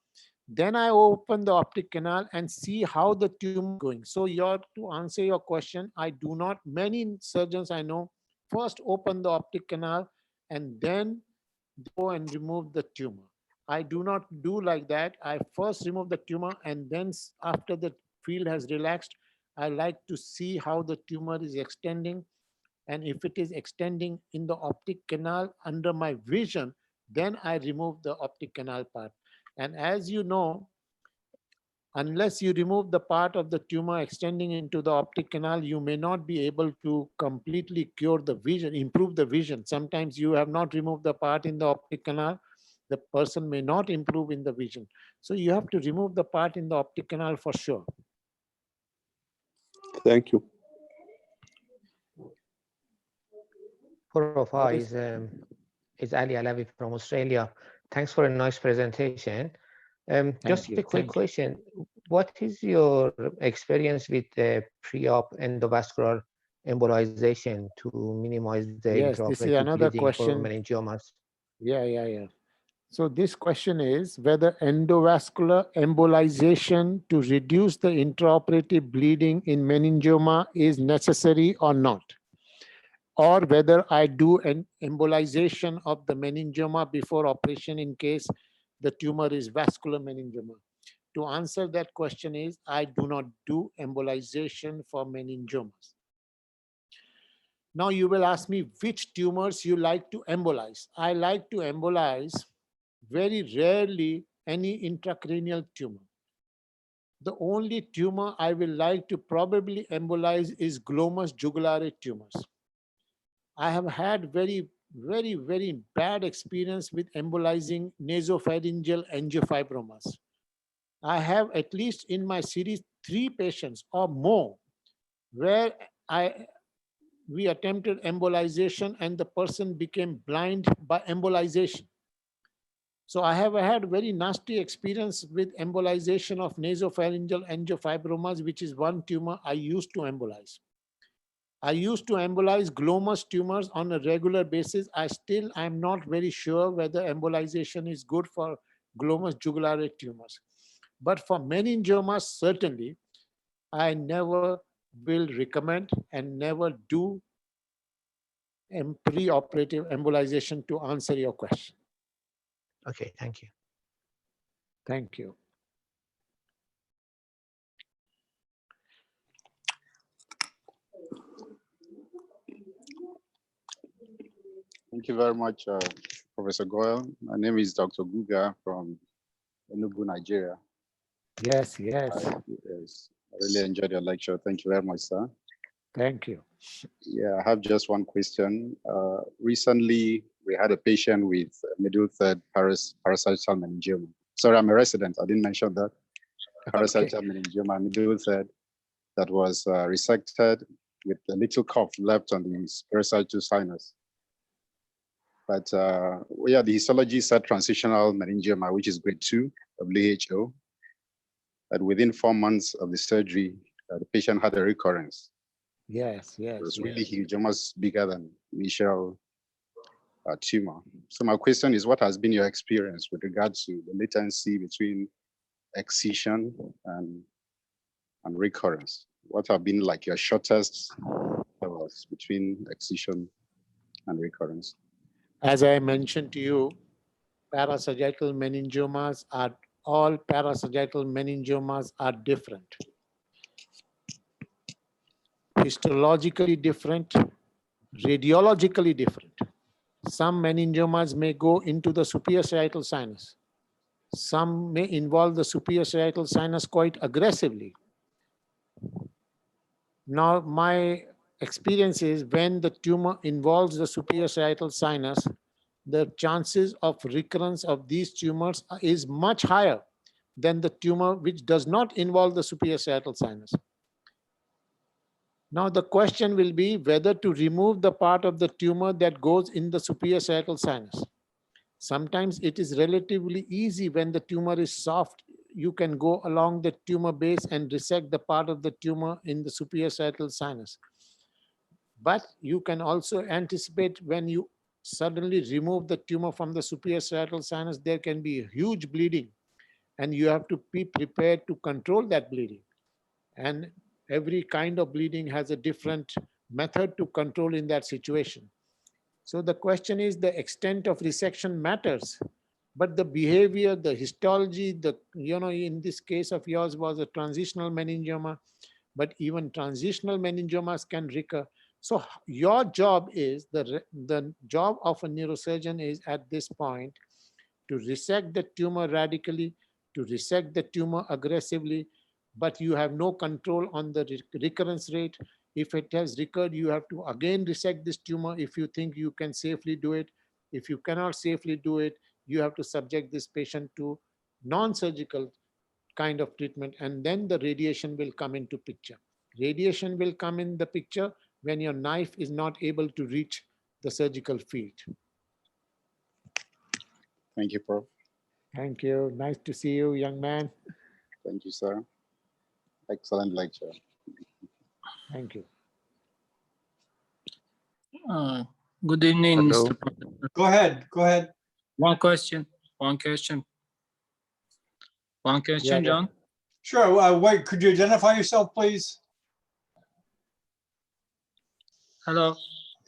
Then I open the optic canal and see how the tumor is going. So to answer your question, I do not, many surgeons I know, first open the optic canal and then go and remove the tumor. I do not do like that. I first remove the tumor and then after the field has relaxed, I like to see how the tumor is extending. And if it is extending in the optic canal under my vision, then I remove the optic canal part. And as you know, unless you remove the part of the tumor extending into the optic canal, you may not be able to completely cure the vision, improve the vision. Sometimes you have not removed the part in the optic canal, the person may not improve in the vision. So you have to remove the part in the optic canal for sure. Thank you. Prof, is Ali Alavi from Australia. Thanks for a nice presentation. Just a quick question. What is your experience with the pre-op endovascular embolization to minimize the intraoperative bleeding for meningiomas? Yeah. So this question is whether endovascular embolization to reduce the intraoperative bleeding in meningioma is necessary or not, or whether I do an embolization of the meningioma before operation in case the tumor is vascular meningioma. To answer that question is, I do not do embolization for meningiomas. Now you will ask me which tumors you like to embolize. I like to embolize very rarely any intracranial tumor. The only tumor I will like to probably embolize is glomus jugulare tumors. I have had very bad experience with embolizing nasopharyngeal angiofibromas. I have at least in my series 3 patients or more where we attempted embolization and the person became blind by embolization. So I have had very nasty experience with embolization of nasopharyngeal angiofibromas, which is one tumor I used to embolize. I used to embolize glomus tumors on a regular basis. I'm not very sure whether embolization is good for glomus jugulare tumors. But for meningiomas, certainly, I never will recommend and never do preoperative embolization to answer your question. Okay, thank you. Thank you. Thank you very much, Professor Goyle. My name is Dr. Guga from Enugu, Nigeria. Yes. Yes. I really enjoyed your lecture. Thank you very much, sir. Thank you. Yeah, I have just one question. Recently, we had a patient with middle third parasital meningioma. Sorry, I'm a resident. I didn't mention that. Parasital meningioma, middle third, that was resected with a little cuff left on the parasital sinus. But the histology said transitional meningioma, which is grade 2 WHO. And within 4 months of the surgery, the patient had a recurrence. Yes. It was really huge, almost bigger than initial tumor. So my question is, what has been your experience with regard to the latency between excision and recurrence? What have been like your shortest intervals between excision and recurrence? As I mentioned to you, parasagittal meningiomas all parasagittal meningiomas are different. Histologically different, radiologically different. Some meningiomas may go into the superior parietal sinus. Some may involve the superior parietal sinus quite aggressively. Now, my experience is when the tumor involves the superior parietal sinus, the chances of recurrence of these tumors is much higher than the tumor which does not involve the superior parietal sinus. Now the question will be whether to remove the part of the tumor that goes in the superior parietal sinus. Sometimes it is relatively easy when the tumor is soft. You can go along the tumor base and resect the part of the tumor in the superior sagittal sinus. But you can also anticipate when you suddenly remove the tumor from the superior sagittal sinus, there can be a huge bleeding, and you have to be prepared to control that bleeding. And every kind of bleeding has a different method to control in that situation. So the question is, the extent of resection matters, but the behavior, the histology, in this case of yours was a transitional meningioma, but even transitional meningiomas can recur. So your job is, the job of a neurosurgeon is at this point to resect the tumor radically, to resect the tumor aggressively, but you have no control on the recurrence rate. If it has recurred, you have to again resect this tumor if you think you can safely do it. If you cannot safely do it, you have to subject this patient to non-surgical kind of treatment, and then the radiation will come into picture. Radiation will come in the picture when your knife is not able to reach the surgical field. Thank you, Prof. Thank you. Nice to see you, young man. Thank you, sir. Excellent lecture. Thank you. Good evening, Hello. Mr. Professor. Go ahead, go ahead. One question, Yeah. John. Sure, wait, could you identify yourself, please? Hello.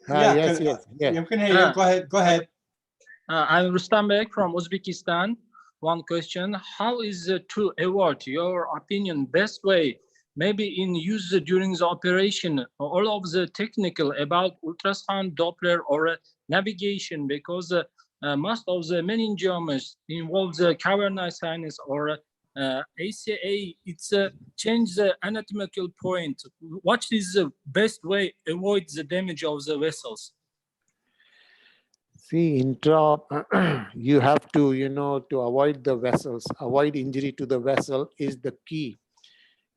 Yeah, Yes. You can hear you. Go ahead. I'm Rustam Bek from Uzbekistan. One question, how is to avoid, your opinion, best way, maybe in use during the operation, all of the technical about ultrasound, Doppler, or navigation, because most of the meningiomas involve the cavernous sinus or ACA, it's change the anatomical point. What is the best way to avoid the damage of the vessels? See, you have to, to avoid the vessels, avoid injury to the vessel is the key,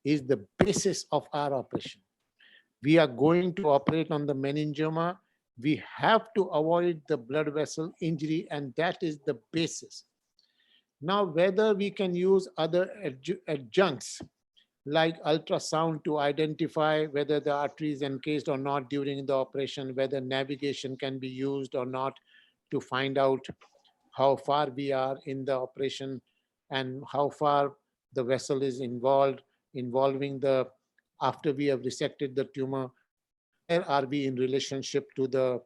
is the basis of our operation. We are going to operate on the meningioma. We have to avoid the blood vessel injury, and that is the basis. Now, whether we can use other adjuncts like ultrasound to identify whether the artery is encased or not during the operation, whether navigation can be used or not to find out how far we are in the operation and how far the vessel is involving the, after we have resected the tumor, where are we in relationship to the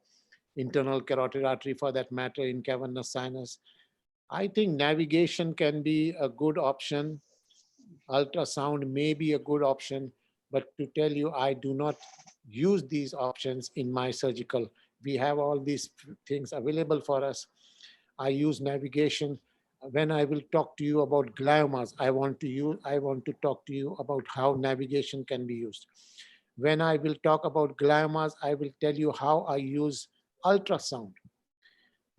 internal carotid artery, for that matter, in cavernous sinus. I think navigation can be a good option. Ultrasound may be a good option, but to tell you, I do not use these options in my surgical. We have all these things available for us. I use navigation. When I will talk to you about gliomas, I want to talk to you about how navigation can be used. When I will talk about gliomas, I will tell you how I use ultrasound.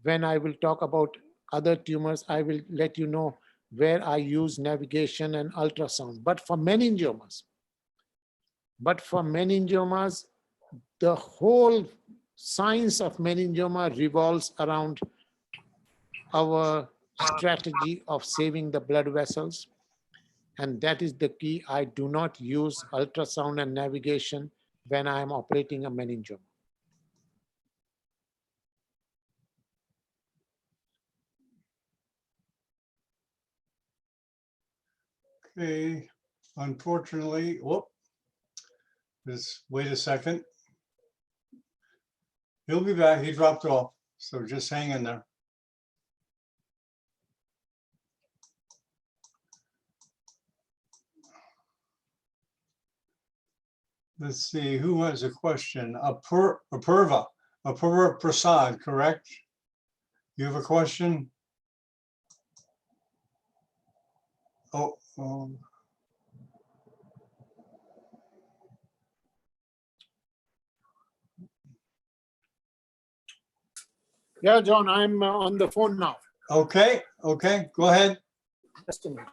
When I will talk about other tumors, I will let you know where I use navigation and ultrasound. But for meningiomas, the whole science of meningioma revolves around our strategy of saving the blood vessels. And that is the key. I do not use ultrasound and navigation when I am operating a meningioma. Okay, unfortunately, just wait a second. He'll be back. He dropped off, so just hang in there. Let's see, who has a question? Apurva Prasad, correct? You have a question? Oh, Yeah, John, I'm on the phone now. okay, go ahead. Just a minute.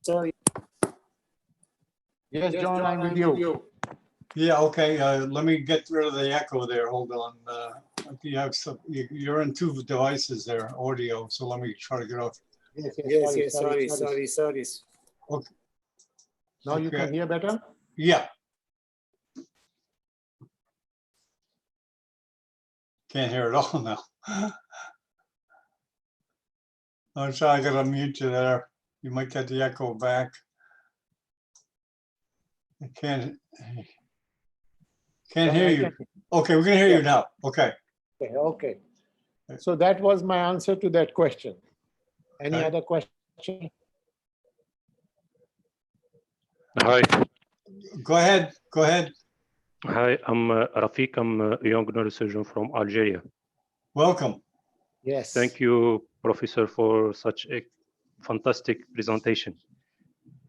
Sorry. Yes, John, I'm with you. Yeah, okay, let me get rid of the echo there. Hold on You have some, you're in two devices there, audio, so let me try to get off. Yes, sorry. Okay. Now you can hear better? Yeah. Can't hear it all now. I'm trying to unmute you there. You might get the echo back. I can't hear you. Okay, we can hear you now. Okay. Okay. So that was my answer to that question. Any other question? Hi. Go ahead. Go ahead. Hi, I'm Rafiq. I'm a young neurosurgeon from Algeria. Welcome. Yes. Thank you, Professor, for such a fantastic presentation.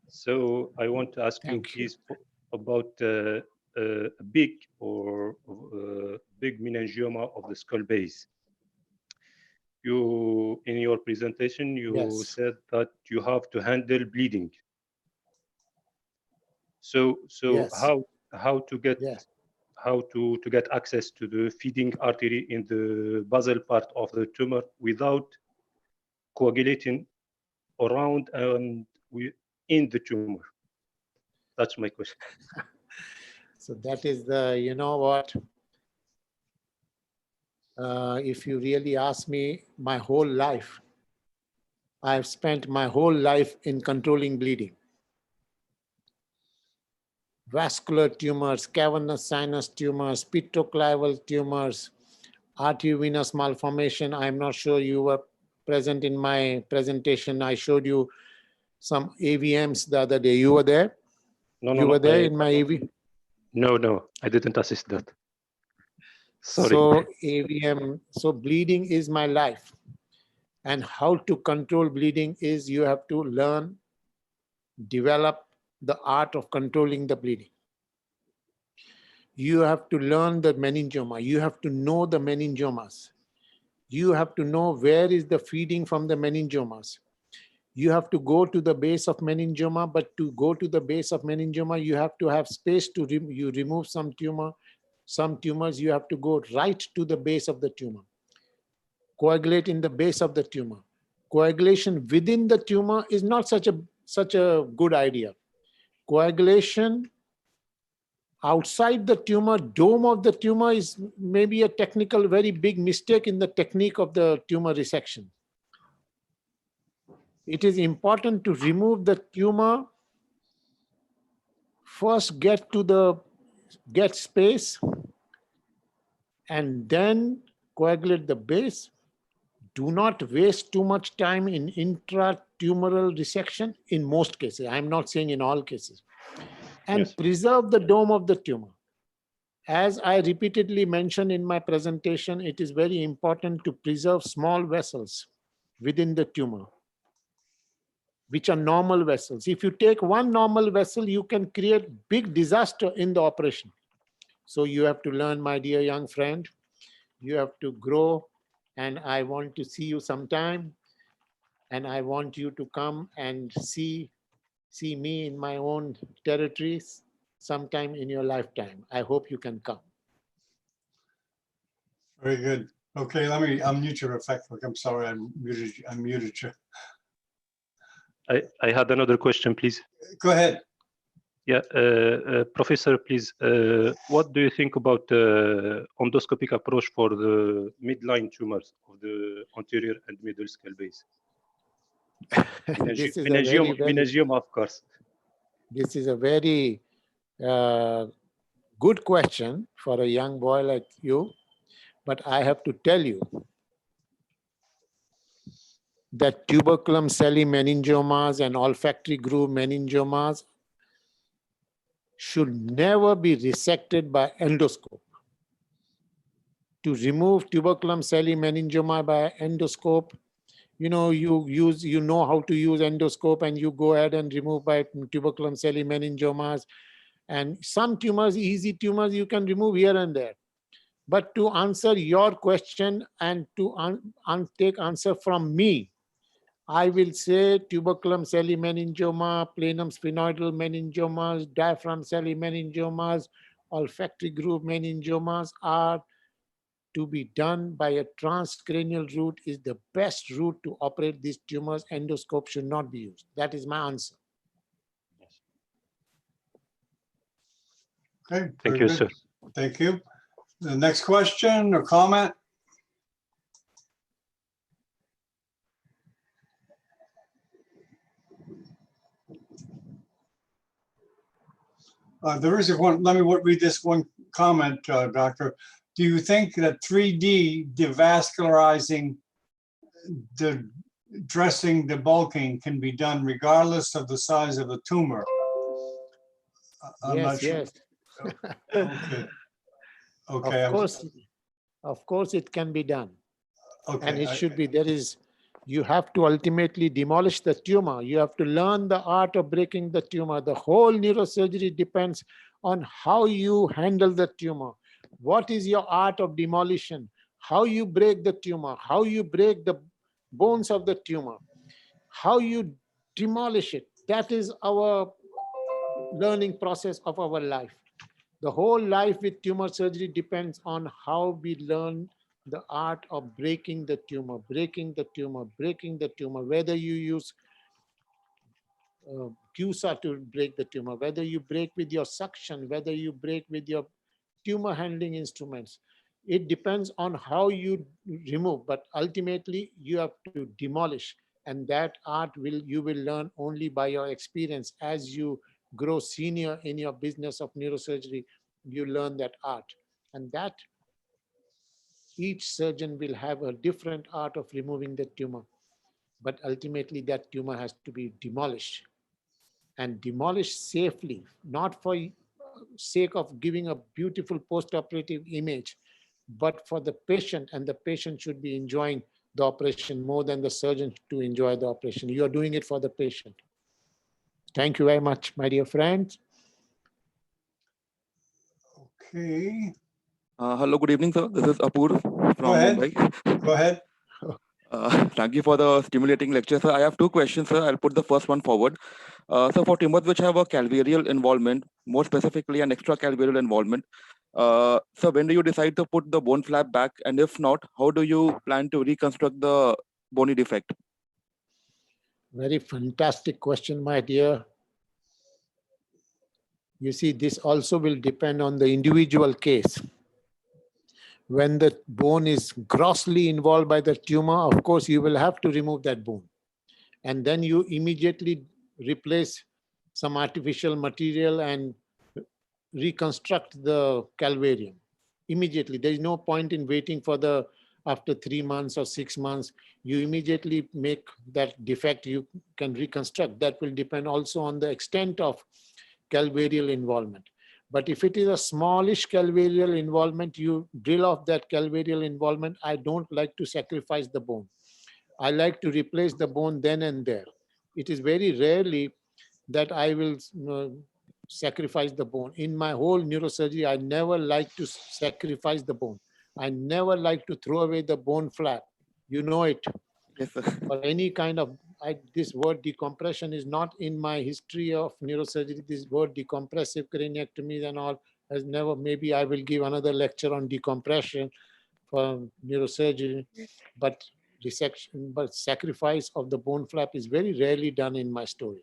So I want to ask you, please, about big meningioma of the skull base. You, in your presentation, you said that you have to handle bleeding. So how to get to get access to the feeding artery in the basal part of the tumor without coagulating around and in the tumor? That's my question. So that is the, you know what, if you really ask me, my whole life, I've spent my whole life in controlling bleeding. Vascular tumors, cavernous sinus tumors, petroclival tumors, arteriovenous malformation. I'm not sure you were present in my presentation. I showed you some AVMs the other day. You were there? You were there in my AV? No, I didn't assist that. Sorry. So AVM, so bleeding is my life. And how to control bleeding is you have to learn, develop the art of controlling the bleeding. You have to learn the meningioma. You have to know the meningiomas. You have to know where is the feeding from the meningiomas. You have to go to the base of meningioma, but to go to the base of meningioma, you have to have space to you remove some tumor. Some tumors, you have to go right to the base of the tumor. Coagulate in the base of the tumor. Coagulation within the tumor is not such a good idea. Coagulation outside the tumor, dome of the tumor, is maybe a technical, very big mistake in the technique of the tumor resection. It is important to remove the tumor, first get space, and then coagulate the base. Do not waste too much time in intratumoral resection in most cases. I'm not saying in all cases. And preserve the dome of the tumor. As I repeatedly mentioned in my presentation, it is very important to preserve small vessels within the tumor, which are normal vessels. If you take one normal vessel, you can create big disaster in the operation. So you have to learn, my dear young friend, you have to grow, and I want to see you sometime, and I want you to come and see me in my own territories sometime in your lifetime. I hope you can come. Very good. Okay, let me unmute your effect. I'm sorry, I muted you. I had another question, please. Go ahead. Yeah, Professor, please, what do you think about the endoscopic approach for the midline tumors of the anterior and middle skull base? Meningioma, of course. This is a very good question for a young boy like you, but I have to tell you that tuberculum celli meningiomas and olfactory groove meningiomas should never be resected by endoscope. To remove tuberculum celli meningioma by endoscope, you know how to use endoscope, and you go ahead and remove by tuberculum celli meningiomas. And some tumors, easy tumors, you can remove here and there. But to answer your question and to take answer from me, I will say tuberculum celli meningioma, planum sphenoidal meningiomas, diaphragm celli meningiomas, olfactory groove meningiomas are to be done by a transcranial route is the best route to operate these tumors. Endoscope should not be used. That is my answer. Okay. Thank you, good. sir. Thank you. The next question or comment? There is one, let me read this one comment, Doctor. Do you think that 3D devascularizing, the dressing, debulking can be done regardless of the size of the tumor? I'm not sure. Yes. Okay. Okay. Of course it can be done. Okay. And it should be, you have to ultimately demolish the tumor. You have to learn the art of breaking the tumor. The whole neurosurgery depends on how you handle the tumor. What is your art of demolition? How you break the tumor, how you break the bones of the tumor, how you demolish it. That is our learning process of our life. The whole life with tumor surgery depends on how we learn the art of breaking the tumor, breaking the tumor, breaking the tumor, whether you use CUSA to break the tumor, whether you break with your suction, whether you break with your tumor handling instruments. It depends on how you remove, but ultimately you have to demolish. And that art you will learn only by your experience. As you grow senior in your business of neurosurgery, you learn that art. And that each surgeon will have a different art of removing the tumor. But ultimately that tumor has to be demolished, and demolished safely, not for sake of giving a beautiful post-operative image, but for the patient, and the patient should be enjoying the operation more than the surgeon to enjoy the operation. You are doing it for the patient. Thank you very much, my dear friends. Okay. Hello, good evening, sir. This is Apur from Mumbai. Go ahead. Thank you for the stimulating lecture, sir. I have two questions, sir. I'll put the first one forward. So for tumors which have a calvarial involvement, more specifically an extracalvarial involvement, so when do you decide to put the bone flap back? And if not, how do you plan to reconstruct the bony defect? Very fantastic question, my dear. You see, this also will depend on the individual case. When the bone is grossly involved by the tumor, of course, you will have to remove that bone. And then you immediately replace some artificial material and reconstruct the calvarium immediately. There is no point in waiting for after 3 months or 6 months. You immediately make that defect, you can reconstruct. That will depend also on the extent of calvarial involvement. But if it is a smallish calvarial involvement, you drill off that calvarial involvement. I don't like to sacrifice the bone. I like to replace the bone then and there. It is very rarely that I will sacrifice the bone. In my whole neurosurgery, I never like to sacrifice the bone. I never like to throw away the bone flap. You know it. Yes, sir. Or any kind of, this word decompression is not in my history of neurosurgery. This word decompressive craniectomies and all has never, maybe I will give another lecture on decompression for neurosurgery, but resection, but sacrifice of the bone flap is very rarely done in my story.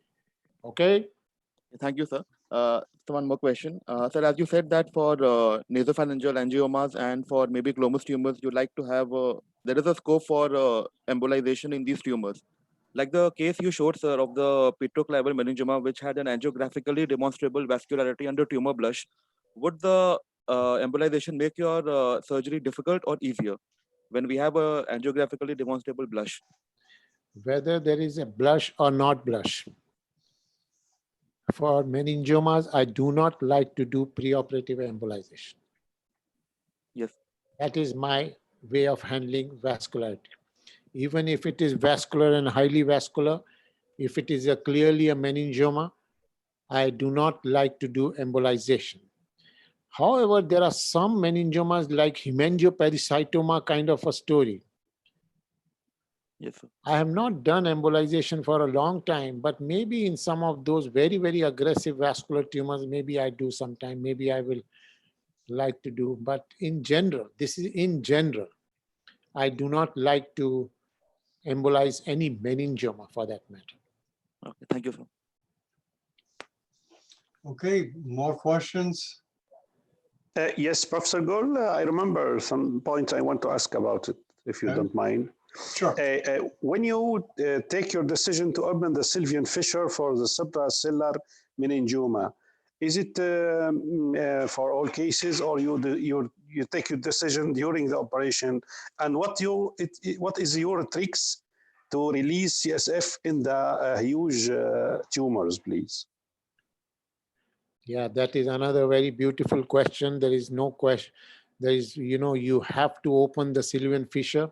Okay? Thank you, sir. So one more question. Sir, as you said that for nasopharyngeal angiomas and for maybe glomus tumors, you like to have, there is a scope for embolization in these tumors. Like the case you showed, sir, of the petroclival meningioma, which had an angiographically demonstrable vascularity under tumor blush, would the embolization make your surgery difficult or easier when we have a angiographically demonstrable blush? Whether there is a blush or not blush. For meningiomas, I do not like to do preoperative embolization. Yes. That is my way of handling vascularity. Even if it is vascular and highly vascular, if it is clearly a meningioma, I do not like to do embolization. However, there are some meningiomas like hemangiopericytoma kind of a story. Yes, sir. I have not done embolization for a long time, but maybe in some of those very, very aggressive vascular tumors, maybe I do sometime. Maybe I will like to do, but in general, this is in general, I do not like to embolize any meningioma for that matter. Okay, thank you, sir. Okay, more questions? Yes, Professor Gol, I remember some points I want to ask about it, if you don't mind. Sure. When you take your decision to open the Sylvian fissure for the supracellular meningioma, is it for all cases, or you take your decision during the operation? And what is your tricks to release CSF in the huge tumors, please? Yeah, that is another very beautiful question. There is no question. There is, you have to open the Sylvian fissure.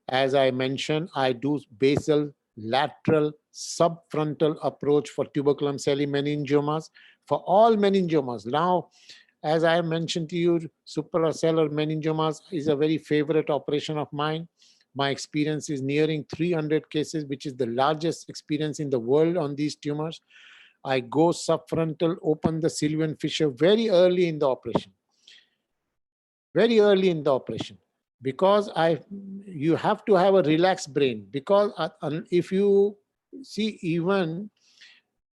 As I mentioned, I do basal, lateral, subfrontal approach for tuberculum celli meningiomas, for all meningiomas. Now, as I mentioned to you, supracellular meningiomas is a very favorite operation of mine. My experience is nearing 300 cases, which is the largest experience in the world on these tumors. I go subfrontal, open the Sylvian fissure very early in the operation. Very early in the operation. Because you have to have a relaxed brain. Because if you see, even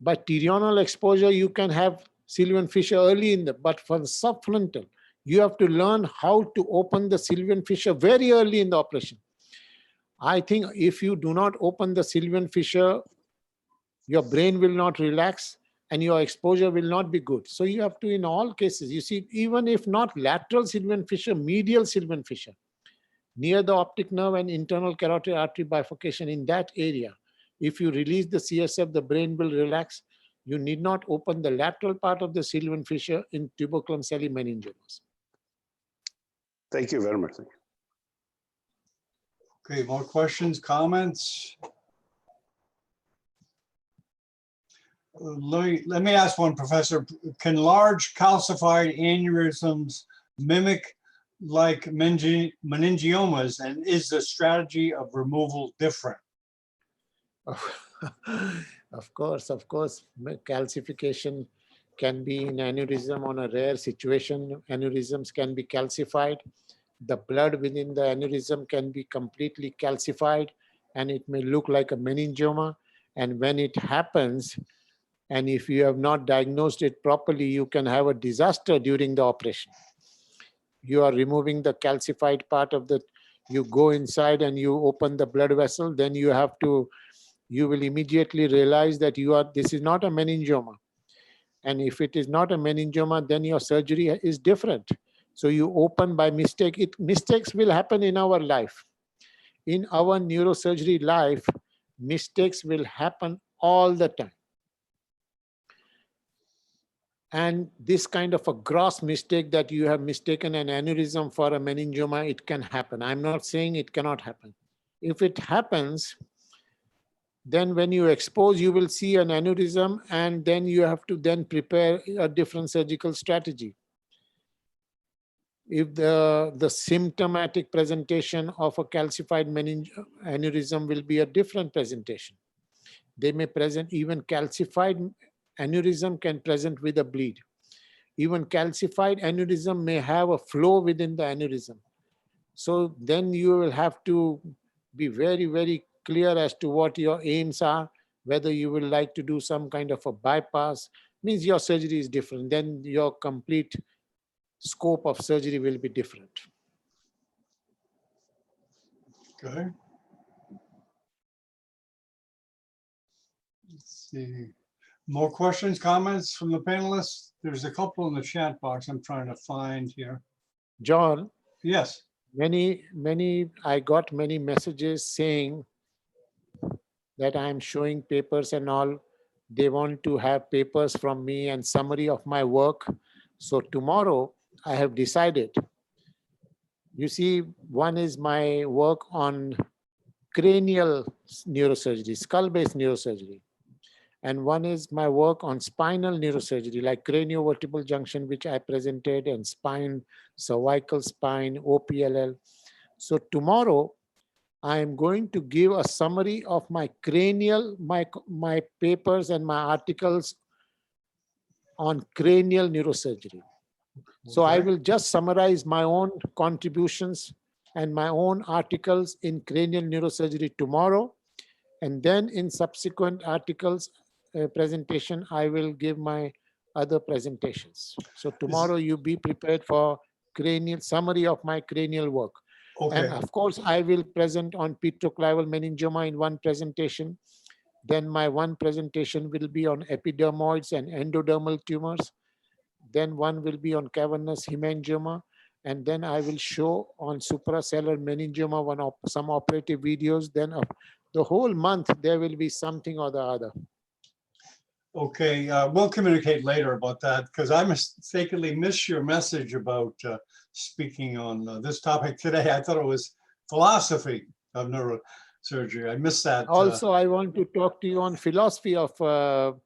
by pterional exposure, you can have Sylvian fissure early in the, but for the subfrontal, you have to learn how to open the Sylvian fissure very early in the operation. I think if you do not open the Sylvian fissure, your brain will not relax and your exposure will not be good. So you have to, in all cases, you see, even if not lateral Sylvian fissure, medial Sylvian fissure, near the optic nerve and internal carotid artery bifurcation, in that area, if you release the CSF, the brain will relax. You need not open the lateral part of the Sylvian fissure in tuberculum celli meningiomas. Thank you very much. Okay, more questions, comments? Let me ask one, Professor. Can large calcified aneurysms mimic like meningiomas, and is the strategy of removal different? Of course, calcification can be in aneurysm on a rare situation. Aneurysms can be calcified. The blood within the aneurysm can be completely calcified, and it may look like a meningioma. And when it happens, and if you have not diagnosed it properly, you can have a disaster during the operation. You are removing the calcified part of the, you go inside and you open the blood vessel, then you will immediately realize that this is not a meningioma. And if it is not a meningioma, then your surgery is different. So you open by mistake. Mistakes will happen in our life. In our neurosurgery life, mistakes will happen all the time. And this kind of a gross mistake that you have mistaken an aneurysm for a meningioma, it can happen. I'm not saying it cannot happen. If it happens, then when you expose, you will see an aneurysm, and then you have to then prepare a different surgical strategy. If the symptomatic presentation of a calcified aneurysm will be a different presentation. They may present, even calcified aneurysm can present with a bleed. Even calcified aneurysm may have a flow within the aneurysm. So then you will have to be very, very clear as to what your aims are, whether you will like to do some kind of a bypass, means your surgery is different. Then your complete scope of surgery will be different. Okay. Let's see. More questions, comments from the panelists? There's a couple in the chat box I'm trying to find here. John? Yes. I got many messages saying that I'm showing papers and all. They want to have papers from me and summary of my work. So tomorrow I have decided. You see, one is my work on cranial neurosurgery, skull-based neurosurgery. And one is my work on spinal neurosurgery, like craniovertebral junction, which I presented, and spine, cervical spine, OPLL. So tomorrow, I am going to give a summary of my cranial, my papers and my articles on cranial neurosurgery. So I will just summarize my own contributions and my own articles in cranial neurosurgery tomorrow. And then in subsequent articles presentation, I will give my other presentations. So tomorrow you be prepared for cranial summary of my cranial work. Okay. And of course, I will present on petroclival meningioma in one presentation. Then my one presentation will be on epidermoids and endodermal tumors. Then one will be on cavernous hemangioma. And then I will show on supracellular meningioma some operative videos. Then the whole month, there will be something or the other. Okay, we'll communicate later about that because I mistakenly missed your message about speaking on this topic today. I thought it was philosophy of neurosurgery. I missed that. Also, I want to talk to you on philosophy of for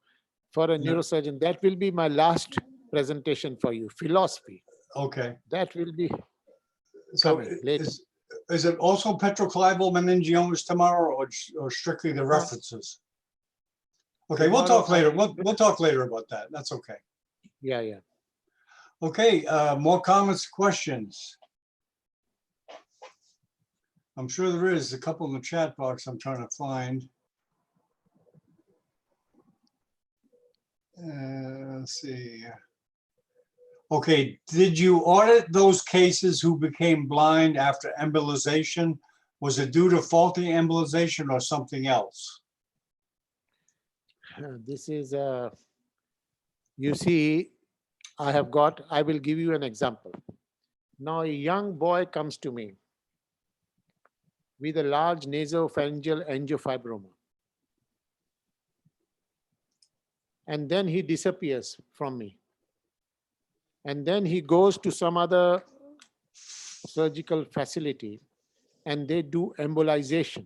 a neurosurgeon. That will be my last presentation for you. Philosophy. Okay. That will be so later. Is it also petroclival meningiomas tomorrow, or strictly the references? Okay, we'll talk later. We'll talk later about that. That's okay. Yeah, yeah. Okay, more comments, questions? I'm sure there is a couple in the chat box I'm trying to find. Let's see. Okay, did you audit those cases who became blind after embolization? Was it due to faulty embolization or something else? This is, you see, I will give you an example. Now, a young boy comes to me with a large nasopharyngeal angiofibroma. And then he disappears from me. And then he goes to some other surgical facility and they do embolization.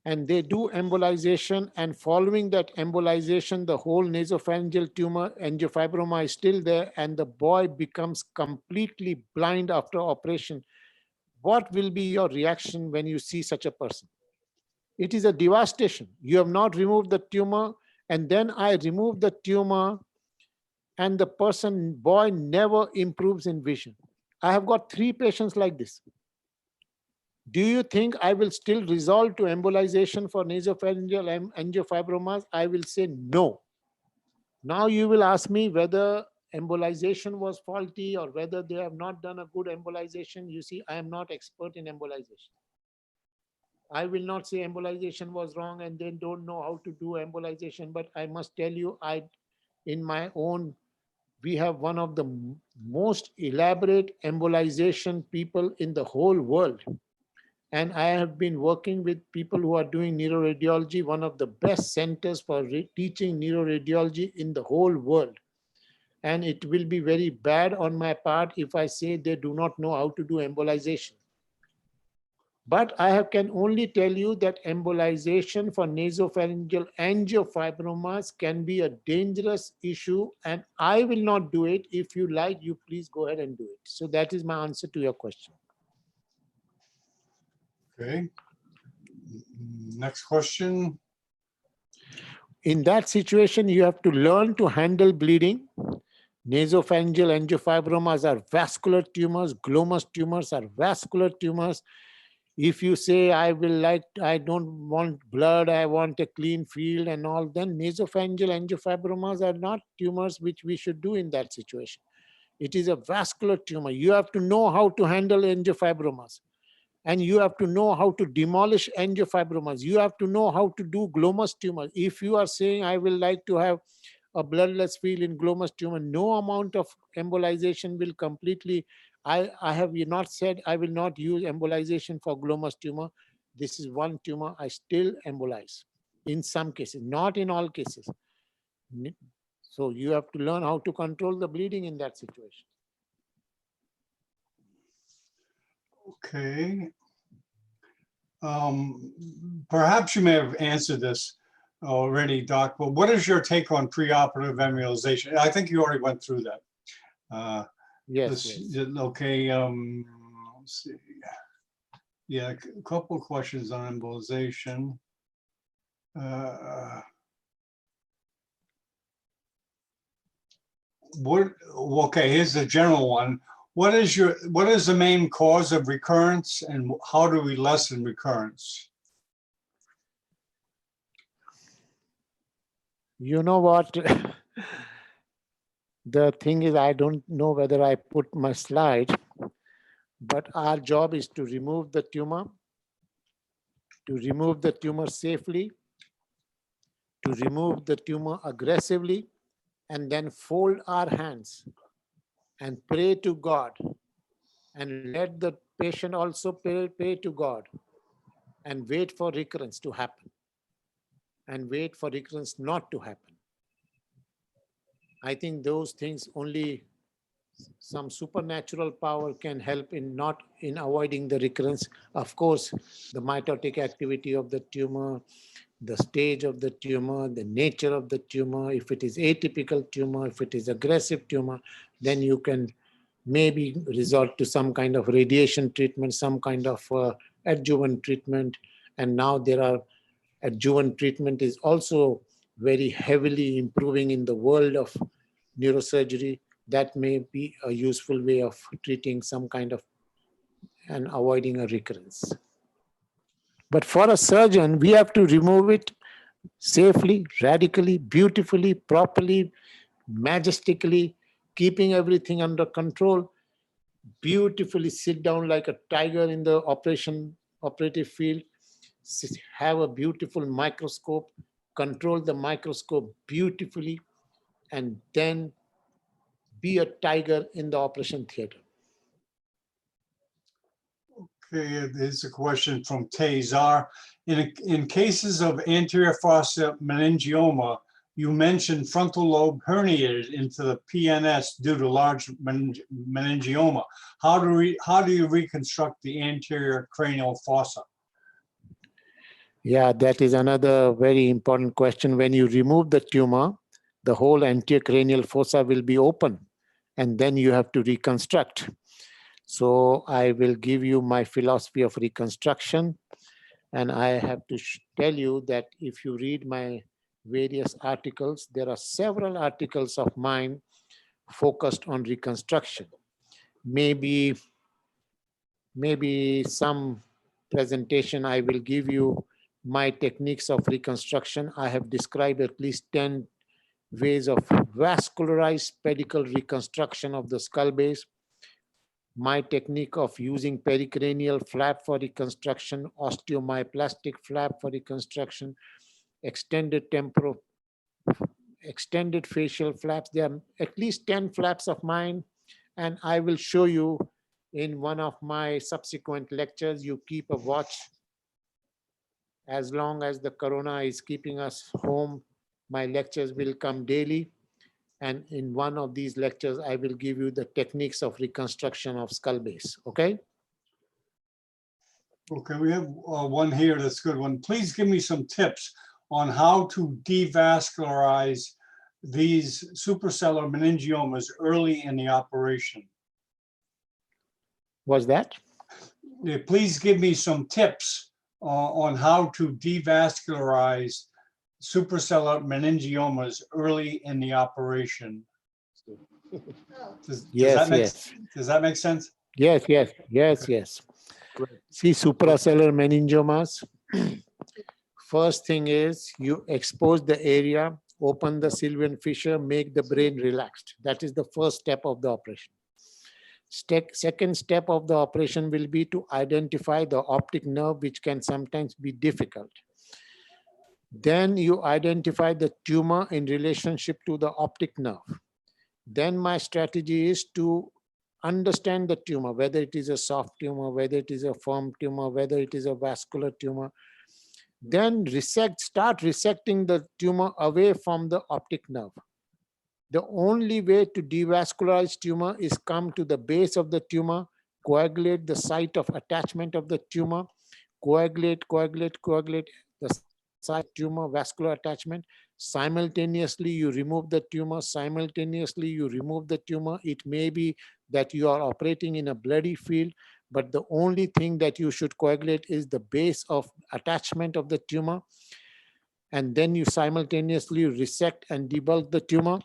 And they do embolization, and following that embolization, the whole nasopharyngeal tumor angiofibroma is still there, and the boy becomes completely blind after operation. What will be your reaction when you see such a person? It is a devastation. You have not removed the tumor, and then I remove the tumor, and the boy never improves in vision. I have got 3 patients like this. Do you think I will still resort to embolization for nasopharyngeal angiofibromas? I will say no. Now you will ask me whether embolization was faulty or whether they have not done a good embolization. You see, I am not expert in embolization. I will not say embolization was wrong and they don't know how to do embolization, but I must tell you, we have one of the most elaborate embolization people in the whole world. And I have been working with people who are doing neuroradiology, one of the best centers for teaching neuroradiology in the whole world. And it will be very bad on my part if I say they do not know how to do embolization. But I can only tell you that embolization for nasopharyngeal angiofibromas can be a dangerous issue, and I will not do it. If you like, you please go ahead and do it. So that is my answer to your question. Okay. Next question. In that situation, you have to learn to handle bleeding. Nasopharyngeal angiofibromas are vascular tumors. Glomus tumors are vascular tumors. If you say, I don't want blood, I want a clean field and all, then nasopharyngeal angiofibromas are not tumors which we should do in that situation. It is a vascular tumor. You have to know how to handle angiofibromas. And you have to know how to demolish angiofibromas. You have to know how to do glomus tumor. If you are saying, I will like to have a bloodless field in glomus tumor, no amount of embolization will completely, I have not said I will not use embolization for glomus tumor. This is one tumor I still embolize in some cases, not in all cases. So you have to learn how to control the bleeding in that situation. Okay. Perhaps you may have answered this already, Doc, but what is your take on preoperative embolization? I think you already went through that. Yes. Okay. Let's see. Yeah, a couple of questions on embolization. Okay, here's the general one. What is the main cause of recurrence, and how do we lessen recurrence? You know what? The thing is, I don't know whether I put my slide, but our job is to remove the tumor safely, to remove the tumor aggressively, and then fold our hands and pray to God, and let the patient also pray to God, and wait for recurrence to happen, and wait for recurrence not to happen. I think those things only some supernatural power can help in avoiding the recurrence. Of course, the mitotic activity of the tumor, the stage of the tumor, the nature of the tumor. If it is atypical tumor, if it is aggressive tumor, then you can maybe resort to some kind of radiation treatment, some kind of adjuvant treatment. And now there are adjuvant treatment is also very heavily improving in the world of neurosurgery. That may be a useful way of treating some kind of and avoiding a recurrence. But for a surgeon, we have to remove it safely, radically, beautifully, properly, majestically, keeping everything under control, beautifully sit down like a tiger in the operative field, have a beautiful microscope, control the microscope beautifully, and then be a tiger in the operation theater. Okay, there's a question from Tazar. In cases of anterior fossa meningioma, you mentioned frontal lobe herniated into the PNS due to large meningioma. How do you reconstruct the anterior cranial fossa? Yeah, that is another very important question. When you remove the tumor, the whole anterior cranial fossa will be open, and then you have to reconstruct. So I will give you my philosophy of reconstruction. And I have to tell you that if you read my various articles, there are several articles of mine focused on reconstruction. Maybe some presentation I will give you my techniques of reconstruction. I have described at least 10 ways of vascularized pedicle reconstruction of the skull base, my technique of using pericranial flap for reconstruction, osteomyoplastic flap for reconstruction, extended facial flaps. There are at least 10 flaps of mine, and I will show you in one of my subsequent lectures. You keep a watch. As long as the corona is keeping us home, my lectures will come daily. And in one of these lectures, I will give you the techniques of reconstruction of skull base, okay? Okay, we have one here that's a good one. Please give me some tips on how to devascularize these suprasellar meningiomas early in the operation. What's that? Yeah, please give me some tips on how to devascularize suprasellar meningiomas early in the operation. Does that make sense? Yes. See, suprasellar meningiomas. First thing is you expose the area, open the sylvian fissure, make the brain relaxed. That is the first step of the operation. Second step of the operation will be to identify the optic nerve, which can sometimes be difficult. Then you identify the tumor in relationship to the optic nerve. Then my strategy is to understand the tumor, whether it is a soft tumor, whether it is a firm tumor, whether it is a vascular tumor. Then start resecting the tumor away from the optic nerve. The only way to devascularize tumor is come to the base of the tumor, coagulate the site of attachment of the tumor, coagulate the site tumor vascular attachment. Simultaneously, you remove the tumor. Simultaneously, you remove the tumor. It may be that you are operating in a bloody field, but the only thing that you should coagulate is the base of attachment of the tumor. And then you simultaneously resect and debulk the tumor.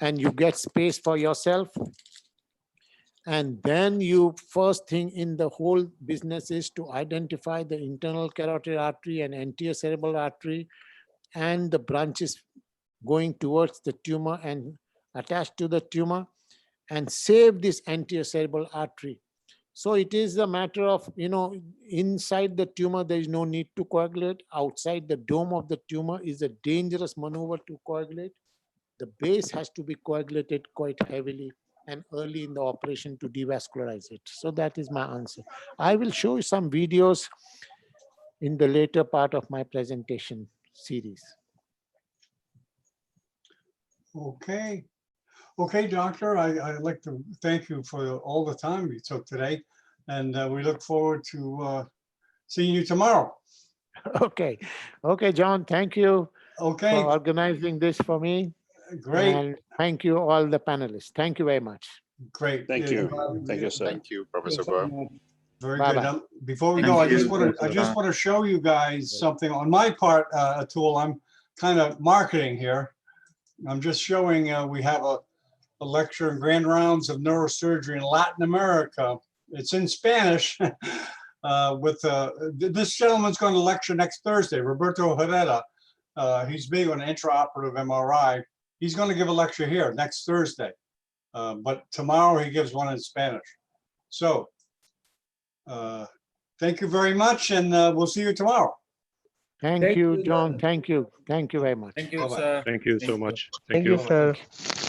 and you get space for yourself. And then you first thing in the whole business is to identify the internal carotid artery and anterior cerebral artery and the branches going towards the tumor and attached to the tumor, and save this anterior cerebral artery. So it is a matter of, inside the tumor, there is no need to coagulate. Outside the dome of the tumor is a dangerous maneuver to coagulate. The base has to be coagulated quite heavily and early in the operation to devascularize it. So that is my answer. I will show you some videos in the later part of my presentation series. Okay. Okay, doctor, I'd like to thank you for all the time you took today. And we look forward to seeing you tomorrow. Okay. Okay, John, thank you for organizing this for me. Great. And thank you all the panelists. Thank you very much. Great. Thank you. Thank you, sir. Thank you, Professor Gore. Very Bye-bye. good. Before we go, I just want to show you guys something on my part, a tool. I'm kind of marketing here. I'm just showing we have a lecture in Grand Rounds of Neurosurgery in Latin America. It's in Spanish with this gentleman's going to lecture next Thursday, Roberto Herrera. He's big on intraoperative MRI. He's going to give a lecture here next Thursday, but tomorrow he gives one in Spanish. So thank you very much, and we'll see you tomorrow. Thank you, John. Thank you. Thank you very much. Thank you so much. Thank you, sir.